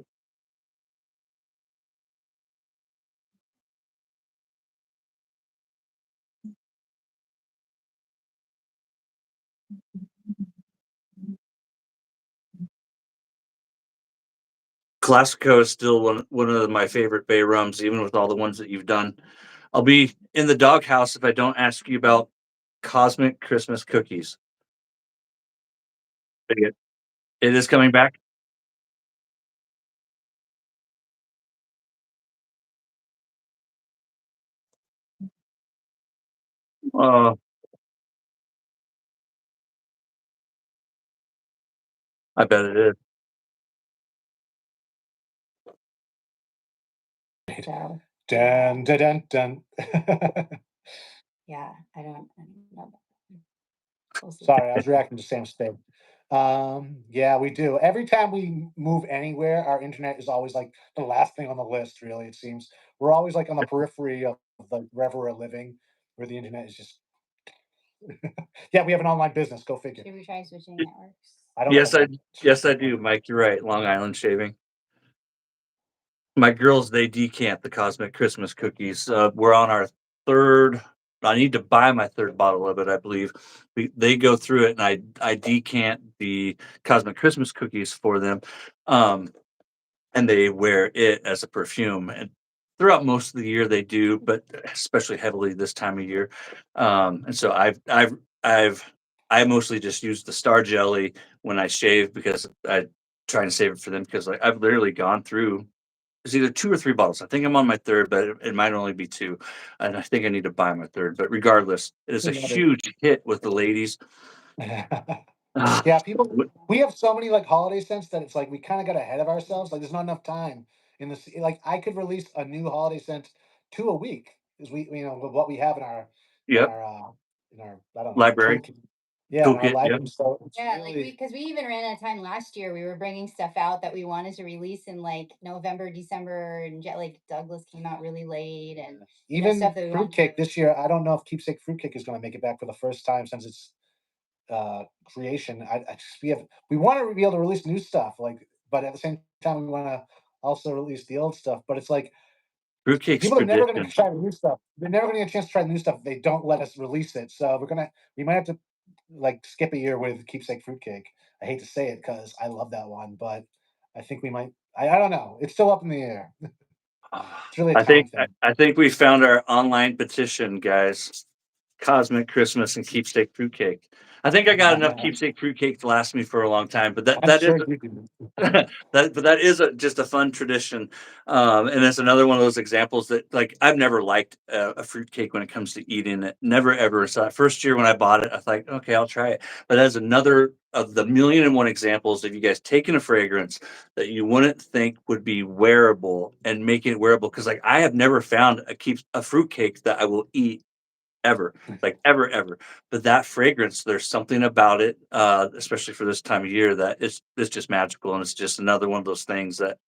Classico is still one of my favorite Bay rums, even with all the ones that you've done. I'll be in the doghouse if I don't ask you about Cosmic Christmas Cookies. It is coming back. Oh, I bet it is. so dun dun dun dun. yeah, I don't know. We'll see. Sorry, I was reacting to Sam's thing. Yeah, we do. Every time we move anywhere, our internet is always like the last thing on the list, really, it seems. We're always like on the periphery of like wherever we're living, where the internet is just yeah, we have an online business, go figure. Should we try switching networks? I don't Yes, know I what yes, I do, Mike, you're right, Long Island shaving. My girls, they decant the Cosmic Christmas cookies. We're on our 3rd. I need to buy my 3rd bottle of it, I believe. They go through it, and I decant the Cosmic Christmas cookies for them, and they wear it as a perfume, and throughout most of the year they do, but especially heavily this time of year. And so I mostly just use the Star Jelly when I shave because I trying to save it for them because, like, I've literally gone through it's either 2 or 3 bottles. I think I'm on my 3rd, but it might only be 2, and I think I need to buy my 3rd, but regardless, it is a huge hit with the ladies. Ah, Yeah, people w we have so many, like, holiday scents that it's like we kinda got ahead of ourselves, like, there's not enough time in this like, I could release a new holiday scent 2 a week, 'cause with what we have Yep, in our, I don't know, library, toolkit. Yeah, in our toolkit, yep. library, so it's Yeah, like really because we even ran out of time last year. We were bringing stuff out that we wanted to release in like November, December, and like Douglas came out really late, and even stuff that we wanted. fruitcake this year, I don't know if Keepsake Fruitcake is gonna make it back for the first time since its, creation. I just we wanna be able to release new stuff, like, but at the same time, we wanna also release the old stuff, but it's like Fruitcake's people are never gonna tradition. try the new stuff. They're never gonna get a chance to try the new stuff if they don't let us release it. So we might have to like skip a year with Keepsake Fruitcake. I hate to say it because I love that one, but I think we might. I don't know. It's still up in the air. Ah, It's really a I time think thing. I think we found our online petition, guys. Cosmic Christmas and Keepsake Fruitcake. I think I got enough Keepsake Fruitcake to last me for a long time, but I'm that is sure you can. that is just a fun tradition, and it's another one of those examples that, like, I've never liked a fruitcake when it comes to eating it. Never ever. So that first year when I bought it, I thought, okay, I'll try it. But that's another of the million and one examples of you guys taking a fragrance that you wouldn't think would be wearable and making it wearable. Because, like, I have never found a fruitcake that I will eat ever, like, ever, ever. But that fragrance, there's something about it, especially for this time of year, that it's just magical, and it's just another one of those things that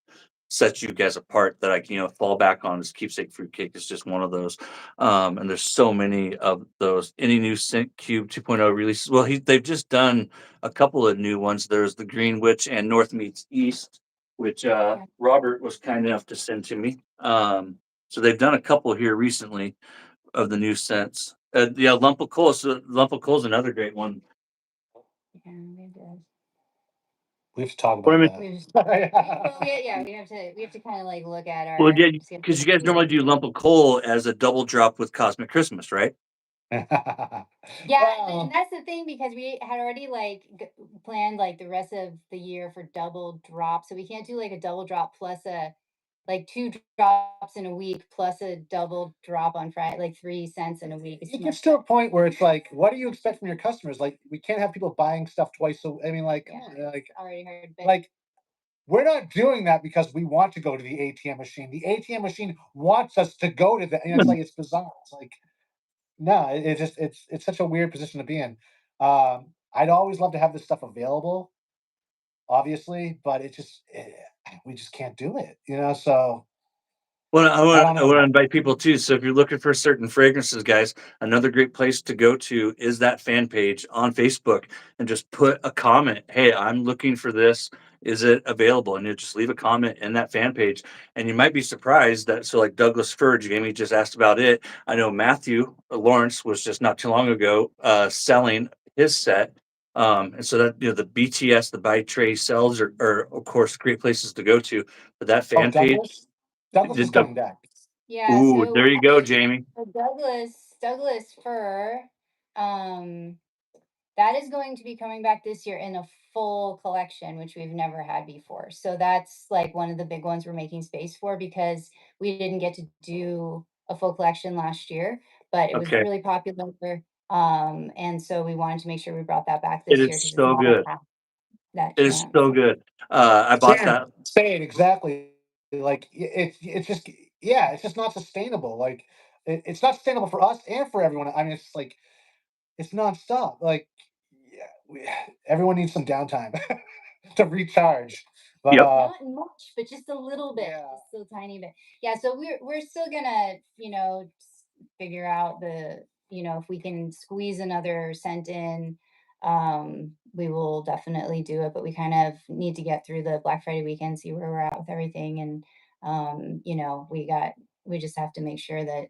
sets you guys apart that I can, fall back on. Is Keepsake Fruitcake is just one of those, and there's so many of those. Any new Scent Cube 2.0 releases? Well, they've just done a couple of new ones. There's the Green Witch and North Meets East, which Yeah. Robert was kind enough to send to me. So they've done a couple here recently of the new scents. Yeah, lump of coal. So lump of coal is another great one. Yeah, we have to. We have to talk What I about mean, that. We just, well, yeah, we have to kind of like look at well, our yeah, schedule. because you guys normally do lump of coal as a double drop with Cosmic Christmas, right? Yeah, Well, and that's the thing because we had already like planned like the rest of the year for double drop, so we can't do like a double drop plus a like 2 drops in a week plus a double drop on Friday, like 3 cents in a week. It's it too gets much. to a point where it's like, what do you expect from your customers? Like, we can't have people buying stuff twice. So, I mean, like, come Yeah, on, like, already heard, but like we're not doing that because we want to go to the ATM machine. The ATM machine wants us to go to the, and it's like it's bizarre. It's like no, it just it's such a weird position to be in. I'd always love to have this stuff available, obviously, but we just can't do it, So Well, I I want don't I want to know. invite people too. So if you're looking for certain fragrances, guys, another great place to go to is that fan page on Facebook and just put a comment. Hey, I'm looking for this. Is it available? And you just leave a comment in that fan page. And you might be surprised that, so like Douglas Furge, Amy just asked about it. I know Matthew Lawrence was just not too long ago selling his set. And so that, the BTS, the buy tray sells are of course great places to go to. But that Oh, fan page, Douglas is coming back. yeah, ooh, so there you go, Jamie. for Douglas fir, um, that is going to be coming back this year in a full collection, which we've never had before. So that's like one of the big ones we're making space for because we didn't get to do a full collection last year, but it was Okay. really popular. And so we wanted to make sure we brought that back It this year is because it's so not good. had that It is chance. so good. I bought Sam, that. say it exactly. Like it's just yeah, it's just not sustainable. Like it's not sustainable for us and for everyone. I mean, it's like it's nonstop. Like yeah, everyone needs some downtime to recharge. But Yep. Not much, but just a little bit, yeah, just a tiny bit. Yeah, so we're still gonna, figure out if we can squeeze another cent in, we will definitely do it. But we kind of need to get through the Black Friday weekend, see where we're at with everything, and we just have to make sure that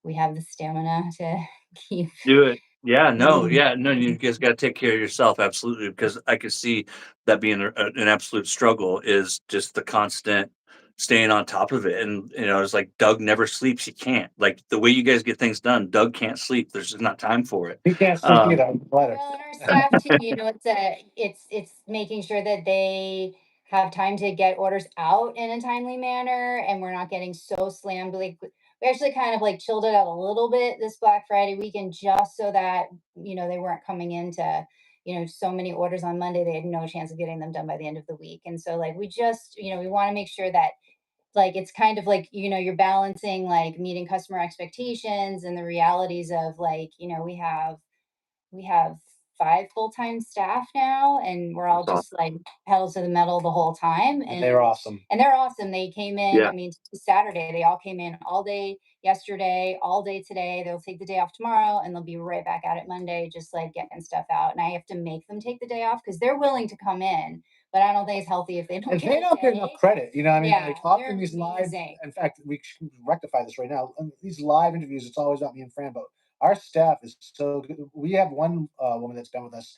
we have the stamina to keep Do it. Yeah, no, getting. yeah, no, you guys gotta take care of yourself, absolutely, because I could see that being an absolute struggle is just the constant staying on top of it, and, it's like Doug never sleeps, he can't. Like, the way you guys get things done, Doug can't sleep, there's just not time for it. he can't sleep Um, either. Let Well, and our staff too, it's making sure that they have time to get orders out in a timely manner, and we're not getting so slammed. Like we actually kind of like chilled it out a little bit this Black Friday weekend, just so that they weren't coming into so many orders on Monday. They had no chance of getting them done by the end of the week, and so like we just we want to make sure that like it's kind of like you're balancing like meeting customer expectations and the realities of like we have 5 full-time staff now, and we're all that's just, awesome. like, pedal to the metal the whole time, and they're awesome. and they're awesome. They came in, Yeah. I mean, Saturday, they all came in all day yesterday, all day today. They'll take the day off tomorrow, and they'll be right back at it Monday, just, like, getting stuff out, and I have to make them take the day off because 'cause they're willing to come in, but I don't think it's healthy if they don't And get they a don't get enough day. credit, you know what I mean? Yeah, Like, they're often these live amazing. in fact, we should rectify this right now. These live interviews, it's always about me and Fran, but our staff is so good. We have one, woman that's been with us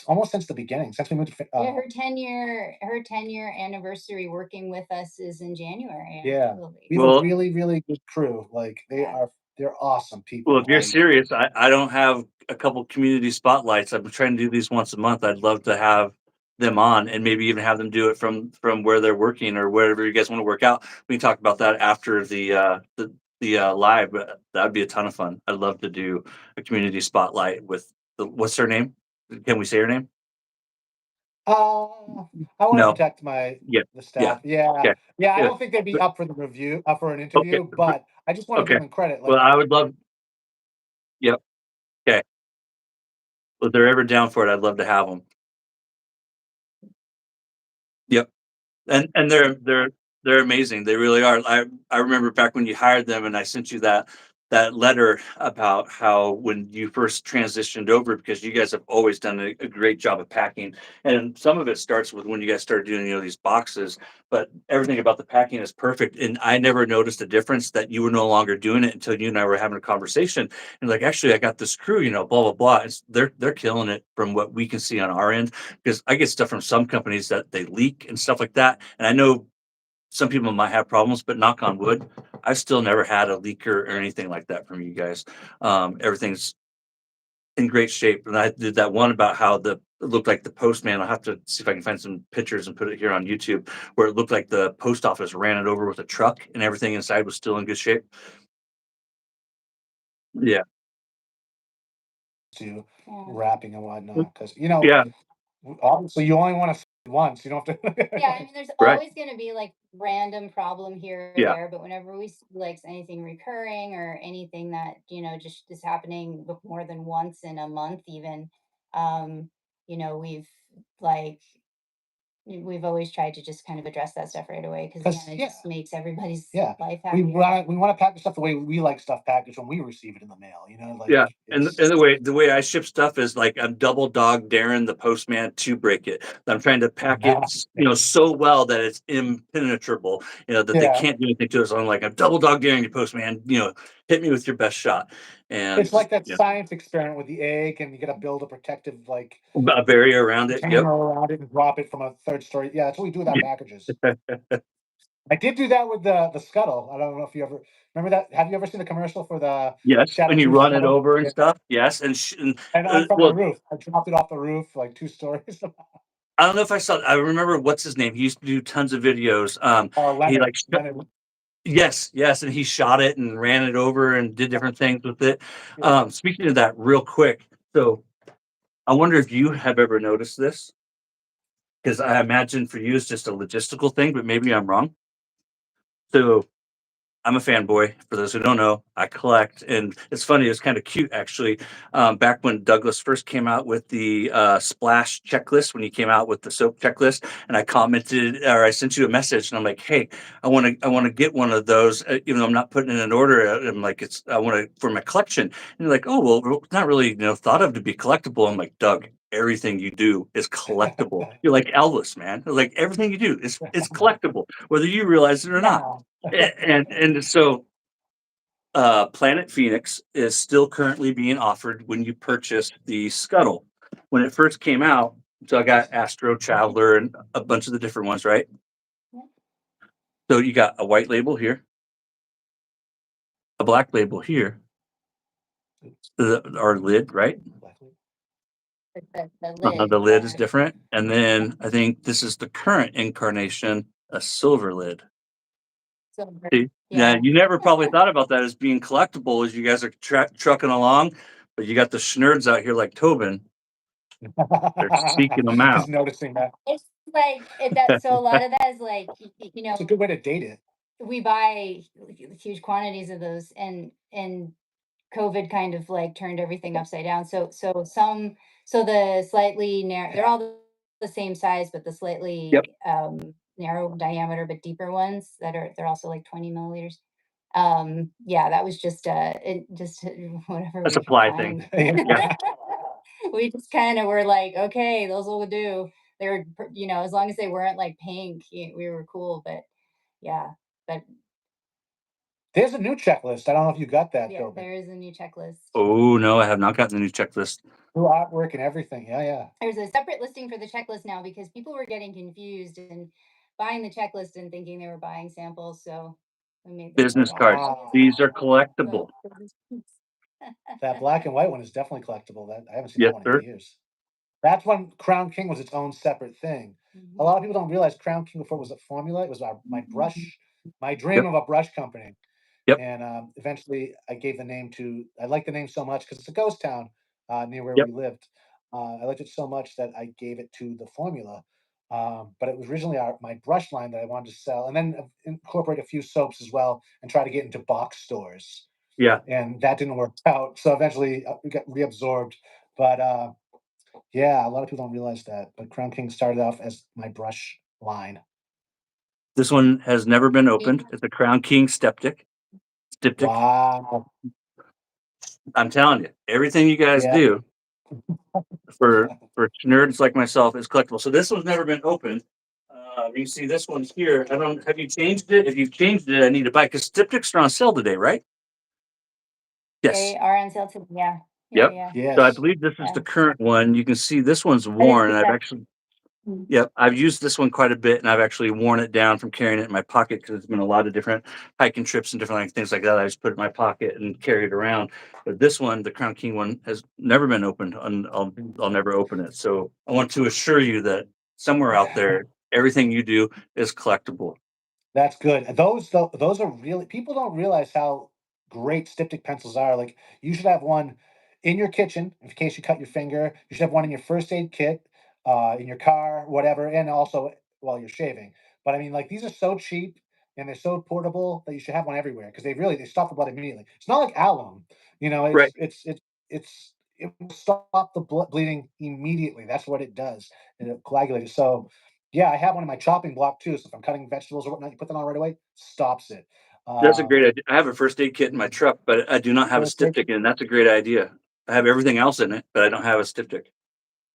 almost since the beginning, since we moved to Yeah, her 10-year anniversary working with us is in January, yeah. actually. We have a Well really, really good crew, like, Yeah. they're awesome well, people, if you're like serious, I don't have a couple community spotlights, I've been trying to do these once a month, I'd love to have them on and maybe even have them do it from where they're working or wherever you guys wanna work out. We can talk about that after the live, but that'd be a ton of fun. I'd love to do a community spotlight with what's her name? Can we say her name? I wanna No. protect Yeah. the Yeah. staff. Yeah. Okay. Yeah, I Good. don't think they'd be But up for an okay. interview, but I just wanna give Okay. them credit, like Well, I would love. Yep. Okay. If they're ever down for it, I'd love to have them. Yep. And they're amazing. They really are. I remember back when you hired them and I sent you that letter about how when you first transitioned over because you guys have always done a great job of packing. And some of it starts with when you guys started doing, these boxes, but everything about the packing is perfect. And I never noticed a difference that you were no longer doing it until you and I were having a conversation. And like, actually, I got this crew, blah, blah, blah. They're killing it from what we can see on our end because I get stuff from some companies that they leak and stuff like that. And I know some people might have problems, but knock on wood, I've still never had a leaker or anything like that from you guys. Everything's in great shape. And I did that one about how it looked like the postman. I'll have to see if I can find some pictures and put it here on YouTube where it looked like the post office ran it over with a truck and everything inside was still in good shape. Yeah. to Yeah. wrapping and whatnot, because Yeah. obviously you only want to once. You don't have Yeah, I to. mean, there's Right. always gonna be, like, random problem here or Yeah. there, but whenever we see, like, anything recurring or anything that, just is happening more than once in a month even, um, we've, like we've always tried to just kind of address that stuff right away because Because again, it yeah, just makes everybody's yeah, life we happier. want we want to package stuff the way we like stuff packaged when we receive it in the mail. Like Yeah, it's and the way I ship stuff is like I'm double dog daring the postman to break it. I'm trying to pack it, so well that it's impenetrable, that they yeah. can't do anything to it. So I'm like, I'm double dog daring you, postman. Hit me with your best shot, It's and like that science experiment with the egg, and you got to build a protective like a barrier around it. Yep. container around it and drop it from a third story. Yeah, that's what we do with our Yeah. packages. I did do that with the scuttle. I don't know if you ever remember that. Have you ever seen the commercial for the Yes, when shattered you roof run it scuttle? over and Yeah. stuff. Yes, And I'm from the well, roof. I dropped it off the roof like 2 stories. I don't know if I saw. I remember what's his name. He used to do tons of videos. He Leonard. like Leonard. yes, yes, and he shot it and ran it over and did different things with it. Yeah. Speaking of that real quick, so I wonder if you have ever noticed this, because I imagine for you it's just a logistical thing, but maybe I'm wrong. So I'm a fanboy. For those who don't know, I collect, and it's funny. It's kind of cute, actually. Back when Douglas first came out with the splash checklist, when he came out with the soap checklist, and I commented, or I sent you a message, and I'm like, "Hey, I want to get one of those. Even though I'm not putting in an order, I'm like, I want to for my collection." And you're like, "Oh, well, it's not really thought of to be collectible." I'm like, Doug, everything you do is collectible. You're like Elvis, man. Like everything you do is it's collectible, whether you realize it or not. No. And so Planet Phoenix is still currently being offered when you purchase the Scuttle. When it first came out, so I got Astro Traveler and a bunch of the different ones, right? Yeah. So you got a white label here, a black label here, our lid, right? The lid. The lid is different. And then I think this is the current incarnation, a silver lid. Silver. See? Yeah, you never probably thought about that as being collectible as you guys are trucking along, but you got the schnurds out here like Tobin. They're seeking them out. Just noticing that. It's like that. So a lot of that is like It's a good way to date it. we buy huge quantities of those, and COVID kind of like turned everything upside down. So the slightly narrow, they're all the same size, but the slightly Yep. narrow diameter but deeper ones they're also like 20 milliliters. Yeah, that was just whatever A we could supply thing. find. Yeah. We just kind of were like, okay, those will do. They were, as long as they weren't like pink, we were cool. But yeah, but There's a new checklist. I don't know if you got that, yeah, Toby. there is a new checklist. Oh no, I have not gotten the new checklist. New artwork and everything. Yeah. There's a separate listing for the checklist now because people were getting confused and buying the checklist and thinking they were buying samples. So we made this Business like, cards. Wow. These are collectible. That black and white one is definitely collectible. That I haven't seen Yes, that one sir. in years. That's when Crown King was its own separate thing. A lot of people don't realize Crown King before was a formula. It was my brush, my dream Yep. of a brush company. Yep. And eventually I gave the name to, I like the name so much because it's a ghost town near where Yep. we lived. I liked it so much that I gave it to the formula. But it was originally my brush line that I wanted to sell and then incorporate a few soaps as well and try to get into box stores. Yeah. And that didn't work out. So eventually we got reabsorbed. But yeah, a lot of people don't realize that. But Crown King started off as my brush line. This one has never been opened. It's a Crown King Styptic. Wow. I'm telling you, everything you guys Yeah. do for nerds like myself is collectible. So this one's never been opened. You see this one's here. I don't. Have you changed it? If you've changed it, I need to buy because Styptics are on sale today, right? Yes. They are on sale today. Yeah. Yep. Yeah. So I Yes. believe this is Yeah. the current one. You can see this one's I didn't worn, see and I've that. actually, yep, I've used this one quite a bit, and I've actually worn it down from carrying it in my pocket because it's been a lot of different hiking trips and different things like that. I just put it in my pocket and carry it around. But this one, the Crown King one, has never been opened, and I'll never open it. So I want to assure you that somewhere out there, everything you do is collectible. That's good. Those are really, people don't realize how great styptic pencils are. Like you should have one in your kitchen in case you cut your finger. You should have one in your first aid kit, in your car, whatever, and also while you're shaving. But I mean, like these are so cheap and they're so portable that you should have one everywhere because they stop the blood immediately. It's not like alum, Right. it will stop the blood bleeding immediately. That's what it does, and it coagulates. So yeah, I have one in my chopping block too. So if I'm cutting vegetables or whatnot, you put that on right away, stops it. That's a Um, great idea. I have a first aid kit in my truck, but I do not have a first aid styptic in. That's a great idea. I have everything else in it, but I don't have a styptic.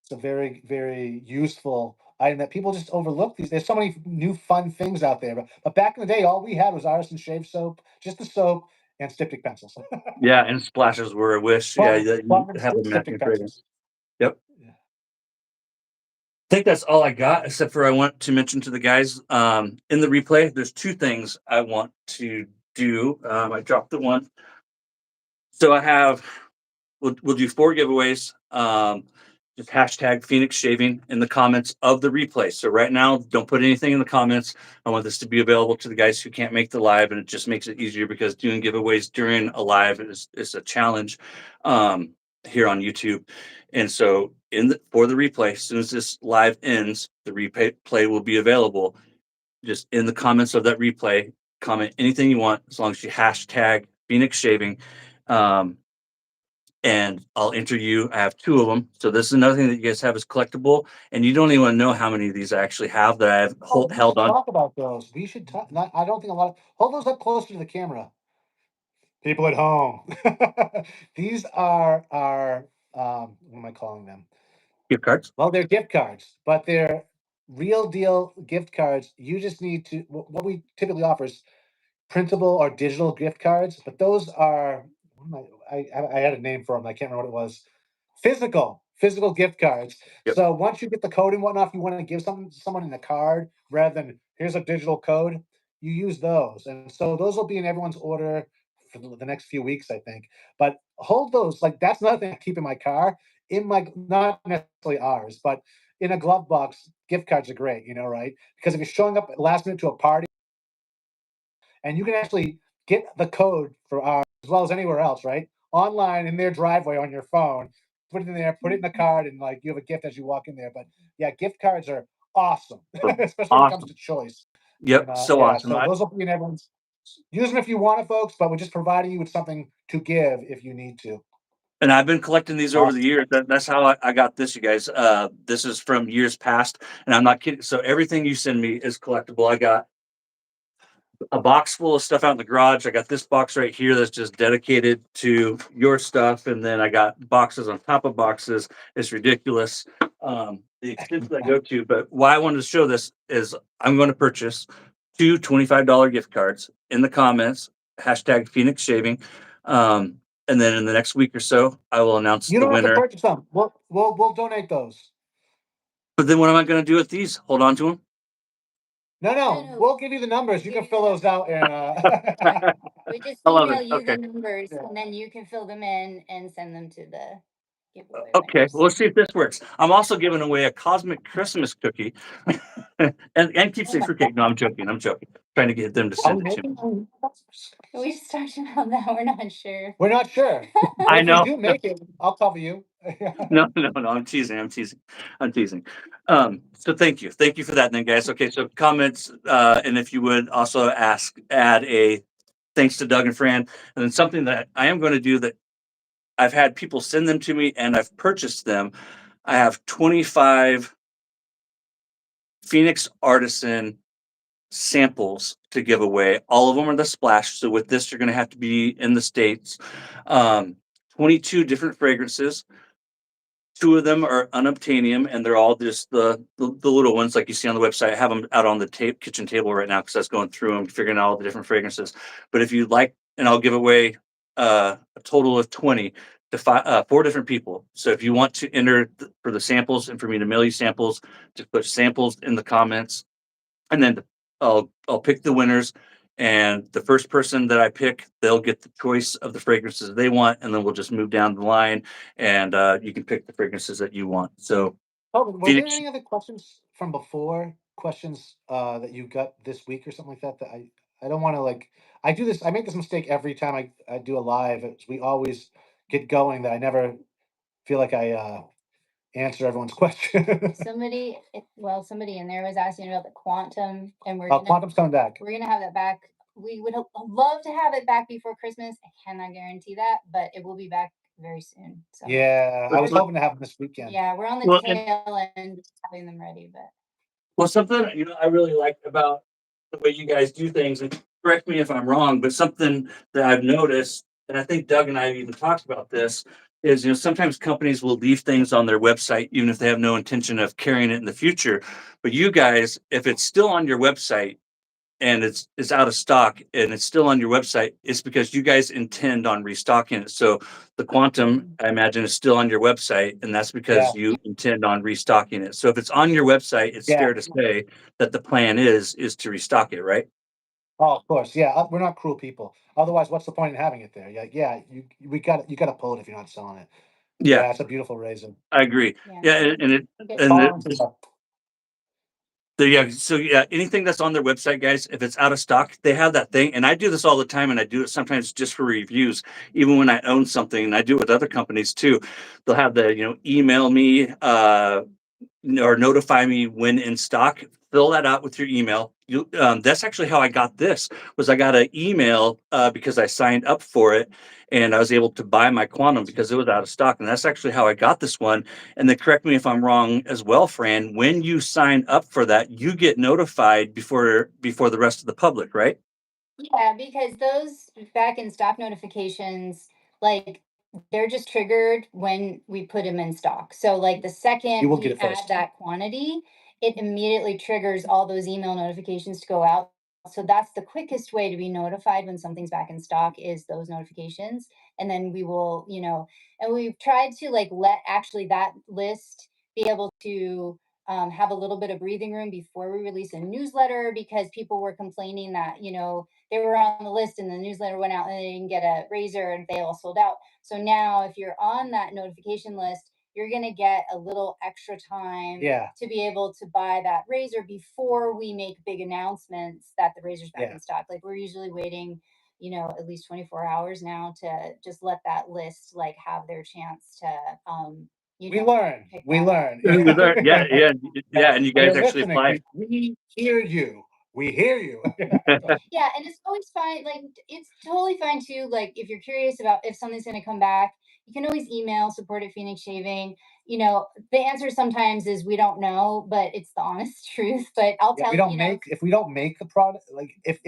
It's a very, very useful item that people just overlook. There's so many new fun things out there. But back in the day, all we had was Artisan shave soap, just the soap and styptic pencils. Yeah, and splashes were a wish. Yeah, that you Plum and have a styptic matching fragrance. pencils. Yep. Yeah. I think that's all I got, except for I want to mention to the guys in the replay, there's two things I want to do. I dropped the one. So I have, we'll do 4 giveaways. Just hashtag Phoenix Shaving in the comments of the replay. So right now, don't put anything in the comments. I want this to be available to the guys who can't make the live, and it just makes it easier because doing giveaways during a live is a challenge here on YouTube. And so for the replay, as soon as this live ends, the replay will be available. Just in the comments of that replay, comment anything you want as long as you hashtag Phoenix Shaving. And I'll enter you. I have 2 of them. So this is another thing that you guys have is collectible, and you don't even know how many of these I actually have that I have We held should on. talk about those. We should talk. Not, I don't think a lot of. Hold those up closer to the camera. People at home. These are our. What am I calling them? Gift cards. Well, they're gift cards, but they're real deal gift cards. You just need to. What we typically offer is printable or digital gift cards, but those are. What am I had a name for them. I can't remember what it was. Physical gift cards. Yep. So once you get the code and whatnot, if you want to give something to someone in a card rather than here's a digital code, you use those. And so those will be in everyone's order for the next few weeks, I think. But hold those, like that's another thing I keep in my car, in my not necessarily ours, but in a glove box, gift cards are great, right? Because if you're showing up last minute to a party and you can actually get the code for ours as well as anywhere else, right? Online in their driveway on your phone. Put it in there, put it in the card, and like you have a gift as you walk in there. But yeah, gift cards are awesome, especially when it comes Awesome. to choice. And Yep. So yeah, awesome. so those will be in everyone's. Use them if you want it, folks. But we're just providing you with something to give if you need to. And I've been collecting these over the Awesome. years. That's how I got this, you guys. This is from years past, and I'm not kidding. So everything you send me is collectible. I got a box full of stuff out in the garage. I got this box right here that's just dedicated to your stuff, and then I got boxes on top of boxes. It's ridiculous, the extent that I go to. But why I wanted to show this is I'm going to purchase 2 $25 gift cards in the comments. Hashtag Phoenix Shaving. And then in the next week or so, I will announce You the don't have to winner. purchase them. We'll donate those. But then what am I going to do with these? Hold on to them. No. We'll give you the numbers. You can fill those out and. We just I love email it. you Okay. the numbers, Yeah. and then you can fill them in and send them to the giveaway Okay, winners. well, let's see if this works. I'm also giving away a cosmic Christmas cookie and keepsake fruitcake. No, I'm joking. I'm joking. Trying to get them to Are send we it to me. making? We just talked about that. We're not sure. We're not sure. But I if we know. do make it, I'll cover you. No, no, no. I'm teasing. I'm teasing. I'm teasing. So thank you. Thank you for that then, guys. Okay, so comments, and if you would also add a thanks to Doug and Fran. And then something that I am going to do that I've had people send them to me and I've purchased them. I have 25 Phoenix Artisan samples to give away. All of them are the splash. So with this, you're going to have to be in the States. 22 different fragrances. 2 of them are unobtainium, and they're all just the little ones like you see on the website. I have them out on the kitchen table right now because I was going through them, figuring out all the different fragrances. But if you'd like, and I'll give away a total of 20 to 4 different people. So if you want to enter for the samples and for me to mail you samples, just put samples in the comments, and then I'll pick the winners. And the first person that I pick, they'll get the choice of the fragrances they want, and then we'll just move down the line, and you can pick the fragrances that you want. So, Oh, were there Phoenix, any other questions from before? Questions that you got this week or something like that? That I don't want to like. I do this. I make this mistake every time I do a live. We always get going. That I never feel like I answer everyone's question. Somebody in there was asking about the quantum, and Quantum's coming back. we're gonna have that back. We would love to have it back before Christmas. I cannot guarantee that, but it will be back very soon. So Yeah, I was hoping to have them this weekend. yeah, we're on the well, tail end of having them ready, but something I really like about the way you guys do things, and correct me if I'm wrong, but something that I've noticed, and I think Doug and I have even talked about this, is sometimes companies will leave things on their website even if they have no intention of carrying it in the future. But you guys, if it's still on your website and it's out of stock and it's still on your website, it's because you guys intend on restocking it. So the quantum, I imagine, is still on your website, and that's Yeah, because you intend on restocking it. So if it's on your website, it's yeah. fair to say that the plan is to restock it, right? Oh, of course. Yeah, we're not cruel people. Otherwise, what's the point in having it there? Yeah. You got to pull it if you're not selling it. Yeah, Yeah, it's a beautiful raisin. I agree. yeah. Yeah, and it Okay. and Tolerance. yeah, so yeah, anything that's on their website, guys, if it's out of stock, they have that thing. And I do this all the time, and I do it sometimes just for reviews, even when I own something, and I do it with other companies too. They'll have the, email me, or notify me when in stock. Fill that out with your email. That's actually how I got this. Was I got an email because I signed up for it, and I was able to buy my quantum because it was out of stock. And that's actually how I got this one. And then correct me if I'm wrong as well, Fran. When you sign up for that, you get notified before the rest of the public, right? Yeah, because those back in stock notifications, like they're just triggered when we put them in stock. So like the You second will get we it add first. that quantity, it immediately triggers all those email notifications to go out. So that's the quickest way to be notified when something's back in stock is those notifications. And then we will, and we've tried to like let actually that list be able to have a little bit of breathing room before we release a newsletter because people were complaining that, they were on the list and the newsletter went out and they didn't get a razor and they all sold out. So now if you're on that notification list, you're going to get a little extra time Yeah. to be able to buy that razor before we make big announcements that the razor's back Yeah. in stock. Like we're usually waiting, at least 24 hours now to just let that list like have their chance to We learn. pick We that up. learn. With our, yeah, yeah, yeah, and you guys We're actually listening. apply. We hear you. We hear you. Yeah, and it's always fine. Like it's totally fine too. Like if you're curious about if something's going to come back, you can always email support at Phoenix Shaving. The answer sometimes is we don't know, but it's the honest truth. But I'll Yeah, tell we don't make if we don't make the product, like if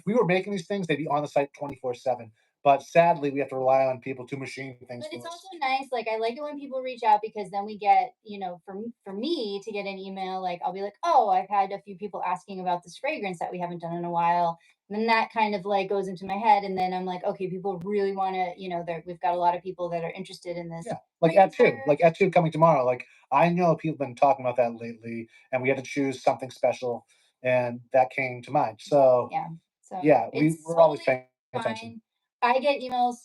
we were making these things, they'd be on the site 24/7. But sadly, we have to rely on people to machine things But for it's us. also nice. Like I like it when people reach out because then we get, for me to get an email, like I'll be like, oh, I've had a few people asking about this fragrance that we haven't done in a while. And then that kind of like goes into my head, and then I'm like, okay, people really want to, we've got a lot of people that are interested in this Yeah, like fragrance. at two coming tomorrow. Like I know people have been talking about that lately, and we had to choose something special, and that came to mind. So Yeah. So yeah, it's we're always totally paying attention. fine. I get emails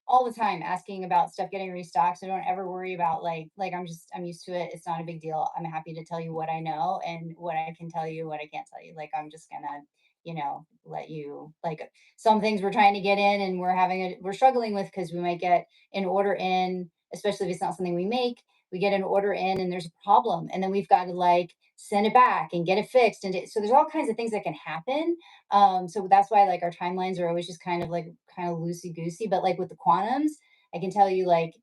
all the time asking about stuff getting restocked. So don't ever worry about like I'm used to it. It's not a big deal. I'm happy to tell you what I know and what I can tell you, what I can't tell you. Like I'm just gonna, let you like some things we're trying to get in and we're struggling with because we might get an order in, especially if it's not something we make. We get an order in and there's a problem. And then we've got to like send it back and get it fixed. So there's all kinds of things that can happen, so that's why like our timelines are always just kind of like kind of loosey goosey. But like with the quantums, I can tell you like,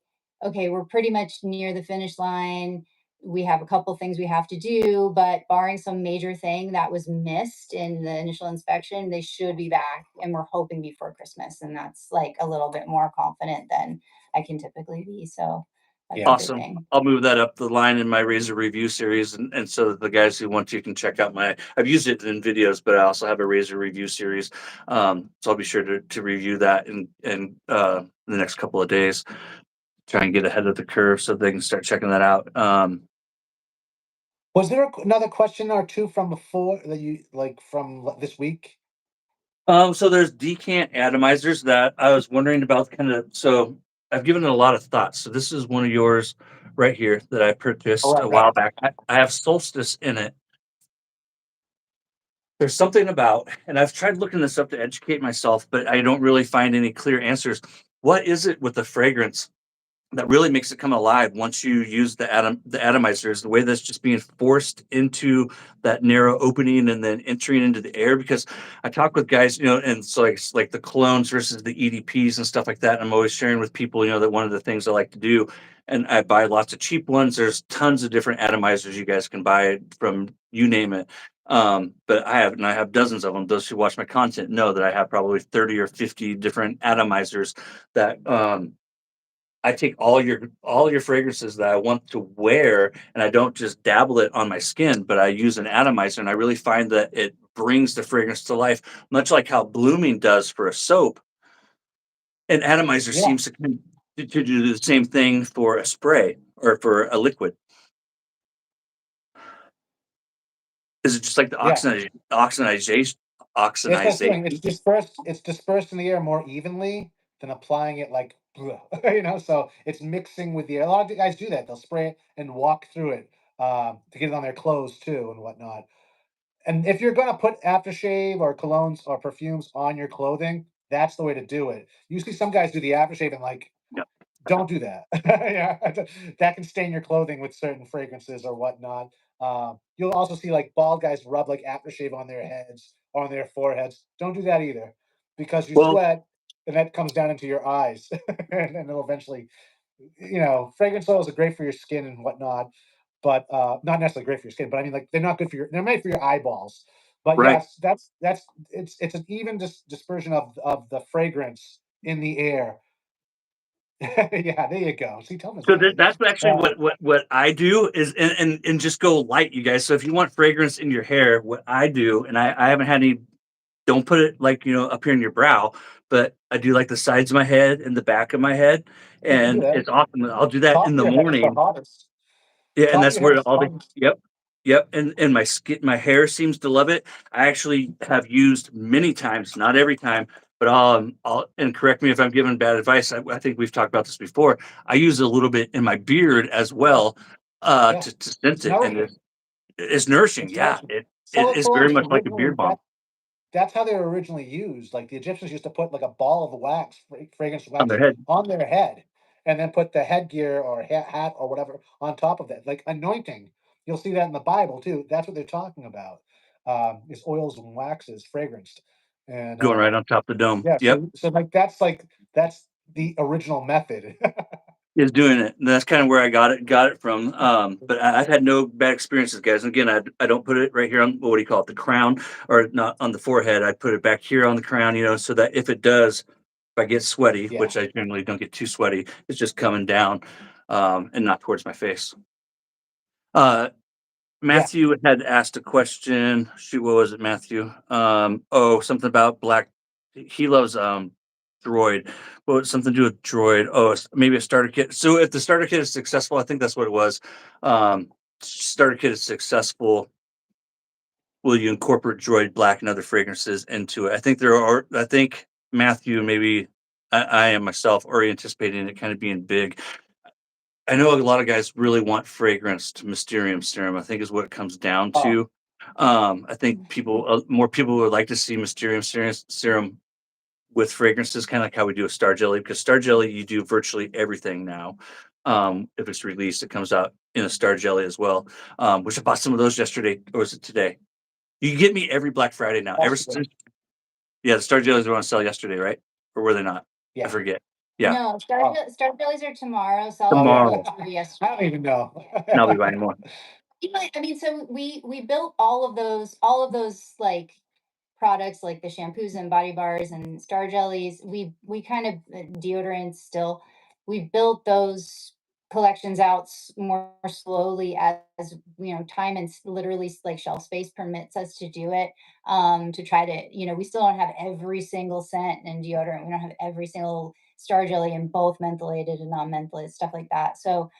okay, we're pretty much near the finish line. We have a couple things we have to do, but barring some major thing that was missed in the initial inspection, they should be back. And we're hoping before Christmas. And that's like a little bit more confident than I can typically be. So that's Yeah. a good Awesome. thing. I'll move that up the line in my razor review series, and so that the guys who want to can check out I've used it in videos, but I also have a razor review series. So I'll be sure to review that in the next couple of days. Try and get ahead of the curve so they can start checking that out. Was there another question or two from before that you like from this week? So there's decant atomizers that I was wondering about so I've given it a lot of thought. So this is one of yours right here that I All purchased right, a right. while back. I have Solstice in it. There's something about, and I've tried looking this up to educate myself, but I don't really find any clear answers. What is it with the fragrance that really makes it come alive once you use the atomizers, the way that's just being forced into that narrow opening and then entering into the air? Because I talk with guys, and so like the clones versus the EDPs and stuff like that. I'm always sharing with people, that one of the things I like to do, and I buy lots of cheap ones. There's tons of different atomizers you guys can buy from you name it. But I have dozens of them. Those who watch my content know that I have probably 30 or 50 different atomizers that I take all your fragrances that I want to wear, and I don't just dabble it on my skin, but I use an atomizer, and I really find that it brings the fragrance to life, much like how blooming does for a soap. An atomizer Yeah, seems to do the same thing for a spray or for a liquid. Is it just like the yeah. oxidization? It's that feeling. Oxidization? It's dispersed in the air more evenly than applying it like so it's mixing with the air. A lot of the guys do that. They'll spray it and walk through it to get it on their clothes too and whatnot. And if you're gonna put aftershave or colognes or perfumes on your clothing, that's the way to do it. You see some guys do the aftershave and like Don't do that. Yeah, that can stain your clothing with certain fragrances or whatnot. You'll also see like bald guys rub like aftershave on their heads or on their foreheads. Don't do that either, because you Well, sweat and that comes down into your eyes, and it'll eventually, fragrance oils are great for your skin and whatnot, but not necessarily great for your skin. But I mean, like they're not good for your. They're made for your eyeballs. But right. yes, that's it's an even dispersion of the fragrance in the air. Yeah, there you go. See, tell me So that. that's actually Uh, what I do is and just go light, you guys. So if you want fragrance in your hair, what I do, and I haven't had any. Don't put it like up here in your brow, but I do like the sides of my head and the back of my head, you can do and that. it's awesome. I'll do that Top in of the your head is the morning. hottest. Yeah, and Top of that's your head where is all the fun. yep, and my skin, my hair seems to love it. I actually have used many times, not every time, but I'll and correct me if I'm giving bad advice. I think we've talked about this before. I use a little bit in my beard as well, Yeah, to scent it's it, and nourishing. it's nourishing. It's Yeah, nourishing. it is very Salicylates much like a originally beard balm that's how they were originally used. Like the Egyptians used to put like a ball of wax, fragrance on wax, their head. on their head, and then put the headgear or hat or whatever on top of that, like anointing. You'll see that in the Bible too. That's what they're talking about. Is oils and waxes, fragranced, and Going right on top of the dome. yeah. Yep, So that's the original method. is doing it. And that's kind of where I got it from. But I've had no bad experiences, guys. And again, I don't put it right here on what do you call it, the crown, or not on the forehead. I put it back here on the crown, so that if it does, if I get sweaty, Yeah, which I generally don't get too sweaty, it's just coming down, and not towards my face. Uh, yeah. Matthew had asked a question. Shoot, what was it, Matthew? Oh, something about black. He loves droid. Well, something to do with droid. Oh, maybe a starter kit. So if the starter kit is successful, I think that's what it was. Starter kit is successful. Will you incorporate droid black and other fragrances into it? I think there are. I think Matthew, maybe I am myself already anticipating it kind of being big. I know a lot of guys really want fragranced Mysterium serum. I think is what it comes down Oh, to. I think more people would like to see Mysterium serum with fragrances, kind of like how we do with Star Jelly, because Star Jelly, you do virtually everything now. If it's released, it comes out in a Star Jelly as well. Which I bought some of those yesterday, or was it today? You can get me every Black Friday now. Ever possibly. since, yeah, the Star Jellies were on sale yesterday, right? Or were they not? I Yeah. forget. Yeah, No, Oh, Star Jellies are tomorrow, so I'll oh yeah. tomorrow, go through I yesterday. don't even know. and I'll be buying more. I mean, so we built all of those like products like the shampoos and body bars and star jellies. We kind of deodorants still. We built those collections out more slowly as time and literally like shelf space permits us to do it. To try to we still don't have every single scent and deodorant. We don't have every single star jelly in both mentholated and non-mentholated stuff like that. So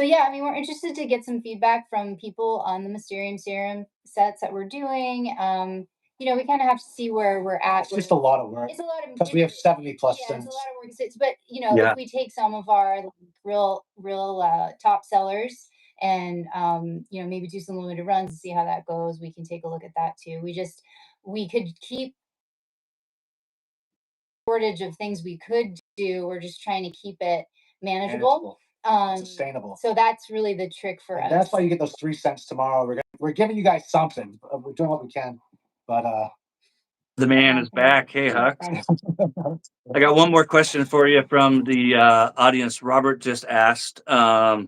yeah, I mean, we're interested to get some feedback from people on the Mysterium serum sets that we're doing. We kind of have to see where we're at. It's just a lot of work It's a lot of because we have 70 plus yeah, it's a cents. lot of work. But if Yeah, we take some of our like, real top sellers and maybe do some limited runs and see how that goes, we can take a look at that too. We could keep shortage of things we could do. We're just trying to keep it manageable. Sustainable. So that's really the trick for And us. that's why you get those 3 cents tomorrow. We're giving you guys something. We're doing what we can, but the man is back. Hey, Hux. I got one more question for you from the audience. Robert just asked. Are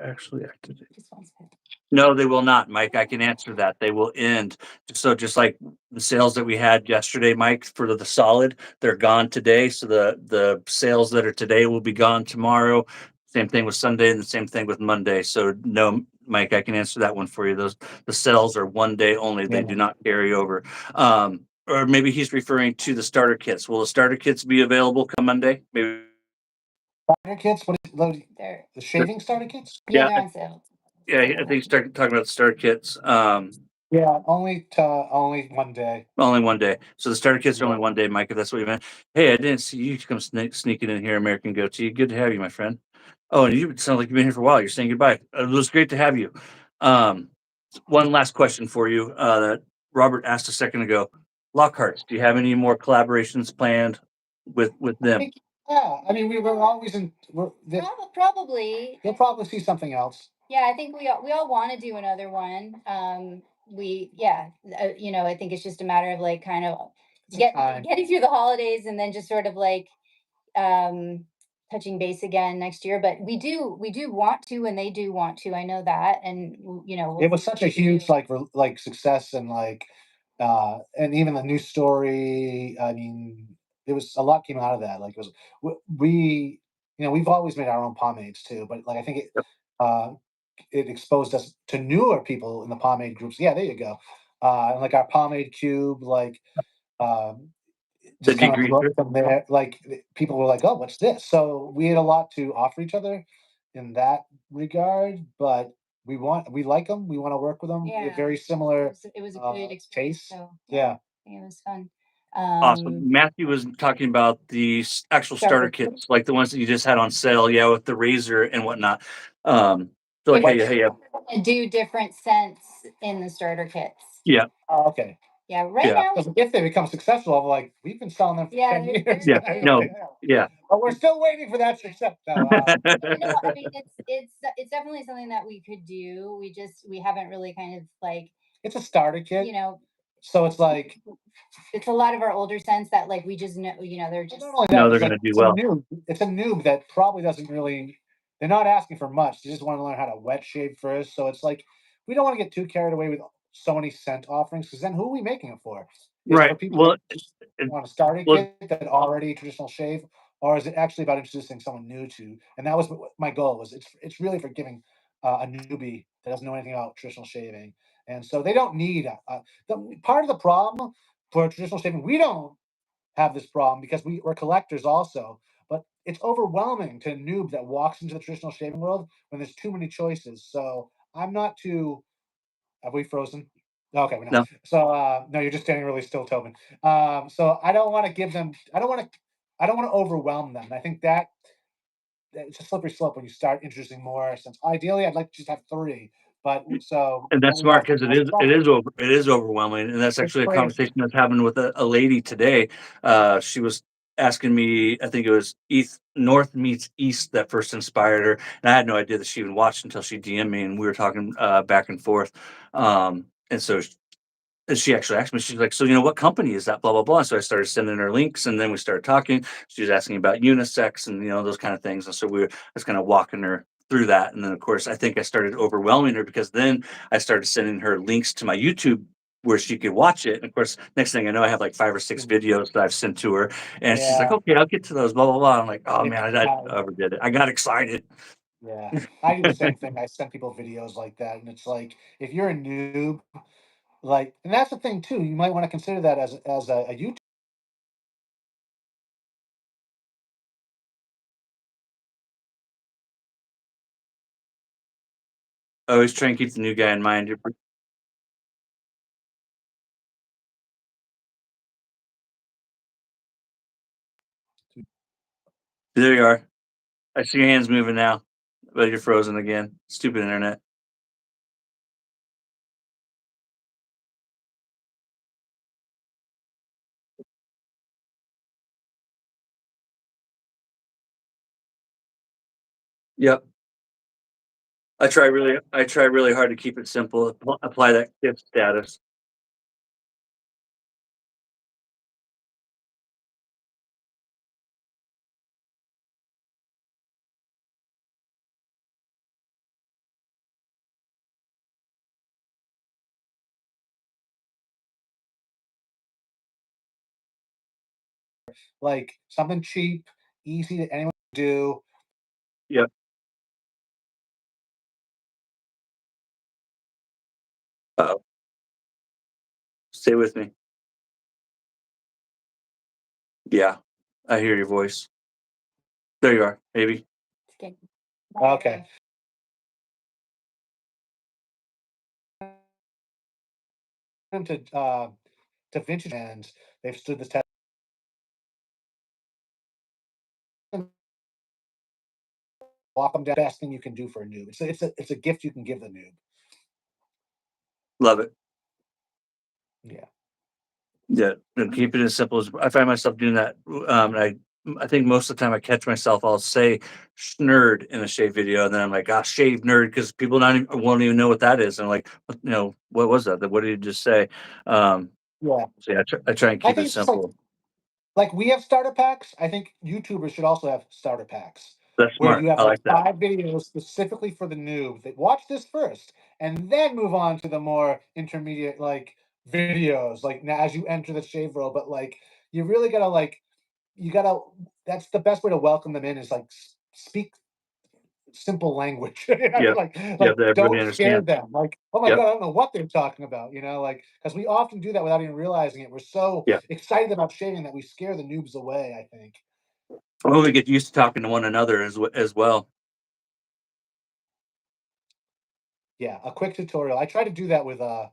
actually active. Just one second. No, they will not, Mike. I can answer that. They will end. So just like the sales that we had yesterday, Mike, for the solid, they're gone today. So the sales that are today will be gone tomorrow. Same thing with Sunday and the same thing with Monday. So no, Mike, I can answer that one for you. The sales are one day only. They do not carry over. Or maybe he's referring to the starter kits. Will the starter kits be available come Monday? Maybe. starter kits. What is the shaving starter kits? Yeah, Yeah, they're on sale. yeah. I think he's talking about the starter kits. Yeah, only one day. Only one day. So the starter kits are only Yeah. one day, Mike, if that's what you meant. Hey, I didn't see you come sneaking in here, American Goatee. Good to have you, my friend. Oh, and you sound like you've been here for a while. You're saying goodbye. It was great to have you. Um, One last question for you that Robert asked a second ago. Lockhart's, do you have any more collaborations planned with them? Yeah, I mean, we were always in. Probably. You'll probably see something else. Yeah, I think we all want to do another one. I think it's just a matter of like kind of getting through the holidays and then just sort of like um touching base again next year. But we do want to, and they do want to. I know that, and It was such a huge like success, and even the news story. I mean, there was a lot came out of that. Like it was we we've always made our own pomades too, but like I think Yep. uh it exposed us to newer people in the pomade groups. Yeah, there you go. And like our pomade cube, like um, The just kind of blew up degreaser. from there. Like people were like, "Oh, what's this?" So we had a lot to offer each other in that regard. But we like them. We want to work with them. Yeah. Very similar It was a good experience. tastes. So Yeah. it was fun. Awesome. Matthew was talking about the actual starter kits, like the ones that you just had on sale, yeah, with the razor and whatnot. So like, Different- hey, yeah, and do different scents in the starter kits. yeah, Oh, okay. Yeah, right yeah, now. Because if they become successful, I'm like, we've been selling them for Yeah, 10 years. yeah, no, Yeah. yeah. But we're still waiting for that success. No, No, I mean it's definitely something that we could do. We haven't really kind of like it's a starter kit. you know So it's like, it's a lot of our older scents that like we just know they're well, just not only No, that, they're it's like gonna do well. it's a noob that probably doesn't really. They're not asking for much. They just want to learn how to wet shave first. So it's like we don't want to get too carried away with so many scent offerings because then who are we making it for? Is it Right. for people Well, that just it, want a starter well, kit that already traditional shave, or is it actually about introducing someone new to? And that was what my goal was. It's really for giving a newbie that doesn't know anything about traditional shaving, and so they don't need the part of the problem for traditional shaving. We don't have this problem because we're collectors also. But it's overwhelming to a noob that walks into the traditional shaving world when there's too many choices. So I'm not too. Have we frozen? Okay, we're not. no, So no, you're just standing really still, Tobin. So I don't want to give them. I don't want to. I don't want to overwhelm them. I think that it's a slippery slope when you start introducing more. Since ideally, I'd like to just have three. But so and what that's we have smart because now is it is overwhelming, and that's it's actually a crazy. conversation I was having with a lady today. She was asking me, I think it was East North meets East that first inspired her, and I had no idea that she even watched until she DM'd me, and we were talking back and forth. And so and she actually asked me, she's like, "So, what company is that? Blah, blah, blah." So I started sending her links and then we started talking. She was asking about unisex and, those kind of things. And so I was kind of walking her through that. And then, of course, I think I started overwhelming her because then I started sending her links to my YouTube where she could watch it. And of course, next thing I know, I have like 5 or 6 videos that I've sent to her. And she's like, Yeah. "Okay, I'll get to those, blah, blah, blah." I'm like, "Oh, It, man, I overdid it. I got excited." yeah, I do the same thing. I send people videos like that, and it's like if you're a noob, like, and that's the thing too. You might want to consider that as a YouTube. I always try and keep the new guy in mind. There you are. I see your hands moving now, but you're frozen again. Stupid internet. Yep. I try really hard to keep it simple, apply that tip status. Like something cheap, easy that anyone can do. Yep. uh Stay with me. Yeah. I hear your voice. There you are, maybe. Okay. Okay. To vintage and they've stood the test. Walk them down. Best thing you can do for a noob. It's a gift you can give the noob. Love it. Yeah. Yeah, and keep it as simple as I find myself doing that, and I I think most of the time I catch myself, I'll say "schnerd" in a shave video, and then I'm like, "Ah, shave nerd," because people won't even know what that is. And I'm like, what was that? What did you just say? Um, Yeah. so yeah, I try and I keep think it it's just like simple. we have starter packs. I think YouTubers should also have starter packs That's where smart. you have I like like that. 5 videos specifically for the noob that watch this first and then move on to the more intermediate videos like now as you enter the shave row. But you really gotta you gotta that's the best way to welcome them in is speak simple language. You know what I mean? Yep. Yep. That everybody Don't scare understands. them. Oh my Yep. god, I don't know what they're talking about. Because we often do that without even realizing it. We're so Yeah. excited about shaving that we scare the noobs away, I think. Well, we get used to talking to one another as well. Yeah, a quick tutorial. I try to do that with the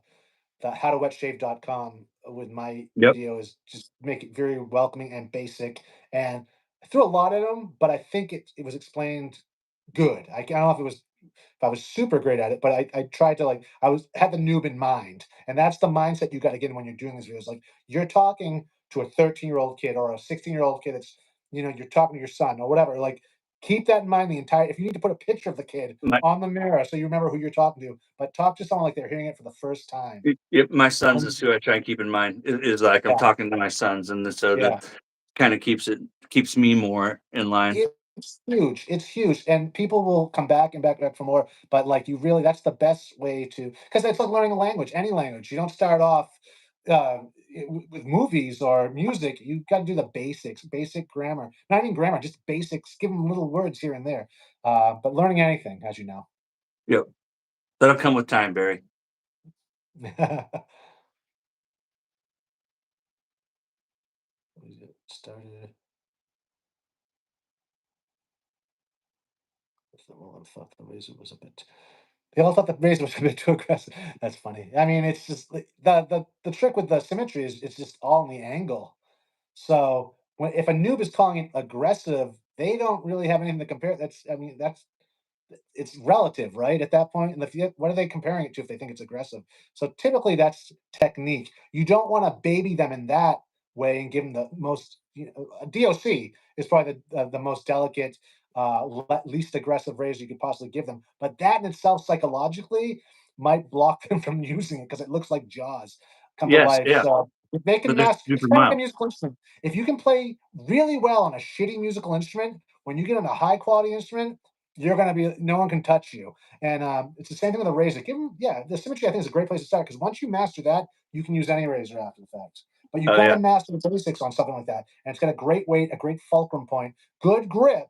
howtowetshave.com with my Yep. video is just make it very welcoming and basic. And I threw a lot at them, but I think it was explained good. I don't know if I was super great at it, but I tried to had the noob in mind, and that's the mindset you got to get in when you're doing these videos. Like you're talking to a 13-year-old kid or a 16-year-old kid that's you're talking to your son or whatever. Like keep that in mind the entire. If you need to put a picture of the kid My on the mirror so you remember who you're talking to, but talk to someone like they're hearing it for the first time. yep, my sons Um, is who I try and keep in mind. Is like I'm Yeah, talking to my sons, and so yeah. that kind of keeps me more in line. It's huge. It's huge, and people will come back and back for more. But you really, that's the best way to, because it's like learning a language, any language. You don't start off with movies or music. You got to do the basics, basic grammar, not even grammar, just basics. Give them little words here and there. But learning anything, as you know. Yep. That'll come with time, Barry. Started. Well, I thought the razor was a bit. They all thought the razor was a bit too aggressive. That's funny. I mean, it's just the trick with the symmetry is it's just all in the angle. So if a noob is calling it aggressive, they don't really have anything to compare. That's it's relative, right? At that point, and what are they comparing it to if they think it's aggressive? So typically, that's technique. You don't want to baby them in that way and give them the most. A DOC is probably the most delicate, least aggressive razor you could possibly give them. But that in itself, psychologically, might block them from using it because it looks like Jaws come to Yes, life. yeah, So if they but can they're master, super especially a mild. musical instrument, if you can play really well on a shitty musical instrument, when you get on a high quality instrument, you're gonna be no one can touch you. And it's the same thing with a razor. Give them, yeah, the symmetry I think is a great place to start because once you master that, you can use any razor after the fact. But you Oh got to yeah, master the basics on something like that, and it's got a great weight, a great fulcrum point, good grip.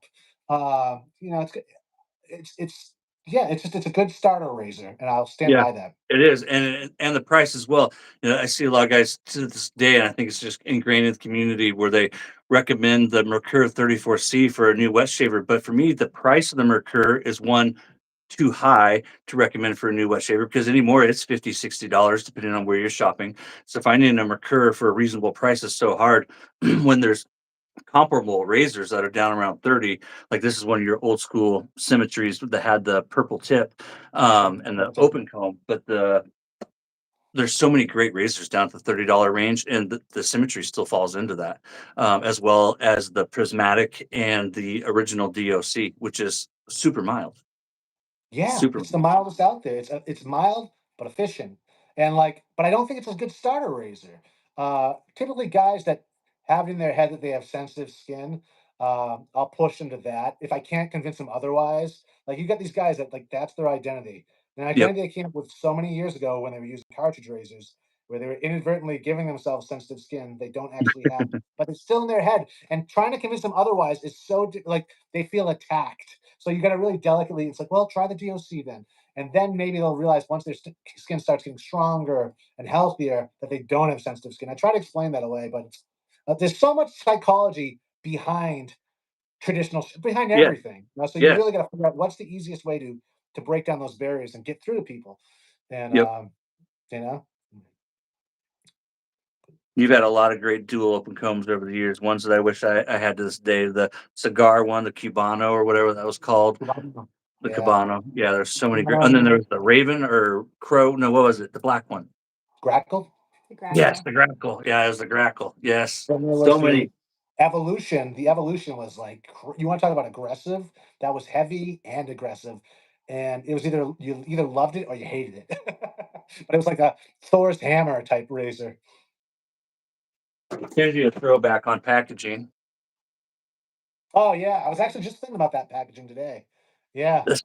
It's yeah, it's a good starter razor, and I'll stand yeah. by that. It is, and the price as well. I see a lot of guys to this day, and I think it's just ingrained in the community where they recommend the Mercure 34C for a new wet shaver. But for me, the price of the Mercure is one too high to recommend for a new wet shaver because anymore it's $50, $60 depending on where you're shopping. So finding a Mercure for a reasonable price is so hard when there's comparable razors that are down around 30. Like this is one of your old school symmetries that had the purple tip Yep, and the double tip. open comb, but there's so many great razors down at the $30 range, and the symmetry still falls into that, as well as the prismatic and the original DOC, which is super mild. Yeah, Super it's the mild. mildest out there. It's mild but efficient, and but I don't think it's a good starter razor. Typically, guys that have it in their head that they have sensitive skin, I'll push them to that. If I can't convince them otherwise, you got these guys that that's their identity. An Yep. identity they came up with so many years ago when they were using cartridge razors, where they were inadvertently giving themselves sensitive skin they don't actually have, but it's still in their head. And trying to convince them otherwise is so they feel attacked. So you got to really delicately. It's like, well, try the DOC then, and then maybe they'll realize once their skin starts getting stronger and healthier that they don't have sensitive skin. I try to explain that away, but there's so much psychology behind behind Yeah. everything. So you Yes. really got to figure out what's the easiest way to break down those barriers and get through to people. And Yep. you know, You've had a lot of great dual open combs over the years. Ones that I wish I had to this day. The cigar one, the Cubano or whatever that was called. The yeah, Cabano. Yeah, there's so many great. And then there was the Raven or Crow. No, what was it? The black one. Grackle. The Yes, grackle. the Grackle. Yeah, it was the Grackle. Yes. Then there was So the many. The evolution was like you want to talk about aggressive. That was heavy and aggressive, and it was either loved it or you hated it. But it was like a Thor's hammer type razor. Here's you a throwback on packaging. Oh yeah, I was actually just thinking about that packaging today. Yeah, This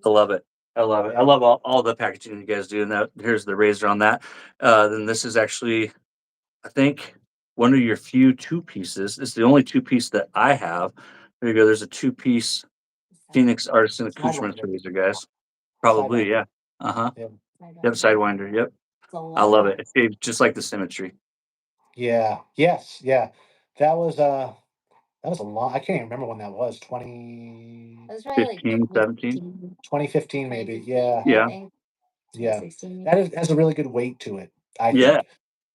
I love it. I love it. I yeah. love all the packaging you guys do. And that here's the razor on that. Then this is actually, I think, one of your few two pieces. It's the only two piece that I have. There you go. There's a two piece Phoenix Artisan Accoutrements Sidewinder. razor, guys. Probably, Sidewinder. yeah. Uh huh. Yeah. Yep. Sidewinder. Yep. It's a I love lot. it. It shapes just like the symmetry. Yeah. Yes. Yeah. That was uh that was a long. I can't even remember when that was. That was probably like 15, 17. 2015 maybe. 2015, Yeah. I Yeah. think. Yeah. 2016 That maybe. has a really good weight to it, I Yeah. think.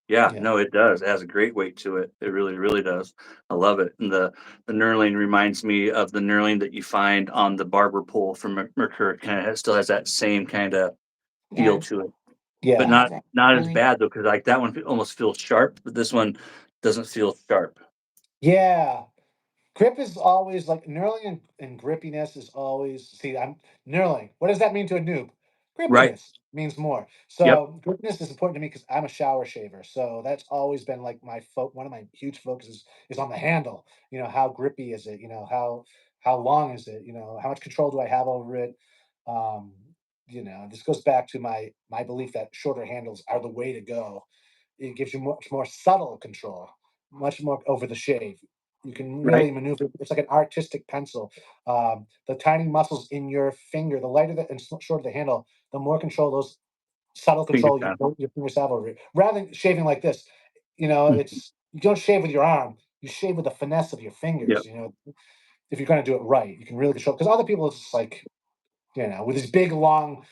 Yeah, Yeah. no, it does. It has a great weight to it. It really, really does. I love it. And the knurling reminds me of the knurling that you find on the barber pole from Mercur. Kind of still has that same kind of feel Yeah. to it, but Yeah. Yeah. not as Really. bad though, because like that one almost feels sharp, but this one doesn't feel sharp. Yeah. Grip is always like knurling and grippiness is always see, I'm knurling. What does that mean to a noob? Right. Grippiness means more. Yep. So grippiness is important to me because I'm a shower shaver. So that's always been like one of my huge focuses is on the handle. How grippy is it? How long is it? How much control do I have over it? Um, this goes back to my belief that shorter handles are the way to go. It gives you much more subtle control, much more over the shave. You can Right. really maneuver. It's like an artistic pencil. The tiny muscles in your finger, the lighter and shorter the handle, the more control those subtle Finger control time. your fingers have over it. Rather than shaving like this, Mhm. it's you don't shave with your arm. You shave with the finesse of your fingers. Yep. If you're going to do it right, you can really control. Because other people, it's just like with these big, long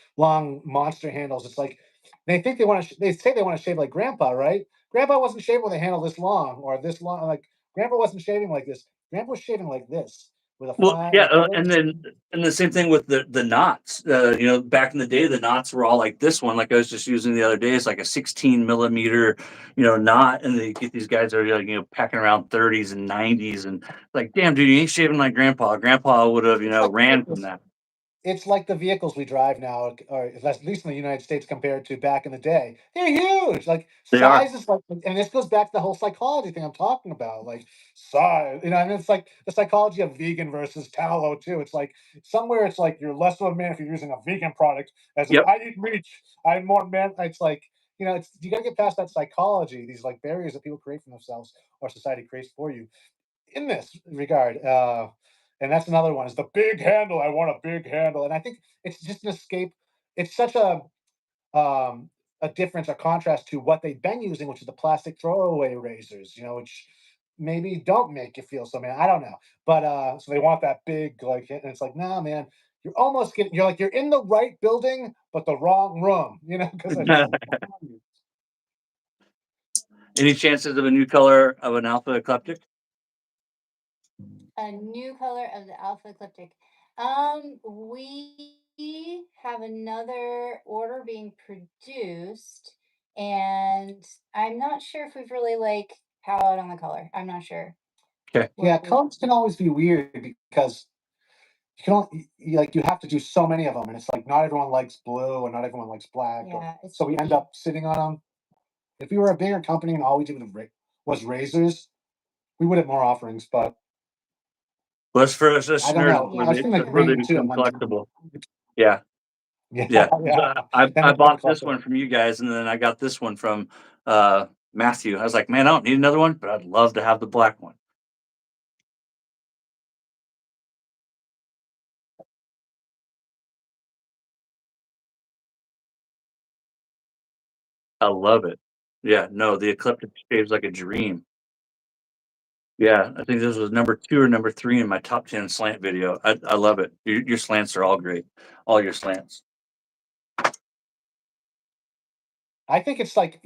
monster handles. It's like they think they want to. They say they want to shave like Grandpa, right? Grandpa wasn't shaving with a handle this long or this long. Like Grandpa wasn't shaving like this. Grandpa was shaving like this with a Well, fine. yeah, Like, and the same thing with the knots. Back in the day, the knots were all like this one, like I was just using the other day. It's like a 16 millimeter, knot, and they get these guys that are like packing around 30s and 90s, and like, damn, dude, you ain't shaving like Grandpa. Grandpa would have it's like ran from that. it's like the vehicles we drive now, or at least in the United States compared to back in the day. They're huge. Like They are. size is like, and this goes back to the whole psychology thing I'm talking about. Like size, and it's like the psychology of vegan versus tallow too. It's like somewhere it's like you're less of a man if you're using a vegan product, as if Yep. I eat meat, I'm more man. It's like it's you got to get past that psychology, these like barriers that people create for themselves or society creates for you in this regard. And that's another one is the big handle. I want a big handle, and I think it's just an escape. It's such um, a difference, a contrast to what they've been using, which is the plastic throwaway razors. Which maybe don't make you feel so man. I don't know, but so they want that big and it's like, nah, man. You're almost getting. You're like you're in the right building, but the wrong room. Because they're just. Any chances of a new color of an alpha eclectic? A new color of the Alpha Ecliptic. We have another order being produced, and I'm not sure if we've really like powed on the color. I'm not sure. Okay. Yeah, colors can always be weird because you can only like you have to do so many of them, and it's like not everyone likes blue, and not everyone likes black. Yeah, it's So we end up sitting on them. If we were a bigger company and all we did was razors, we would have more offerings. But Well, that's for us I as don't nerds know. before I was they thinking like before they green too at become one time. collectible. Yeah. Yeah, Yeah. So yeah. Then I they become bought this collectible. one from you guys, and then I got this one from Matthew. I was like, man, I don't need another one, but I'd love to have the black one. I love it. Yeah, no, the ecliptic shaves like a dream. Yeah, I think this was number 2 or number 3 in my top 10 slant video. I love it. Your slants are all great. All your slants. I think it's like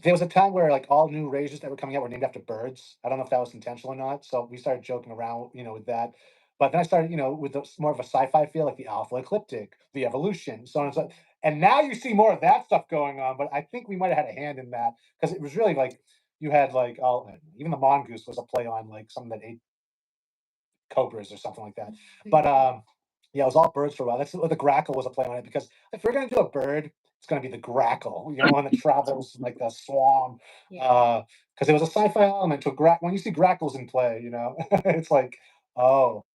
there was a time where like all new razors that were coming out were named after birds. I don't know if that was intentional or not. So we started joking around, with that. But then I started, with more of a sci-fi feel, like the Alpha Ecliptic, the Evolution, so on and so. And now you see more of that stuff going on. But I think we might have had a hand in that because it was really like you had like all even the mongoose was a play on like something that ate cobras or something like that. But yeah, it was all birds for a while. That's what the grackle was a play on it because if we're gonna do a bird, it's gonna be the grackle, one that travels like a swarm. Yeah. Because it was a sci-fi element to when you see grackles in play, it's like, oh,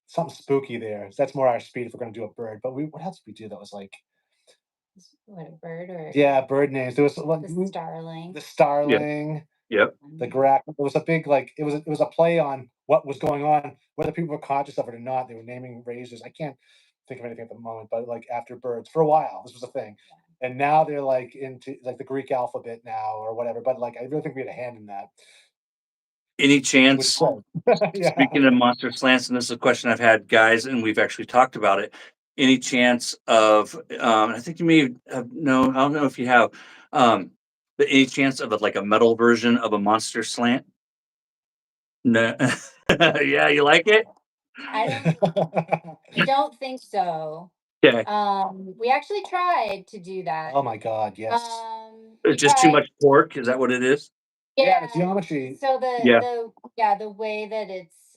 something spooky there. That's more our speed if we're gonna do a bird. But what else did we do that was like, What, a bird or yeah, bird names. There was like the starling? the Yeah. starling. Yep. The grackle. It was a big like it was a play on what was going on, whether people were conscious of it or not. They were naming razors. I can't think of anything at the moment, but like after birds for a while, this was a thing. And now they're like into like the Greek alphabet now or whatever. But like I really think we had a hand in that. Any Which chance, yeah. speaking of monster slants, and this is a question I've had, guys, and we've actually talked about it. Any chance of, I think you may have, no, I don't know if you have, but any chance of like a metal version of a monster slant? No. Yeah, you like it? I don't think so. Okay. We actually tried to do that. Oh my God, yes. We It's just too tried. much torque. Is that what it is? Yeah, the geometry. So Yeah. the way that it's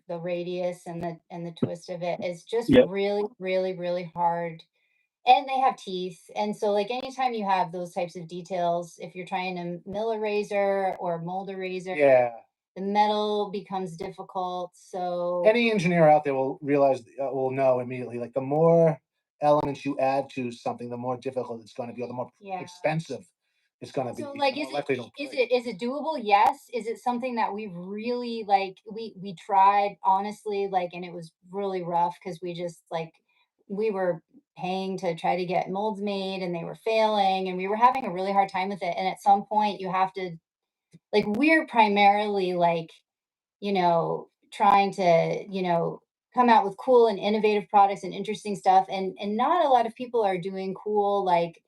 the radius and the twist of it is just Yep. really, really, really hard. And they have teeth. And so like anytime you have those types of details, if you're trying to mill a razor or mold a razor, Yeah. the metal becomes difficult. So Any engineer out there will realize, will know immediately. Like the more elements you add to something, the more difficult it's going to be, or the more yeah. expensive it's going to be. So like The more likely it'll break. is it doable? Yes. Is it something that we really like we tried honestly like and it was really rough because we just like we were paying to try to get molds made and they were failing and we were having a really hard time with it. And at some point you have to like we're primarily like, trying to, come out with cool and innovative products and interesting stuff and not a lot of people are doing cool like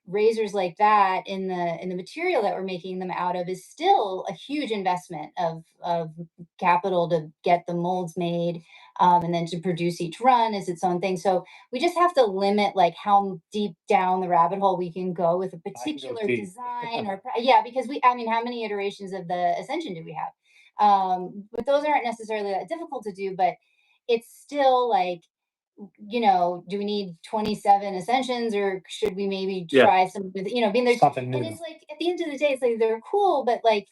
razors like that in the material that we're making them out of is still a huge investment of capital to get the molds made and then to produce each run is its own thing. So we just have to limit like how deep down the rabbit hole we can go with a particular design yeah, because I mean how many iterations of the Ascension do we have? But those aren't necessarily that difficult to do, but it's still like do we need 27 ascensions or should we maybe Yeah. try some with, I mean, there's Something new. and it's like at the end of the day, it's like they're cool, but like,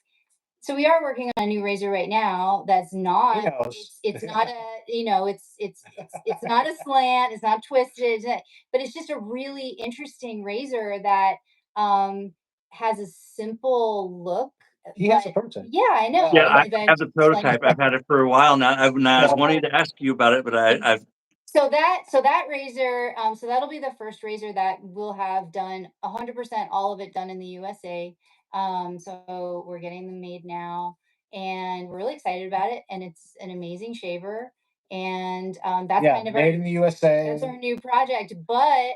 so we are working on a new razor right now that's not, it's not a, it's not a slant, it's not twisted, but it's just a really interesting razor that has a simple look. He has a prototype. Yeah, I know. Yeah, I But have the prototype. I've had it for a while now. I was wanting to ask you about it, but I've so that razor, so that'll be the first razor that we'll have done 100% all of it done in the USA. So we're getting them made now, and we're really excited about it. And it's an amazing shaver, and that's Yeah, kind of made in the USA. that's our new project. But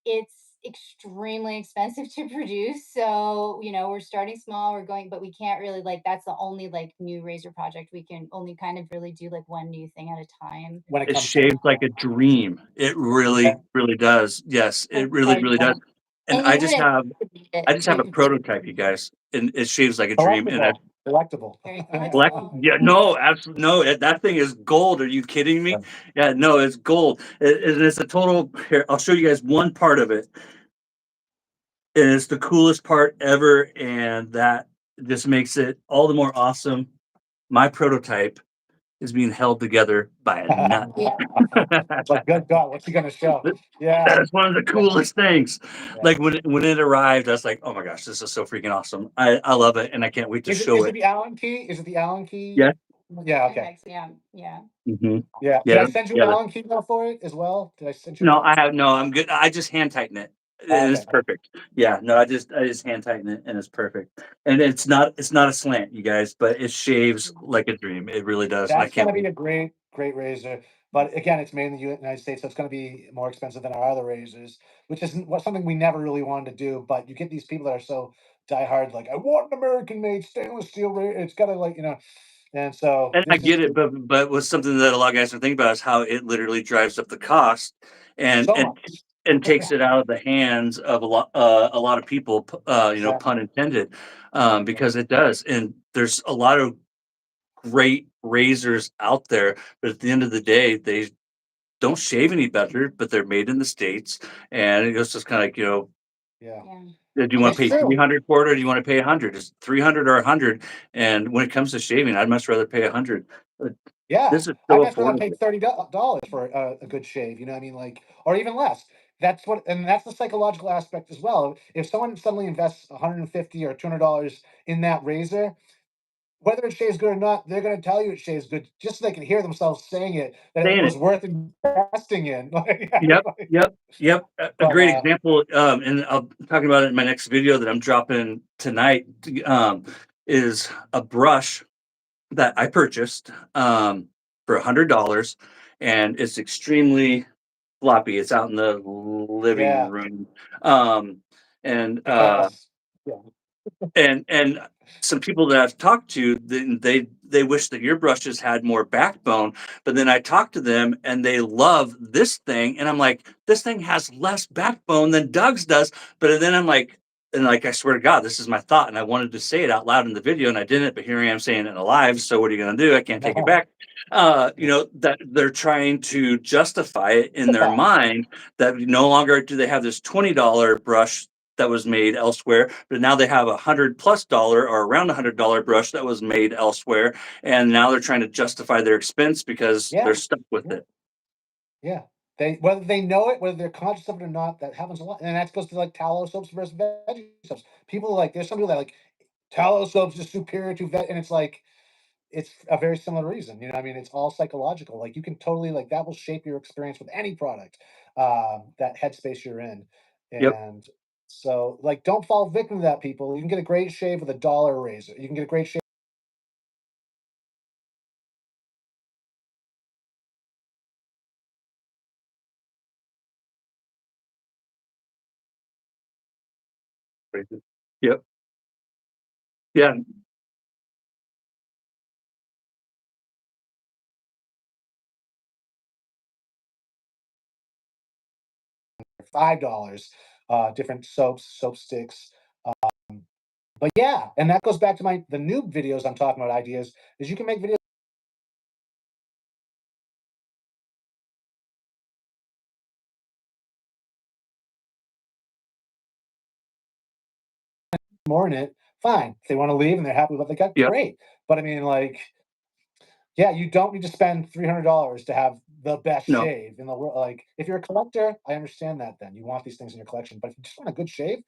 it's extremely expensive to produce. So, we're starting small, we're going, but we can't really like that's the only like new razor project. We can only kind of really do like one new thing at a time. When it It comes to shaves like a dream. It yeah. really, really does. Yes, it really, really does. And And you wouldn't I just have a prototype, you guys, and it shaves like a dream. And I Collectible. Very collect. collectible. Yeah, no, absolutely no. That thing is gold. Are you kidding me? Yeah, no, it's gold. It's a total. Here, I'll show you guys one part of it. And it's the coolest part ever, and that just makes it all the more awesome. My prototype is being held together by a nut. Yeah. It's like, good God, what's he gonna show? Yeah. That's one of the coolest things. Like when it arrived, I was like, "Oh my gosh, this is so freaking awesome! I love it, and I can't wait to show Is it it." the Allen key? Is it the Allen key? Yeah. Yeah. Okay. Yeah. Yeah. Hmm. Yeah. Did Yeah. I send you an Yeah. Allen key though for it as well? Did I send you? No, I have no. I'm good. I just hand tighten it, and it's Okay. perfect. Yeah. No, I just hand tighten it, and it's perfect. And it's not a slant, you guys, but it shaves like a dream. It really does, and I That's can't gonna be wait. a great razor. But again, it's made in the United States, so it's gonna be more expensive than our other razors, which is something we never really wanted to do. But you get these people that are so diehard, like, I want an American-made stainless steel razor. It's gotta like, and so And I this is get it, but what's something that a lot of guys don't think about is how it literally drives up the cost, and so and much. and takes it out of the hands of a lot of people, pun intended, because it does. And there's a lot of great razors out there, but at the end of the day, they don't shave any better, but they're made in the States. And it's just kind of like, Yeah. do you want to It's pay true. 300 for it or do you want to pay 100? It's 300 or 100. And when it comes to shaving, I'd much rather pay 100. But Yeah, this is I'd so much rather pay affordable. $30 for a good shave. You know what I mean? Like, or even less. That's the psychological aspect as well. If someone suddenly invests 150 or $200 in that razor, whether it shaves good or not, they're going to tell you it shaves good, just so they can hear themselves saying it, that it Saying was it. worth investing in. Yep, yep, yep. A But great example, and I'll talk about it in my next video that I'm dropping tonight, is a brush that I purchased for $100, and it's extremely floppy. It's out in the living yeah, room, um, and I can't. Yeah. and some people that I've talked to, they wish that your brushes had more backbone. But then I talk to them and they love this thing, and I'm like, this thing has less backbone than Doug's does. But then I'm like, and like I swear to God, this is my thought, and I wanted to say it out loud in the video, and I didn't. But here I am saying it live. So what are you going to do? I can't take it back. That they're trying to justify it in their mind that no longer do they have this $20 brush that was made elsewhere, but now they have $100+ or around $100 brush that was made elsewhere, and now they're trying to justify their expense because Yeah. they're stuck with Yeah. it. Yeah. Whether they know it, whether they're conscious of it or not, that happens a lot. And that goes to like tallow soaps versus veggie soaps. People like there's some people that like tallow soaps is superior to vet, and it's like it's a very similar reason. You know, what I mean, it's all psychological. Like you can totally like that will shape your experience with any product, that headspace you're in. Yep. And so like don't fall victim to that, people. You can get a great shave with a dollar razor. You can get a great shave. Yep. Yeah. $5, different soaps, soap sticks. But yeah, and that goes back to the new videos I'm talking about ideas is you can make videos more in it. Fine. If they want to leave and they're happy with what they got, Yep. great. But I mean, like, yeah, you don't need to spend $300 to have the best No. shave in the world. Like, if you're a collector, I understand that. Then you want these things in your collection. But if you just want a good shave,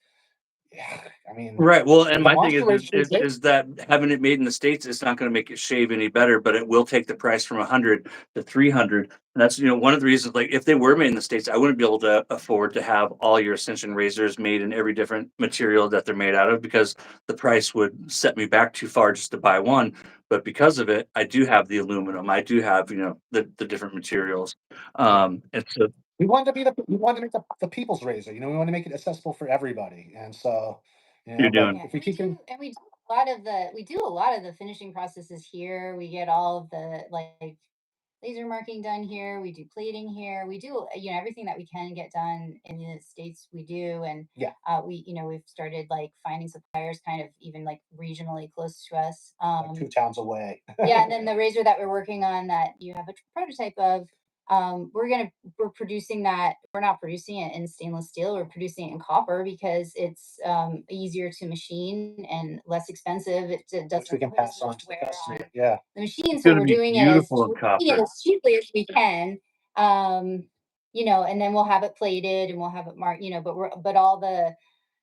yeah, I mean, Right. Well, and if a my thing monster is razor is, shaves is, great, is that having it made in the States is not going to make it shave any better, but it will take the price from 100 to 300. And that's, one of the reasons, like if they were made in the States, I wouldn't be able to afford to have all your Ascension razors made in every different material that they're made out of because the price would set me back too far just to buy one. But because of it, I do have the aluminum. I do have, the different materials. And so we wanted to make the people's razor. You know, we want to make it accessible for everybody. And so, you're but doing, Yeah, if we keep getting we do a lot of the finishing processes here. We get all of the like laser marking done here. We do plating here. We do everything that we can get done in the States. We do, and yeah, we've started like finding suppliers kind of even like regionally close to us. like 2 towns away. Yeah, and then the razor that we're working on that you have a prototype of, we're producing that. We're not producing it in stainless steel. We're producing it in copper because it's easier to machine and less expensive. It Which we doesn't can put as pass on much to the wear customer. on Yeah. the machine. it's So going to be beautiful in we're doing it copper. as cheaply as we can. And then we'll have it plated and we'll have it marked. But all the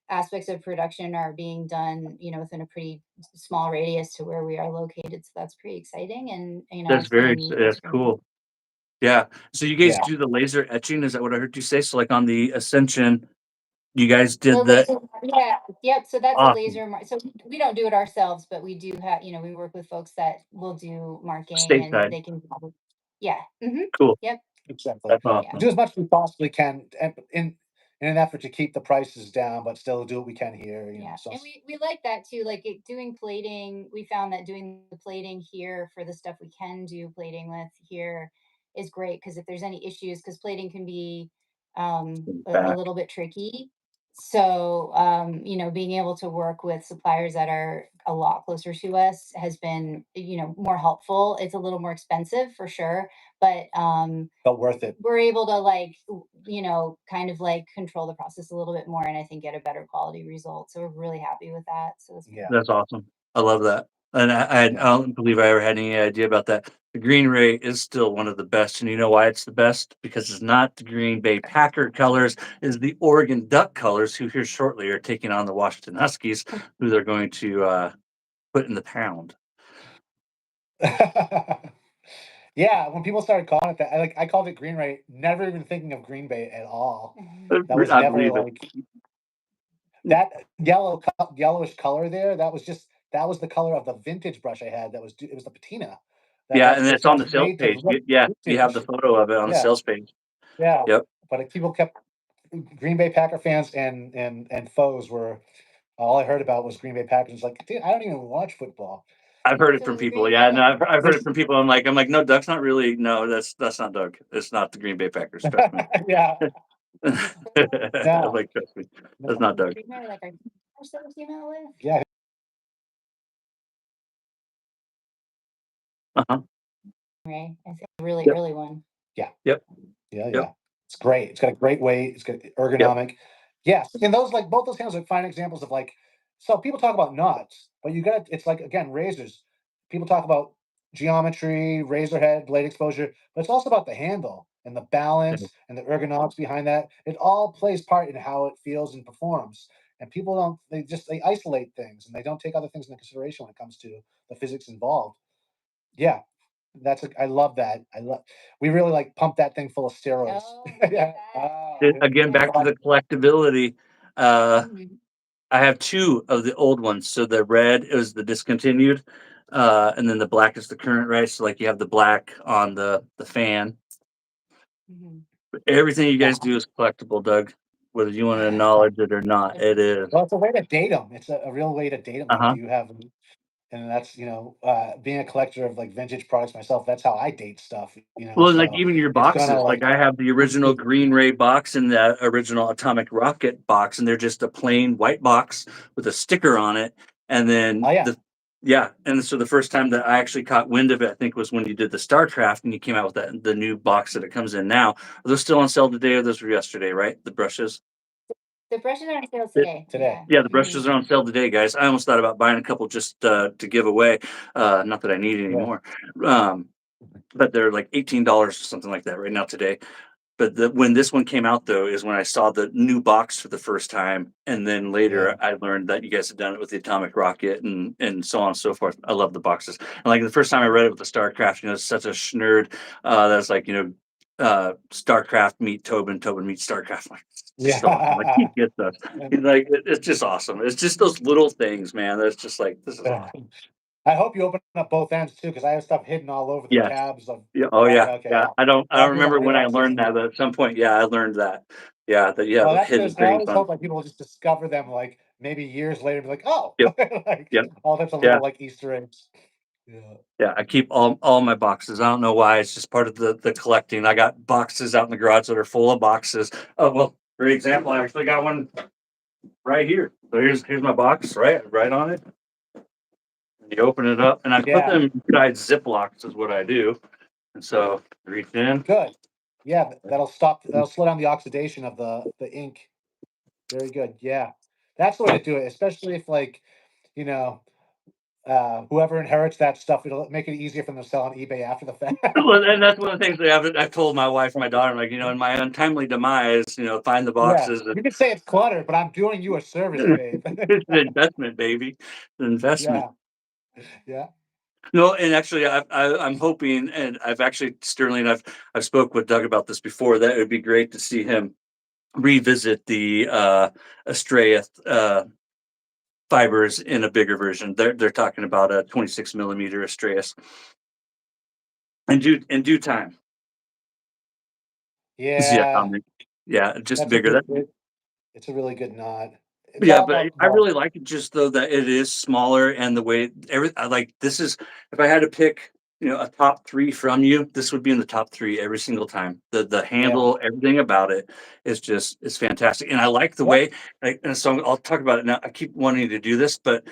aspects of production are being done, within a pretty small radius to where we are located. So that's pretty exciting, and That's cool. Yeah. So you guys Yeah. do the laser etching? Is that what I heard you say? So like on the Ascension, you guys the did the laser, yeah, yep. So that's a awesome laser so we don't do it ourselves, but we do have, we work with folks that will do marking and stateside. they can, yeah, Cool. yep, Exactly. That's yeah. We do awesome. as much as we possibly can in an effort to keep the prices down, but still do what we can here. Yeah, So and we like that too. Like doing plating, we found that doing the plating here for the stuff we can do plating with here is great because if there's any issues, because plating can be a little bit tricky. So, being able to work with suppliers that are a lot closer to us has been, more helpful. It's a little more expensive for sure, but But worth it. we're able to kind of like control the process a little bit more and I think get a better quality result. So we're really happy with that. So it's Yeah. That's awesome. I love that. And I don't believe I ever had any idea about that. The Green Ray is still one of the best, and you know why it's the best? Because it's not the Green Bay Packer colors, it's the Oregon Duck colors, who here shortly are taking on the Washington Huskies, who they're going to put in the pound. Yeah, when people started calling it that, I called it Green Ray, never even thinking of Green Bay at all. That was I never believe it. like that yellowish color there. That was the color of the vintage brush I had. It was the patina. Yeah, and it's on the That's sales made to page. look Yeah, you have the vintage. photo of it on the Yeah, sales page. yeah. Yep. But people kept Green Bay Packer fans and foes were all I heard about was Green Bay Packers. It's like, dude, I don't even watch football. I've heard it So from is people. Green Yeah, Bay no, I've heard it from people. I'm like, no, Doug's not really. No, that's not Doug. It's not the Green Bay Packers. Trust me. Yeah, I'm no, like, trust me, that's no. not Doug. Green Bay, like our that we came out with? Yeah, Uh-huh. Right. It's a really Yep. early one. yeah. Yep. Yeah, Yep. yeah. It's great. It's got a great weight. It's got Yep. ergonomic. Yes, and those like both those hands are fine examples of like. So people talk about knots, but you got it's like again razors. People talk about geometry, razor head, blade exposure, but it's also about the handle and the balance and the ergonomics behind that. It all plays part in how it feels and performs. And people don't. They isolate things and they don't take other things into consideration when it comes to the physics involved. Yeah, I love that. We really like pump that thing full of steroids. Oh, Yeah. Again, Yeah. back to the collectability. Uh, Mhm. I have two of the old ones. So the red is the discontinued, and then the black is the current, right? So like you have the black on the fan. Mhm. Everything you Yeah. guys do is collectible, Doug. Whether you want to acknowledge it or not, it is. Well, it's a way to date them. It's a real way to date them. Like, Uh-huh. do you have and that's, being a collector of like vintage products myself, that's how I date stuff, Well, like so even your it's gonna boxes, like like I have the original Green Ray box and the original Atomic Rocket box, and they're just a plain white box with a sticker on it. And oh then yeah. yeah, and so the first time that I actually caught wind of it, I think was when you did the StarCraft and you came out with the new box that it comes in now. Are those still on sale today or those were yesterday, right? The brushes? The brushes are on sale It- today. Today. Yeah, the Mhm. brushes are on sale today, guys. I almost thought about buying a couple just to give away. Not that I need any Yeah. more. Um, but they're like $18 or something like that right now today. But when this one came out though is when I saw the new box for the first time, and then Yeah. later I learned that you guys had done it with the Atomic Rocket and so on and so forth. I love the boxes. And like the first time I read it with the StarCraft, it's such a schnerd. That's like StarCraft meet Tobin, Tobin meet StarCraft. Like it's just so awesome. Like he Yeah. gets us. He's like it's just awesome. It's just those little things, man. That's just like this is awesome. I hope you open up both ends too, because I have stuff hidden all over the Yes. tabs of Yeah. Oh yeah. okay, Yeah. yeah. I don't I'll do that remember right when I off learned system. that, but at some point, yeah, I learned that. Yeah, that you have Well, that's hidden I things always on. hope like people will just discover them like maybe years later and be like, oh, Yep. like Yep. all types of Yeah. little like Easter eggs. Yeah. Yeah. I keep all my boxes. I don't know why. It's just part of the collecting. I got boxes out in the garage that are full of boxes. Oh well, for example, I actually got one right here. So here's my box, right on it. And you open it up, and I put Yeah. them inside Ziplocs is what I do. And so reach in. Good. Yeah, that'll slow down the oxidation of the ink. Very good. Yeah. That's the way to do it, especially if like, you know, whoever inherits that stuff, it'll make it easier for them to sell on eBay after the fact. Well, and that's one of the things that I've told my wife and my daughter, like, in my untimely demise, find the Yeah. boxes. You can say it's clutter, but I'm doing you a service, babe. It's an investment, baby. It's an investment. Yeah. Yeah. No, and actually, I'm hoping, and I've actually Sterling, I've spoke with Doug about this before. That it would be great to see him revisit the Estrella fibers in a bigger version. They're talking about a 26 millimeter Estrella in due time. Yeah, Yeah. yeah, just That's a bigger. good it's a really good nod. It's Yeah, all but about I the really like it just though that it is smaller and the way I like this is if I had to pick a top 3 from you, this would be in the top 3 every single time. The Yeah. handle, everything about it is fantastic, and I like the Yep. way, and so I'll talk about it now. I keep wanting to do this, but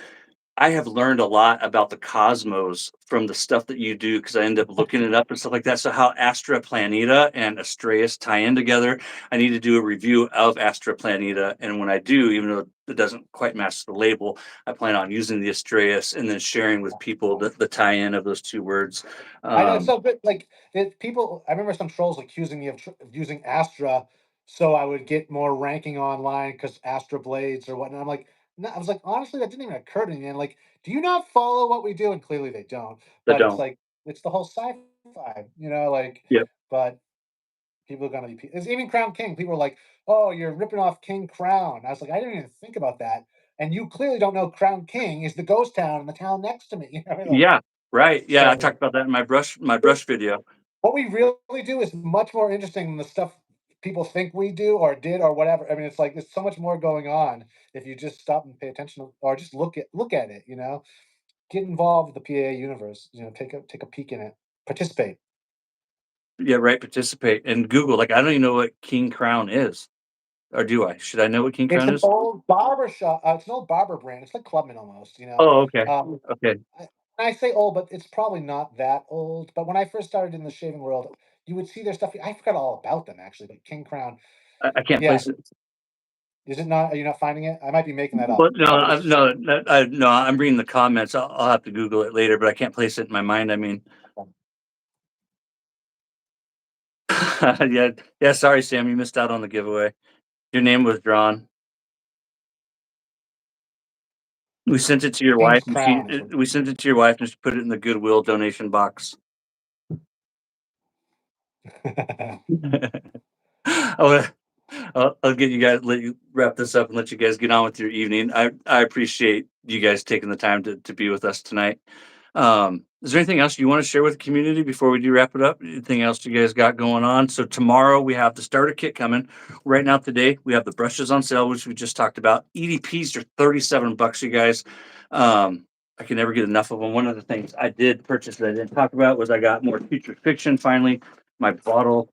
I have learned a lot about the cosmos from the stuff that you do because I end up looking it up and stuff like that. So how Astra Planeta and Astraeus tie in together. I need to do a review of Astra Planeta, and when I do, even though it doesn't quite match the label, I plan on using the Astraeus and then sharing with people the tie-in of those two words. I know it's Um, so good. Like people, I remember some trolls accusing me of using Astra, so I would get more ranking online because Astra blades or whatnot. I'm like, no, I was like, honestly, that didn't even occur to me. And like, do you not follow what we do? And clearly they don't. that But it's don't. like it's the whole sci-fi, like. Yep. But people are gonna be. It's even Crown King. People are like, oh, you're ripping off King Crown. I was like, I didn't even think about that. And you clearly don't know Crown King is the ghost town in the town next to me. Like, Yeah. Right. Yeah. I so talked about that in my brush video. what we really do is much more interesting than the stuff people think we do or did or whatever. I mean, it's like there's so much more going on if you just stop and pay attention or just look at it. Get involved with the PAA universe. Take a peek in it. Participate. Yeah. Right. Participate and Google. Like I don't even know what King Crown is, or do I? Should I know what King It's Crown an is? old barber shop. It's an old barber brand. It's like Clubman almost. Oh, okay. Um, Okay. I say old, but it's probably not that old. But when I first started in the shaving world, you would see their stuff. I forgot all about them actually. But King Crown, I can't yeah, place it. is it not? Are you not finding it? I might be making that up. But no, Probably just no, I'm reading the comments. I'll have to Google it later, but I can't place it in my mind. I mean, yeah, yeah. Sorry, Sam, you missed out on the giveaway. Your name was drawn. We sent it to your King's wife, and Crown is what. we sent it to your wife, and she put it in the Goodwill donation box. I I'll get you guys, let you wrap this up and let you guys get on with your evening. I appreciate you guys taking the time to be with us tonight. Is there anything else you want to share with the community before we do wrap it up? Anything else you guys got going on? So tomorrow we have the starter kit coming. Right now today we have the brushes on sale, which we just talked about. EDPs are $37, you guys. I can never get enough of them. One of the things I did purchase that I didn't talk about was I got more future fiction finally. My bottle,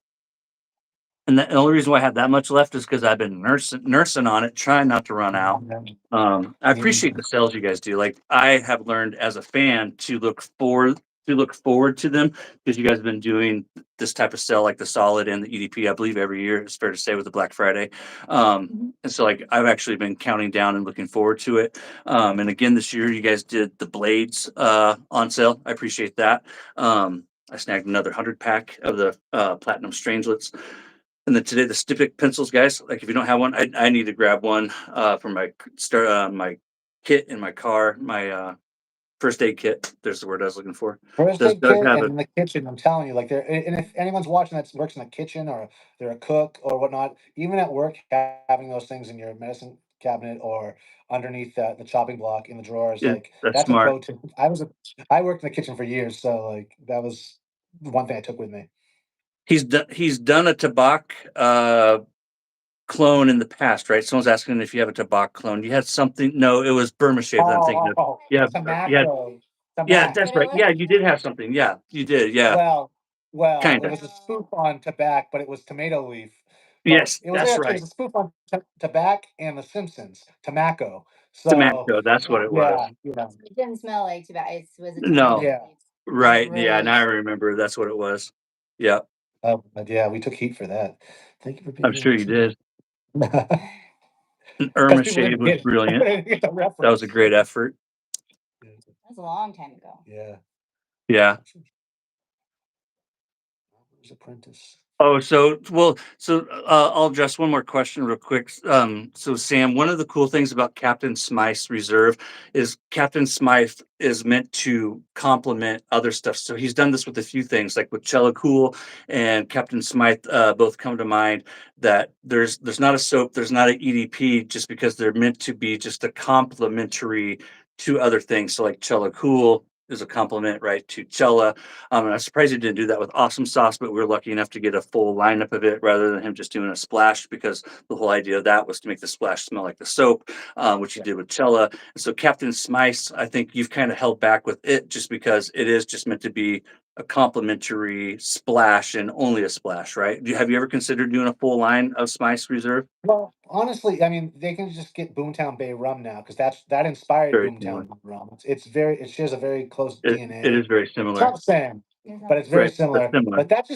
and the only reason why I had that much left is because I've been nursing on it, trying not to run out. I appreciate the sales you guys do. Like I have learned as a fan to look forward to them because you guys have been doing this type of sale like the solid and the EDP, I believe every year, it's fair to say, with the Black Friday. And so like I've actually been counting down and looking forward to it. And again this year you guys did the blades on sale. I appreciate that. I snagged another 100 pack of the platinum strangelets. And then today the Stipic pencils, guys. Like if you don't have one, I need to grab one for my kit in my car, my first aid kit. There's the word I was looking for. First Does aid Doug kit have and it? in the kitchen, I'm telling you, like and if anyone's watching that works in the kitchen or they're a cook or whatnot, even at work, having those things in your medicine cabinet or underneath the chopping block in the drawers, Yeah, like that's that's a smart. pro tip. I worked in the kitchen for years, so like that was one thing I took with me. He's done a Tabak clone in the past, right? Someone's asking if you have a Tabak clone. You had something? No, it was Burma Shave that I'm thinking of. Yeah, yeah, Tobacco, yeah. tobacco. That's right. Yeah, you did have something. Yeah, you did. Yeah, Well, kind it of. was a spoof on tobacco, but it was tomato leaf. But Yes, it was that's actually it right. was a spoof on tobacco and The Simpsons, tobacco. So Tomato. That's what it was. yeah, yeah, It didn't smell like tobacco. It was a No, tomato yeah. leaf. It was right. Yeah, really now I remember. That's what it was. Yeah, But yeah, we took heat for that. Thank you for I'm being sure here. you did. Because And Irma people Shave didn't was get it. brilliant. They didn't get the That was a reference. great effort. that was a long time ago. Yeah. Yeah. Apprentice. Oh, I'll address one more question real quick. So Sam, one of the cool things about Captain Smythe's Reserve is Captain Smythe is meant to complement other stuff. So he's done this with a few things, like with Cello Cool and Captain Smythe, both come to mind. That there's not a soap, there's not an EDP, just because they're meant to be just a complementary to other things. So like Cello Cool is a complement, right, to Cella. And I'm surprised he didn't do that with Awesome Sauce, but we were lucky enough to get a full lineup of it rather than him just doing a splash, because the whole idea of that was to make the splash smell like the soap, which he Yeah. did with Cella. And so Captain Smythe, I think you've kind of held back with it just because it is just meant to be a complimentary splash and only a splash, right? Have you ever considered doing a full line of Smythe Reserve? Well, honestly, I mean, they can just get Boomtown Bay rum now because that inspired Very similar. Boomtown rum. It's very it shares a very close It is DNA. very It's similar. not the same, but it's very Right, but similar. similar. But that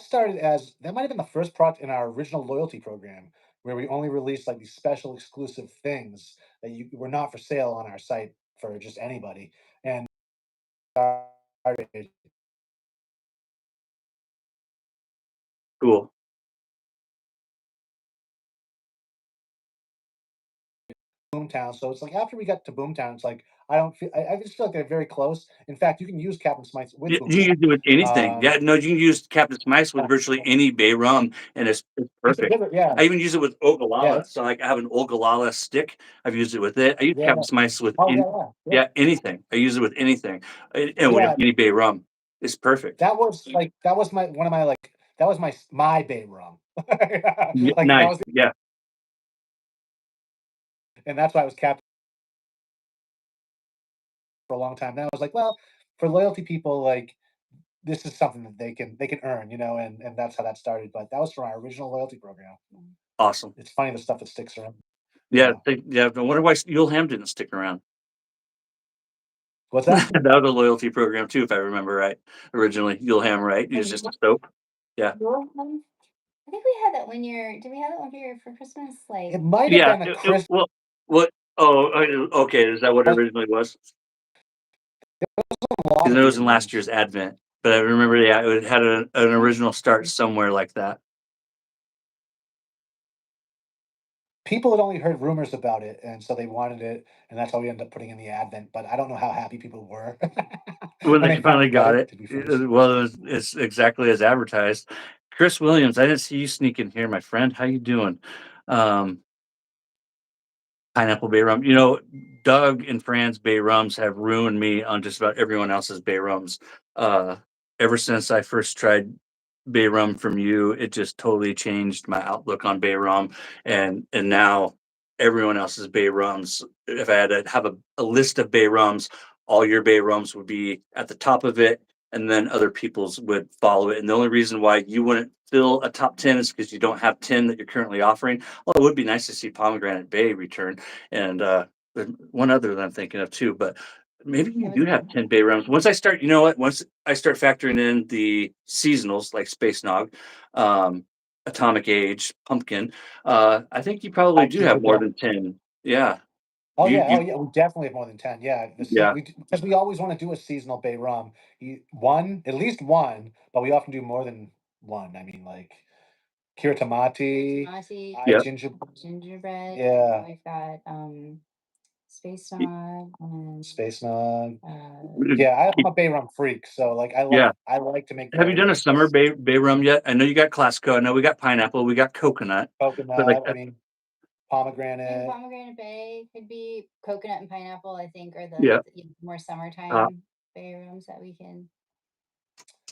started as that might have been the first product in our original loyalty program where we only released like these special exclusive things that you were not for sale on our site for just anybody. And started Cool. Boomtown. So it's like after we got to Boomtown, it's like I just feel like they're very close. In fact, you can use Captain Smythe with You can Boomtown. use it with anything. Um, Yeah, no, you can use Captain Smythe with virtually any bay rum, and it's it's a perfect. different, yeah, I even use it with yeah, Ogallala. So like I have an Ogallala stick. I've used it with it. I use yeah. Captain Smythe with Oh yeah, yeah, yeah, anything. I use it with anything. And with yeah. any bay rum. It's perfect. That was my one of my like that was my bay rum. Like that Nice. was, Yeah. and that's why I was Captain for a long time. Now I was like, well, for loyalty people, like this is something that they can earn, and that's how that started. But that was from our original loyalty program. Awesome. It's funny the stuff that sticks around. Yeah. Yeah. Yeah. I wonder why Yule Ham didn't stick around. What's that? That was a loyalty program too, if I remember right. Originally, Yule Ham, right? It was just a soap. Yeah. I think we had that one year. Did we have that one year for Christmas? Like, It might have Yeah. been a Chris. Well, what? Oh, okay. Is that what it Was originally was? a lot Because of it was beer in last rooms. year's Advent. But I remember, yeah, it had an original start somewhere like that. People had only heard rumors about it, and so they wanted it, and that's how we ended up putting in the Advent. But I don't know how happy people were When when they they finally finally got got it. it, To be frank, well, it's exactly as advertised. Chris Williams, I didn't see you sneak in here, my friend. How you doing? Um, Pineapple Bay Rum. Doug and Fran's Bay Rums have ruined me on just about everyone else's Bay Rums. Uh, Ever since I first tried Bay Rum from you, it just totally changed my outlook on Bay Rum, and now everyone else's Bay Rums. If I had to have a list of Bay Rums, all your Bay Rums would be at the top of it, and then other people's would follow it. And the only reason why you wouldn't fill a top 10 is because you don't have 10 that you're currently offering. Well, it would be nice to see Pomegranate Bay return, and there's one other that I'm thinking of too, but maybe you that was do a have good 10 bay rums. Once I start, you know what? Once I start factoring in the seasonals like Space Nog, um, Atomic Age, Pumpkin, I think you probably I do have more yeah. than 10. Yeah. Oh You yeah, we definitely have more than 10. Yeah, yeah. because we always want to do a seasonal bay rum. One, at least one, but we often do more than one. I mean, like Kiritamati, Tomati, I Yeah. gingerbread. yeah, We've got Space y- Nog and Space Nog. uh, Yeah, I'm a bay rum freak, so like Yeah. I like to make Have you done a pairings. summer bay rum yet? I know you got Classico. I know we got pineapple. We got coconut. But like, Coconut, I mean and pomegranate. pomegranate bay could be coconut and pineapple. I think are yeah. the more Uh, summertime bay rooms that we can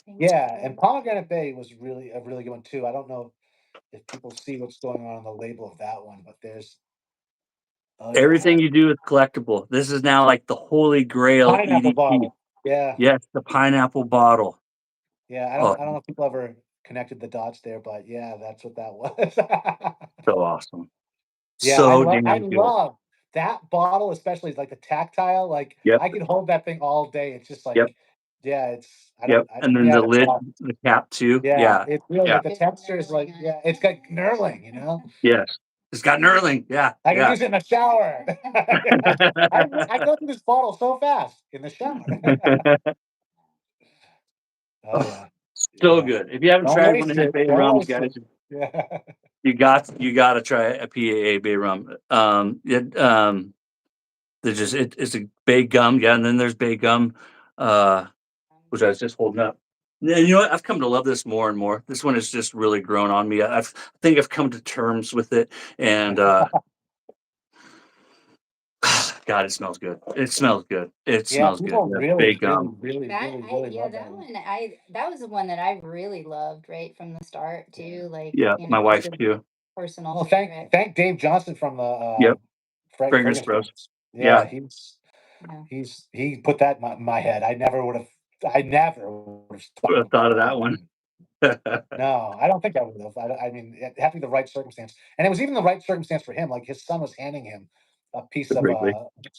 think Yeah, and of. pomegranate bay was really a really good one too. I don't know if people see what's going on the label of that one, but there's oh Everything yeah, you do is collectible. This is now like the holy grail pineapple EDP. bottle. Yeah, Yes, the pineapple bottle. yeah. Oh, I don't know if people ever connected the dots there, but yeah, that's what that was. so awesome. Yeah, So I damn good. love that bottle, especially like the tactile. Like Yep, I could hold that thing all day. It's just yep, like, yeah, it's yep. I And don't then yeah, the it's lid, the cap too. yeah, Yeah, it's really yeah, like the Get the texture is like knurling on yeah, it's got knurling. yes. It's got knurling. Yeah, I can yeah. use it in the shower. I go through this bottle so fast in the shower. Oh Oh, yeah, so yeah. good. If you haven't Don't tried one waste of his it. bay Don't rums, waste guys, it. Yeah. you got to try a PAA bay rum. There's just it's a bay gum, yeah, and then there's bay gum, uh, which I was just holding up. Yeah, you know what? I've come to love this more and more. This one has just really grown on me. I think I've come to terms with it, and God, it smells good. It smells good. It Yeah, smells good. people Yeah, bay really, really, gum. really, that. really, I really Yeah, love that that one. one that was the one that I really loved right from the start Yeah. too. Like Yeah, my just wife a too. personal Well, favorite. thank Dave Johnson from the Yep, fragrance Fragrance bros. Bros. Yeah, Yeah, Yeah. he put that in my head. I never would have I never would Would have have thought thought of that that. one. No, I don't think I would have. I mean, it had to be the right circumstance, and it was even the right circumstance for him. Like his son was handing him a piece of Wrigley.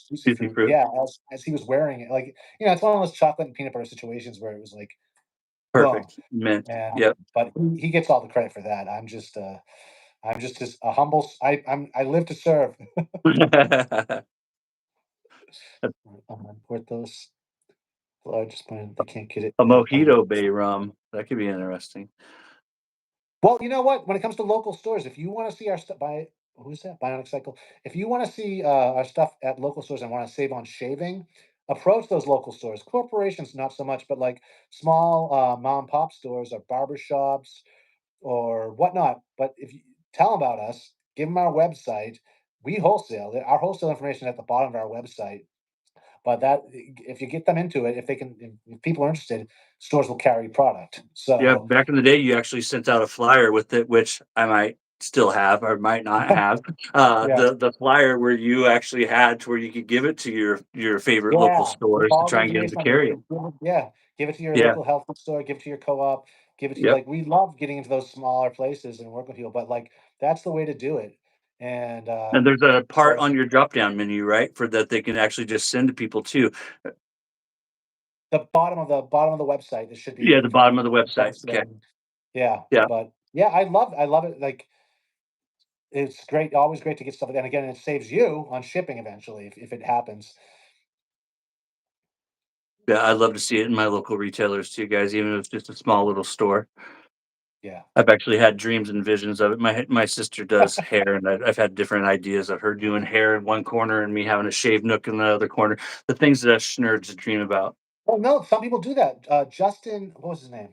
juicy Juicy fruit, fruit. yeah, as he was wearing it. Like it's one of those chocolate and peanut butter situations where it was like, boom, Perfect. Mint. and Yep. but he gets all the credit for that. I'm just a humble. I live to serve. Porthos, largest brand. They can't get it. A mojito bay rum. That could be interesting. Well, you know what? When it comes to local stores, if you want to see our stuff by who's that? Bionic Cycle. If you want to see our stuff at local stores and want to save on shaving, approach those local stores. Corporations, not so much, but like small mom and pop stores or barber shops or whatnot. But if you tell them about us, give them our website. We wholesale. Our wholesale information is at the bottom of our website. But that if you get them into it, if people are interested, stores will carry product. Yeah, So back in the day, you actually sent out a flyer with it, which I might still have or might not have. yeah. The flyer where you actually had to where you could give it to your favorite local Yeah, with stores to all the try and get them to information on it, carry it. yeah, give it to your Yeah. local health food store, give it to your co-op, give it to Yep. like, we love getting into those smaller places and working with people, but, like, that's the way to do it, and, And there's a part so on your drop down menu, right, for that they can actually just send to people too. bottom of the website, there should be Yeah, where the you can bottom of the website. Okay. yeah, Yeah. but, yeah, I love it, like, it's great, always great to get stuff, and again, it saves you on shipping eventually if it happens. Yeah, I'd love to see it in my local retailers too, guys, even if it's just a small little store. Yeah. I've actually had dreams and visions of it. My sister does hair, and I've had different ideas of her doing hair in one corner and me having a shave nook in the other corner. The things that us nerds dream about. Well, no, some people do that. Justin, what was his name?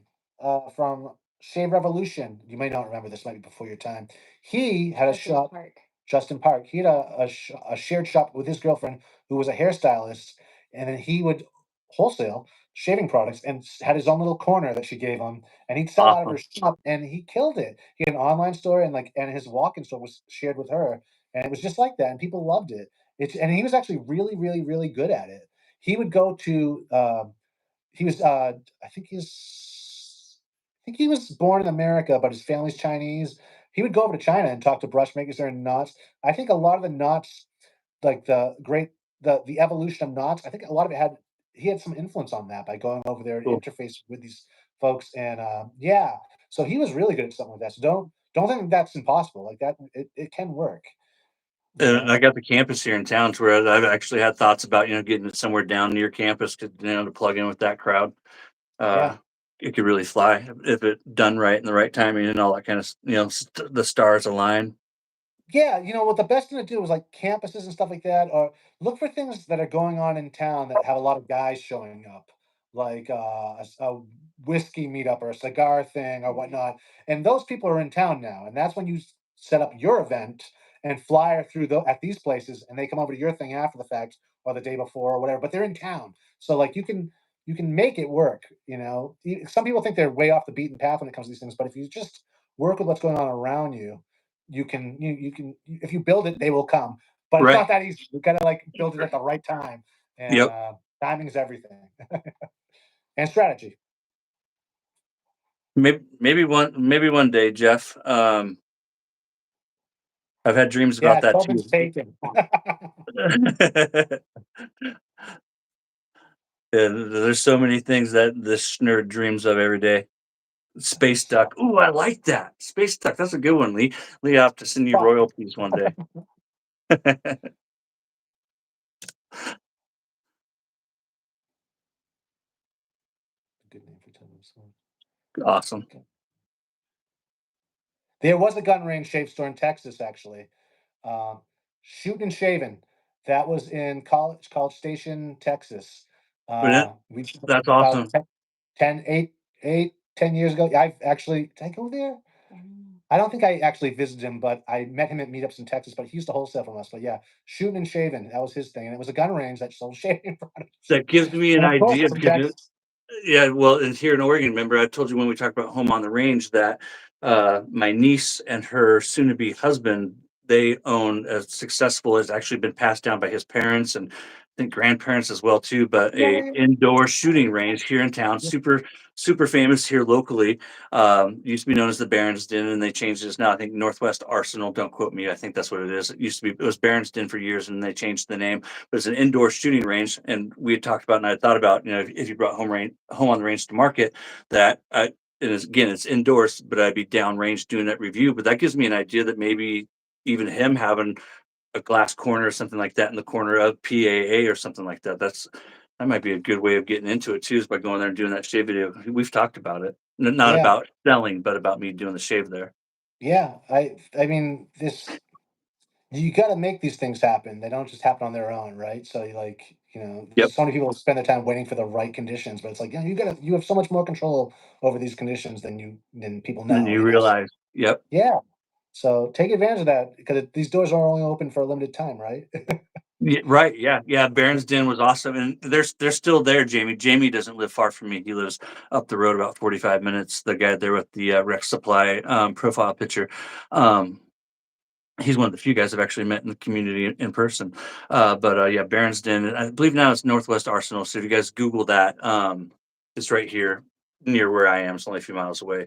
From Shave Revolution. You may not remember this, might be before your time. He had a shop, Park. Justin Park. He had a shared shop with his girlfriend who was a hairstylist, and then he would wholesale shaving products and had his own little corner that she gave him, and he'd sell out of her Awesome. shop, and he killed it. He had an online store, and his walk-in store was shared with her, and it was just like that, and people loved it. And he was actually really, really, really good at it. He would go to he was I think he was born in America, but his family's Chinese. He would go over to China and talk to brush makers there in knots. I think a lot of the knots, like the evolution of knots, I think a lot of it had he had some influence on that by going over there and Cool. interface with these folks. And yeah, so he was really good at something like that. So don't think that's impossible. Like that, it can work. You And I know? got the campus here in town to where I've actually had thoughts about, getting it somewhere down near campus to plug in with that crowd. Yeah. Uh, it could really fly if it done right and the right timing and all that kind of, the stars align. Yeah, what the best thing to do is like campuses and stuff like that, or look for things that are going on in town that have a lot of guys showing up, like a whiskey meetup or a cigar thing or whatnot. And those people are in town now, and that's when you set up your event and flyer through at these places, and they come over to your thing after the fact or the day before or whatever. But they're in town, so like you can make it work. Some people think they're way off the beaten path when it comes to these things, but if you just work with what's going on around you you can if you build it, they will come. But it's Right. not that easy. You gotta like build it at the right time. And Yep. timing is everything. And strategy. Maybe one day, Jeff. I've had dreams about Yeah, that Tobin's too. taken. And there's so many things that this nerd dreams of every day. Space So duck. Ooh, I like that. Space duck. That's a good one, Lee. Lee, I have to send you fun. royalties one day. Good name for Tobin's. Awesome. Okay. There was a gun range shave store in Texas, actually. Um, Shooting and Shaving. That was in College Station, Texas. But We that's about awesome. 10 years ago. I've actually did I go there? I don't think I actually visited him, but I met him at meetups in Texas. But he used to wholesale from us. But yeah, Shooting and Shaving, that was his thing, and it was a gun range that sold shaving products. That gives me an And of course, idea it's from because Texas. yeah, well, it's here in Oregon. Remember, I told you when we talked about home on the range that my niece and her soon-to-be husband, they own as successful as actually been passed down by his parents, and think grandparents as well too, but Yeah, a yeah, indoor shooting range here in town, yeah. super famous here locally. Used to be known as the Barons Den, and they changed it now. I think Northwest Arsenal. Don't quote me. I think that's what it is. It used to be it was Barons Den for years, and they changed the name. But it's an indoor shooting range, and we had talked about, and I thought about, if you brought home on the range to market, that it is, again, it's indoors, but I'd be downrange doing that review. But that gives me an idea that maybe even him having a glass corner or something like that in the corner of PAA or something like that. That might be a good way of getting into it too, is by going there and doing that shave video. We've talked about it. Not Yeah, about selling, but about me doing the shave there. yeah. I mean, this you got to make these things happen. They don't just happen on their own, right? So you like, Yep. so many people spend their time waiting for the right conditions, but it's like, you have so much more control over these conditions than people And then know, you realize, yep. Yeah. So take advantage of that because these doors are only open for a limited time, right? Yeah, right. Yeah. Yeah. Baron's Den was awesome. And they're still there, Jamie. Jamie doesn't live far from me. He lives up the road about 45 minutes. The guy there with the Rex Supply profile picture. Um, he's one of the few guys I've actually met in the community in person. But yeah, Barron's Den. I believe now it's Northwest Arsenal. So if you guys Google that, it's right here near where I am. It's only a few miles away.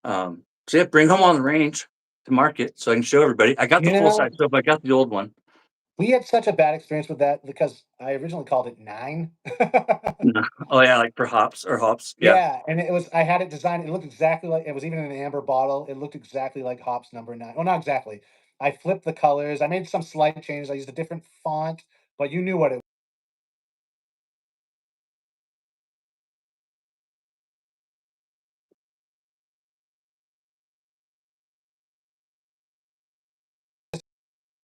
So yeah, bring home on the range to market so I can show everybody. I got the You full know, size soap. I got the old one. we had such a bad experience with that because I originally called it nine. No. Oh yeah, like for hops or hops. Yeah. Yeah, and I had it designed. It looked exactly like it was even in an amber bottle. It looked exactly like hops number nine. Well, not exactly. I flipped the colors. I made some slight changes. I used a different font, but you knew what it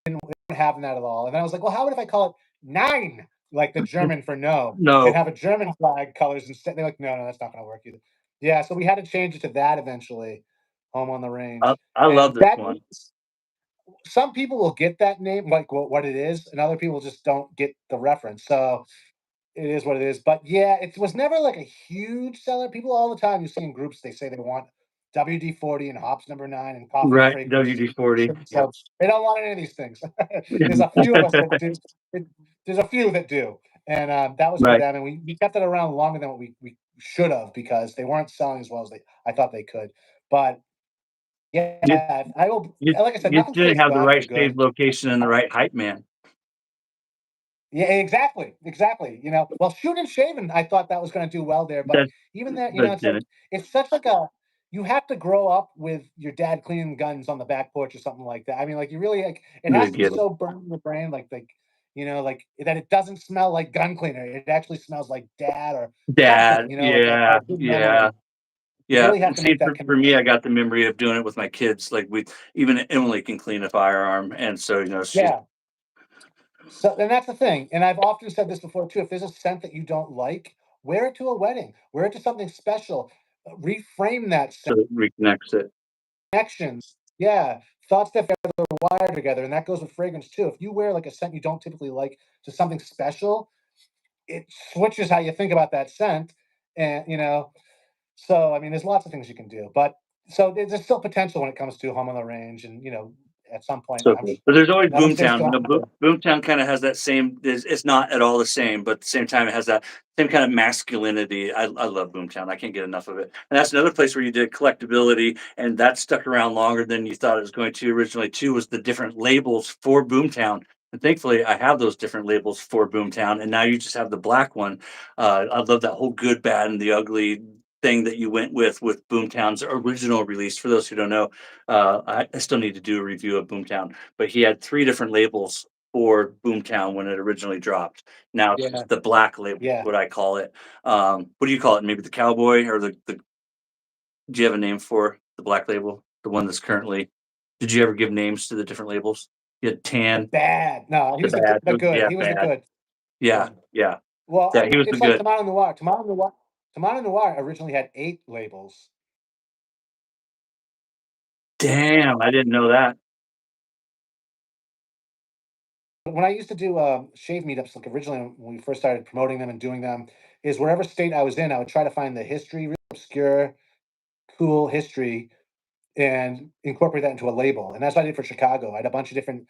wasn't having that at all. And then I was like, well, how about if I call it nine, like the German for no, and No, have a German flag colors instead? They're like, no, no, that's not going to work either. Yeah, so we had to change it to that eventually. Home on the range, I love and this that one. some people will get that name, like what it is, and other people just don't get the reference. So it is what it is. But yeah, it was never like a huge seller. People all the time you see in groups, they say they want WD-40 and hops number nine and coffee Right, fragrance. WD-40. Yep. So they don't want any of these things. There's a few of us that do. There's a few that do, and that was for Right. them. And we kept it around longer than what we should have because they weren't selling as well as I thought they could. But You yeah, I will. you Like I said, you nothing didn't stays have the gone right for shave good. location and the right hype man. Yeah, exactly, exactly. Well, shoot and shaving, I thought that was going to do well there, but That even that, that it's like didn't. it's such like a you have to grow up with your dad cleaning guns on the back porch or something like that. I mean, like you really like it Really has to be get it. so burned in the brain, like that it doesn't smell like gun cleaner. It actually smells like dad or something. Dad, Like yeah, a good yeah, memory. You yeah. really have to See, make that for me, I connection. got the memory of doing it with my kids. Like we even Emily can clean a firearm, and so, she's Yeah. So, and that's the thing. And I've often said this before too. If there's a scent that you don't like, wear it to a wedding, wear it to something special, reframe that so it reconnects it. connections. Yeah, thoughts that feather wire together, and that goes with fragrance too. If you wear like a scent you don't typically like to something special, it switches how you think about that scent, and So I mean, there's lots of things you can do, but so there's still potential when it comes to home on the range, and at some point, So cool. But there's always nothing stays Boomtown. gone. Boomtown kind of has that same. It's not at all the same, but at the same time, it has that same kind of masculinity. I love Boomtown. I can't get enough of it. And that's another place where you did collectability, and that stuck around longer than you thought it was going to originally. Too was the different labels for Boomtown. And thankfully, I have those different labels for Boomtown, and now you just have the black one. I love that whole good, bad, and the ugly thing that you went with Boomtown's original release. For those who don't know, I still need to do a review of Boomtown, but he had three different labels for Boomtown when it originally dropped. Now it's Yeah, just the black label, yeah. what I call it. What do you call it? Maybe the cowboy or the do you have a name for the black label? The one that's currently did you ever give names to the different labels? You had The tan, bad. No, he the was bad, the good. yeah, He was the bad. good Yeah, one. yeah. Well, Yeah, he was the it's like good. Tomato Noir. Tomato Noir originally had 8 labels. Damn, I didn't know that. When I used to do shave meetups, like originally when we first started promoting them and doing them, is wherever state I was in, I would try to find the history, really obscure, cool history and incorporate that into a label. And that's what I did for Chicago. I had a bunch of different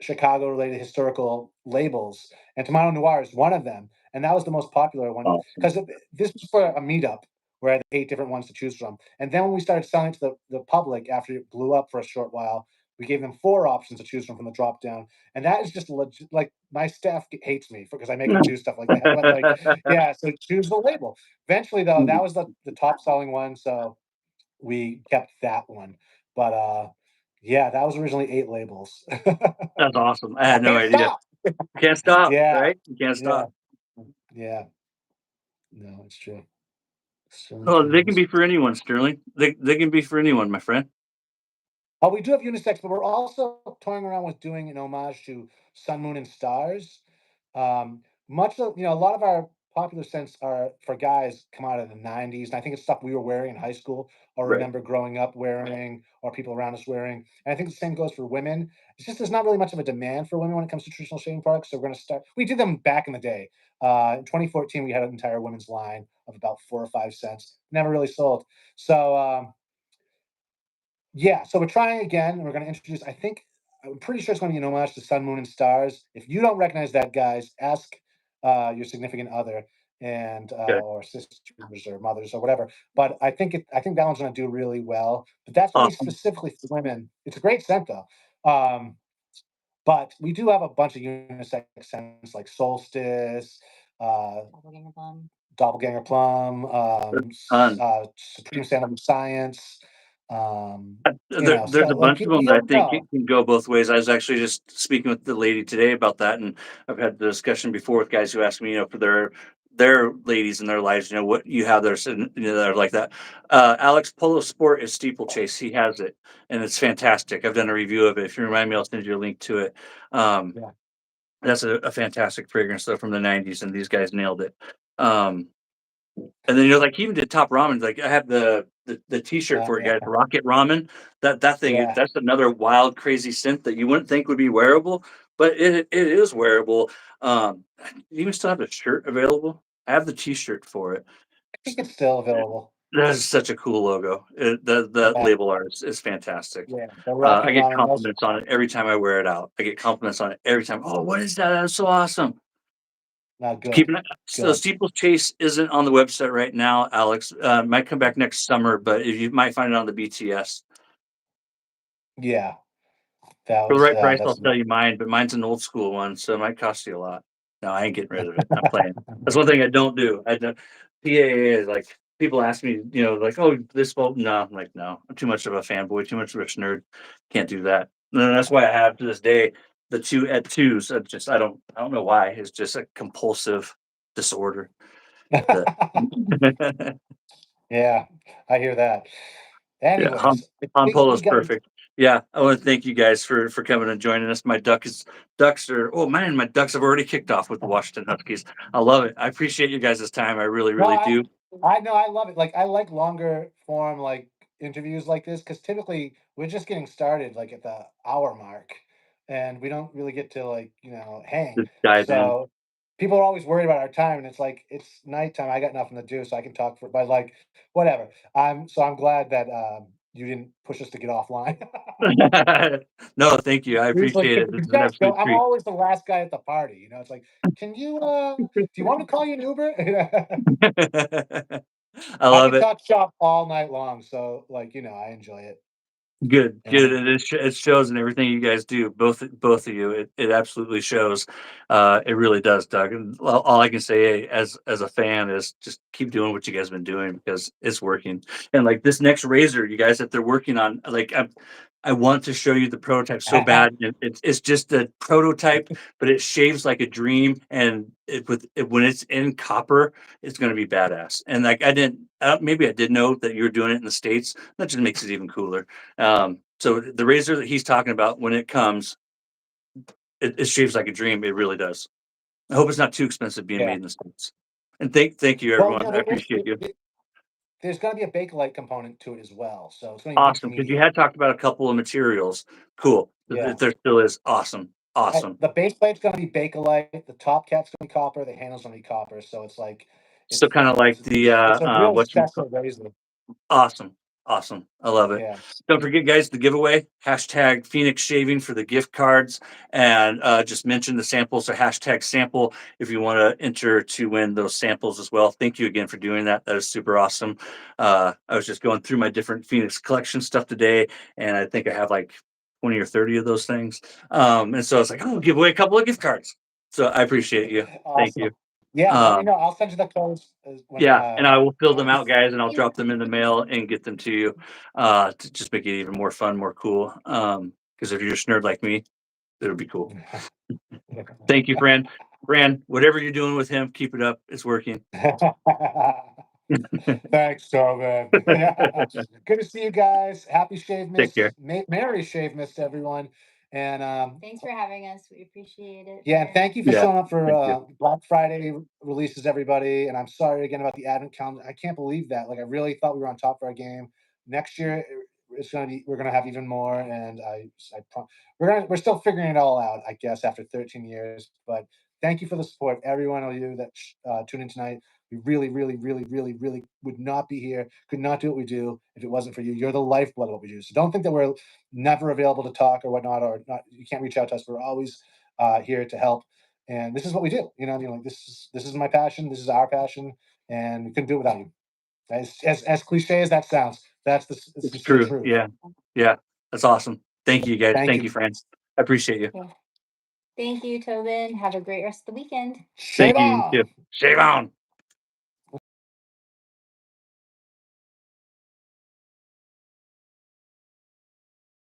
Chicago-related historical labels, and Tomato Noir is one of them. And that was the most popular one Awesome. because this was for a meetup where I had 8 different ones to choose from. And then when we started selling it to the public after it blew up for a short while, we gave them 4 options to choose from the drop down. And that is just legit. Like, my staff hates me because I make them do stuff like that. But like, yeah, so choose the label. Eventually, though, that was the top selling one. So we kept that one. But yeah, that was originally 8 labels. That's awesome. I I had no can't idea. stop. Can't stop, Yeah, right? You can't yeah, stop. yeah. No, it's true. Sterling Oh, they can cans. be for anyone, Sterling. They can be for anyone, my friend. Oh, we do have unisex, but we're also toying around with doing an homage to Sun, Moon, and Stars. Much of a lot of our popular scents are for guys come out of the '90s, and I think it's stuff we were wearing in high school or Right. remember growing up wearing, or people around us wearing. And I think the same goes for women. It's just there's not really much of a demand for women when it comes to traditional shaving products. So we're going to start. We did them back in the day. In 2014, we had an entire women's line of about 4 or 5 cents. Never really sold. So. Yeah, so we're trying again, and we're gonna introduce I'm pretty sure it's gonna be an homage to Sun, Moon, and Stars. If you don't recognize that, guys, ask, your significant other and, Okay. or sisters or mothers or whatever. But I think that one's gonna do really well, but that's gonna be Awesome. specifically for women. It's a great scent, though. But we do have a bunch of unisex scents like Solstice, uh, Doppelganger plum. Doppelganger Plum, Ton. Supreme Sandalwood Science, There's a stuff like bunch of them that I you'll think it know. can go both ways. I was actually just speaking with the lady today about that, and I've had the discussion before with guys who ask me, for their ladies in their lives, what you have there, that are like that. Alex Polo Sport is steeplechase. He has it, and it's fantastic. I've done a review of it. If you remind me, I'll send you a link to it. Um, Yeah. that's a fantastic fragrance though from the '90s, and these guys nailed it. Um, And then like he even did top ramen. Like I have the T-shirt for it, Yeah, guys. Rocket Ramen. That thing. yeah. That's another wild, crazy scent that you wouldn't think would be wearable, but it is wearable. You even still have the shirt available. I have the T-shirt for it. I think it's still available. That is such a cool logo. The Yeah, label art is fantastic. yeah. The Rocket I get Ramen, those compliments on it every time I wear it out. I get compliments on it every time. Oh, what is that? That's so awesome. not Keep good, an so good. Steeplechase isn't on the website right now, Alex. Might come back next summer, but if you might find it on the BTS. Yeah, that For the was, right price, I'll that's tell you mine, but mine's an old school one, so it might cost you a lot. No, I ain't getting rid of it. I'm playing. That's one thing I don't do. I don't PAA is like people ask me, like, "Oh, this bulb." No, I'm like, "No, I'm too much of a fanboy, too much of a nerd. Can't do that." And that's why I have to this day the 2 at 2s. I don't know why. It's just a compulsive disorder that Yeah, I hear that. Yeah, Anyways, I Han think we Polo's got perfect. Yeah, I wanna thank you guys for coming and joining us. Ducks are oh, man, my Ducks have already kicked off with the Washington Huskies. I love it. I appreciate you guys' time. I really, no, really do. I know, I love it. Like, I like longer form, like, interviews like this because typically we're just getting started, like, at the hour mark, and we don't really get to, like, hang. Just dive in. So people are always worried about our time, and it's like it's nighttime. I got nothing to do, so I can talk but like whatever. I'm glad that you didn't push us to get offline. No, thank you. I Usually, appreciate it. This is you an guys go. absolute I'm treat. always the last guy at the party. It's like, can you? Do you want me to call you an Uber? I I love can it. talk shop all night long, so like I enjoy it. Good, good. And It shows in everything you guys do, both of you. It absolutely shows. It really does, Doug. And all I can say as a fan is just keep doing what you guys have been doing because it's working. And like this next razor, you guys that they're working on, like I want to show you the prototype so bad. It's just a prototype, but it shaves like a dream. And when it's in copper, it's going to be badass. And like maybe I did know that you were doing it in the States. That just makes it even cooler. So the razor that he's talking about when it comes, it shaves like a dream. It really does. I hope it's not too expensive being yeah. made in the States. And thank you, Well, everyone. I appreciate you. there's going to be a Bakelite component to it as well, so it's going to be mixed Awesome. Because you media. had talked about a couple of materials. Cool. Yeah. There still is. Awesome. Awesome. The base plate's going to be Bakelite. The top cat's going to be copper. The handle's going to be copper. So it's like So kind of like the it's a real what you special razor. awesome. Awesome. I love it. Yeah. Don't forget, guys, the giveaway, hashtag Phoenix Shaving for the gift cards. And just mention the samples, so hashtag sample if you want to enter to win those samples as well. Thank you again for doing that. That is super awesome. I was just going through my different Phoenix collection stuff today, and I think I have like 20 or 30 of those things. And so I was like, oh, give away a couple of gift cards. So I appreciate you. Thank you. Awesome. Yeah, let me Um, know. I'll send you the codes when yeah, and I will fill them out, Yes. guys, and I'll drop them in the mail and get them to you to just make it even more fun, more cool. Because if you're just nerd like me, it'll be cool. Thank you, Fran. Fran, whatever you're doing with him, keep it up. It's working. Thanks, Tobin. Good to see you guys. Happy Take Shavemas. care. Merry Shavemas to everyone. And Thanks for having us. We appreciate it. yeah, and thank you for Yeah, showing up thank for you. Black Friday releases, everybody. And I'm sorry again about the advent calendar. I can't believe that. Like, I really thought we were on top of our game. Next year, it's gonna be, we're gonna have even more. And we're still figuring it all out, I guess, after 13 years. But thank you for the support, every one of you that tuned in tonight. We really, really, really, really, really would not be here, could not do what we do if it wasn't for you. You're the lifeblood of what we do. So don't think that we're never available to talk or whatnot, or not. You can't reach out to us. We're always here to help. And this is what we do. You know, what I mean, like this is my passion. This is our passion, and we couldn't do it without you. As cliche as that sounds, that's the It's sincere true. truth. Yeah. Yeah. That's awesome. Thank you, guys. Thank Thank you. you, Fran. I appreciate you. Yeah. Thank you, Tobin. Have a great rest of the weekend. Shave Thank you. on. Shave on.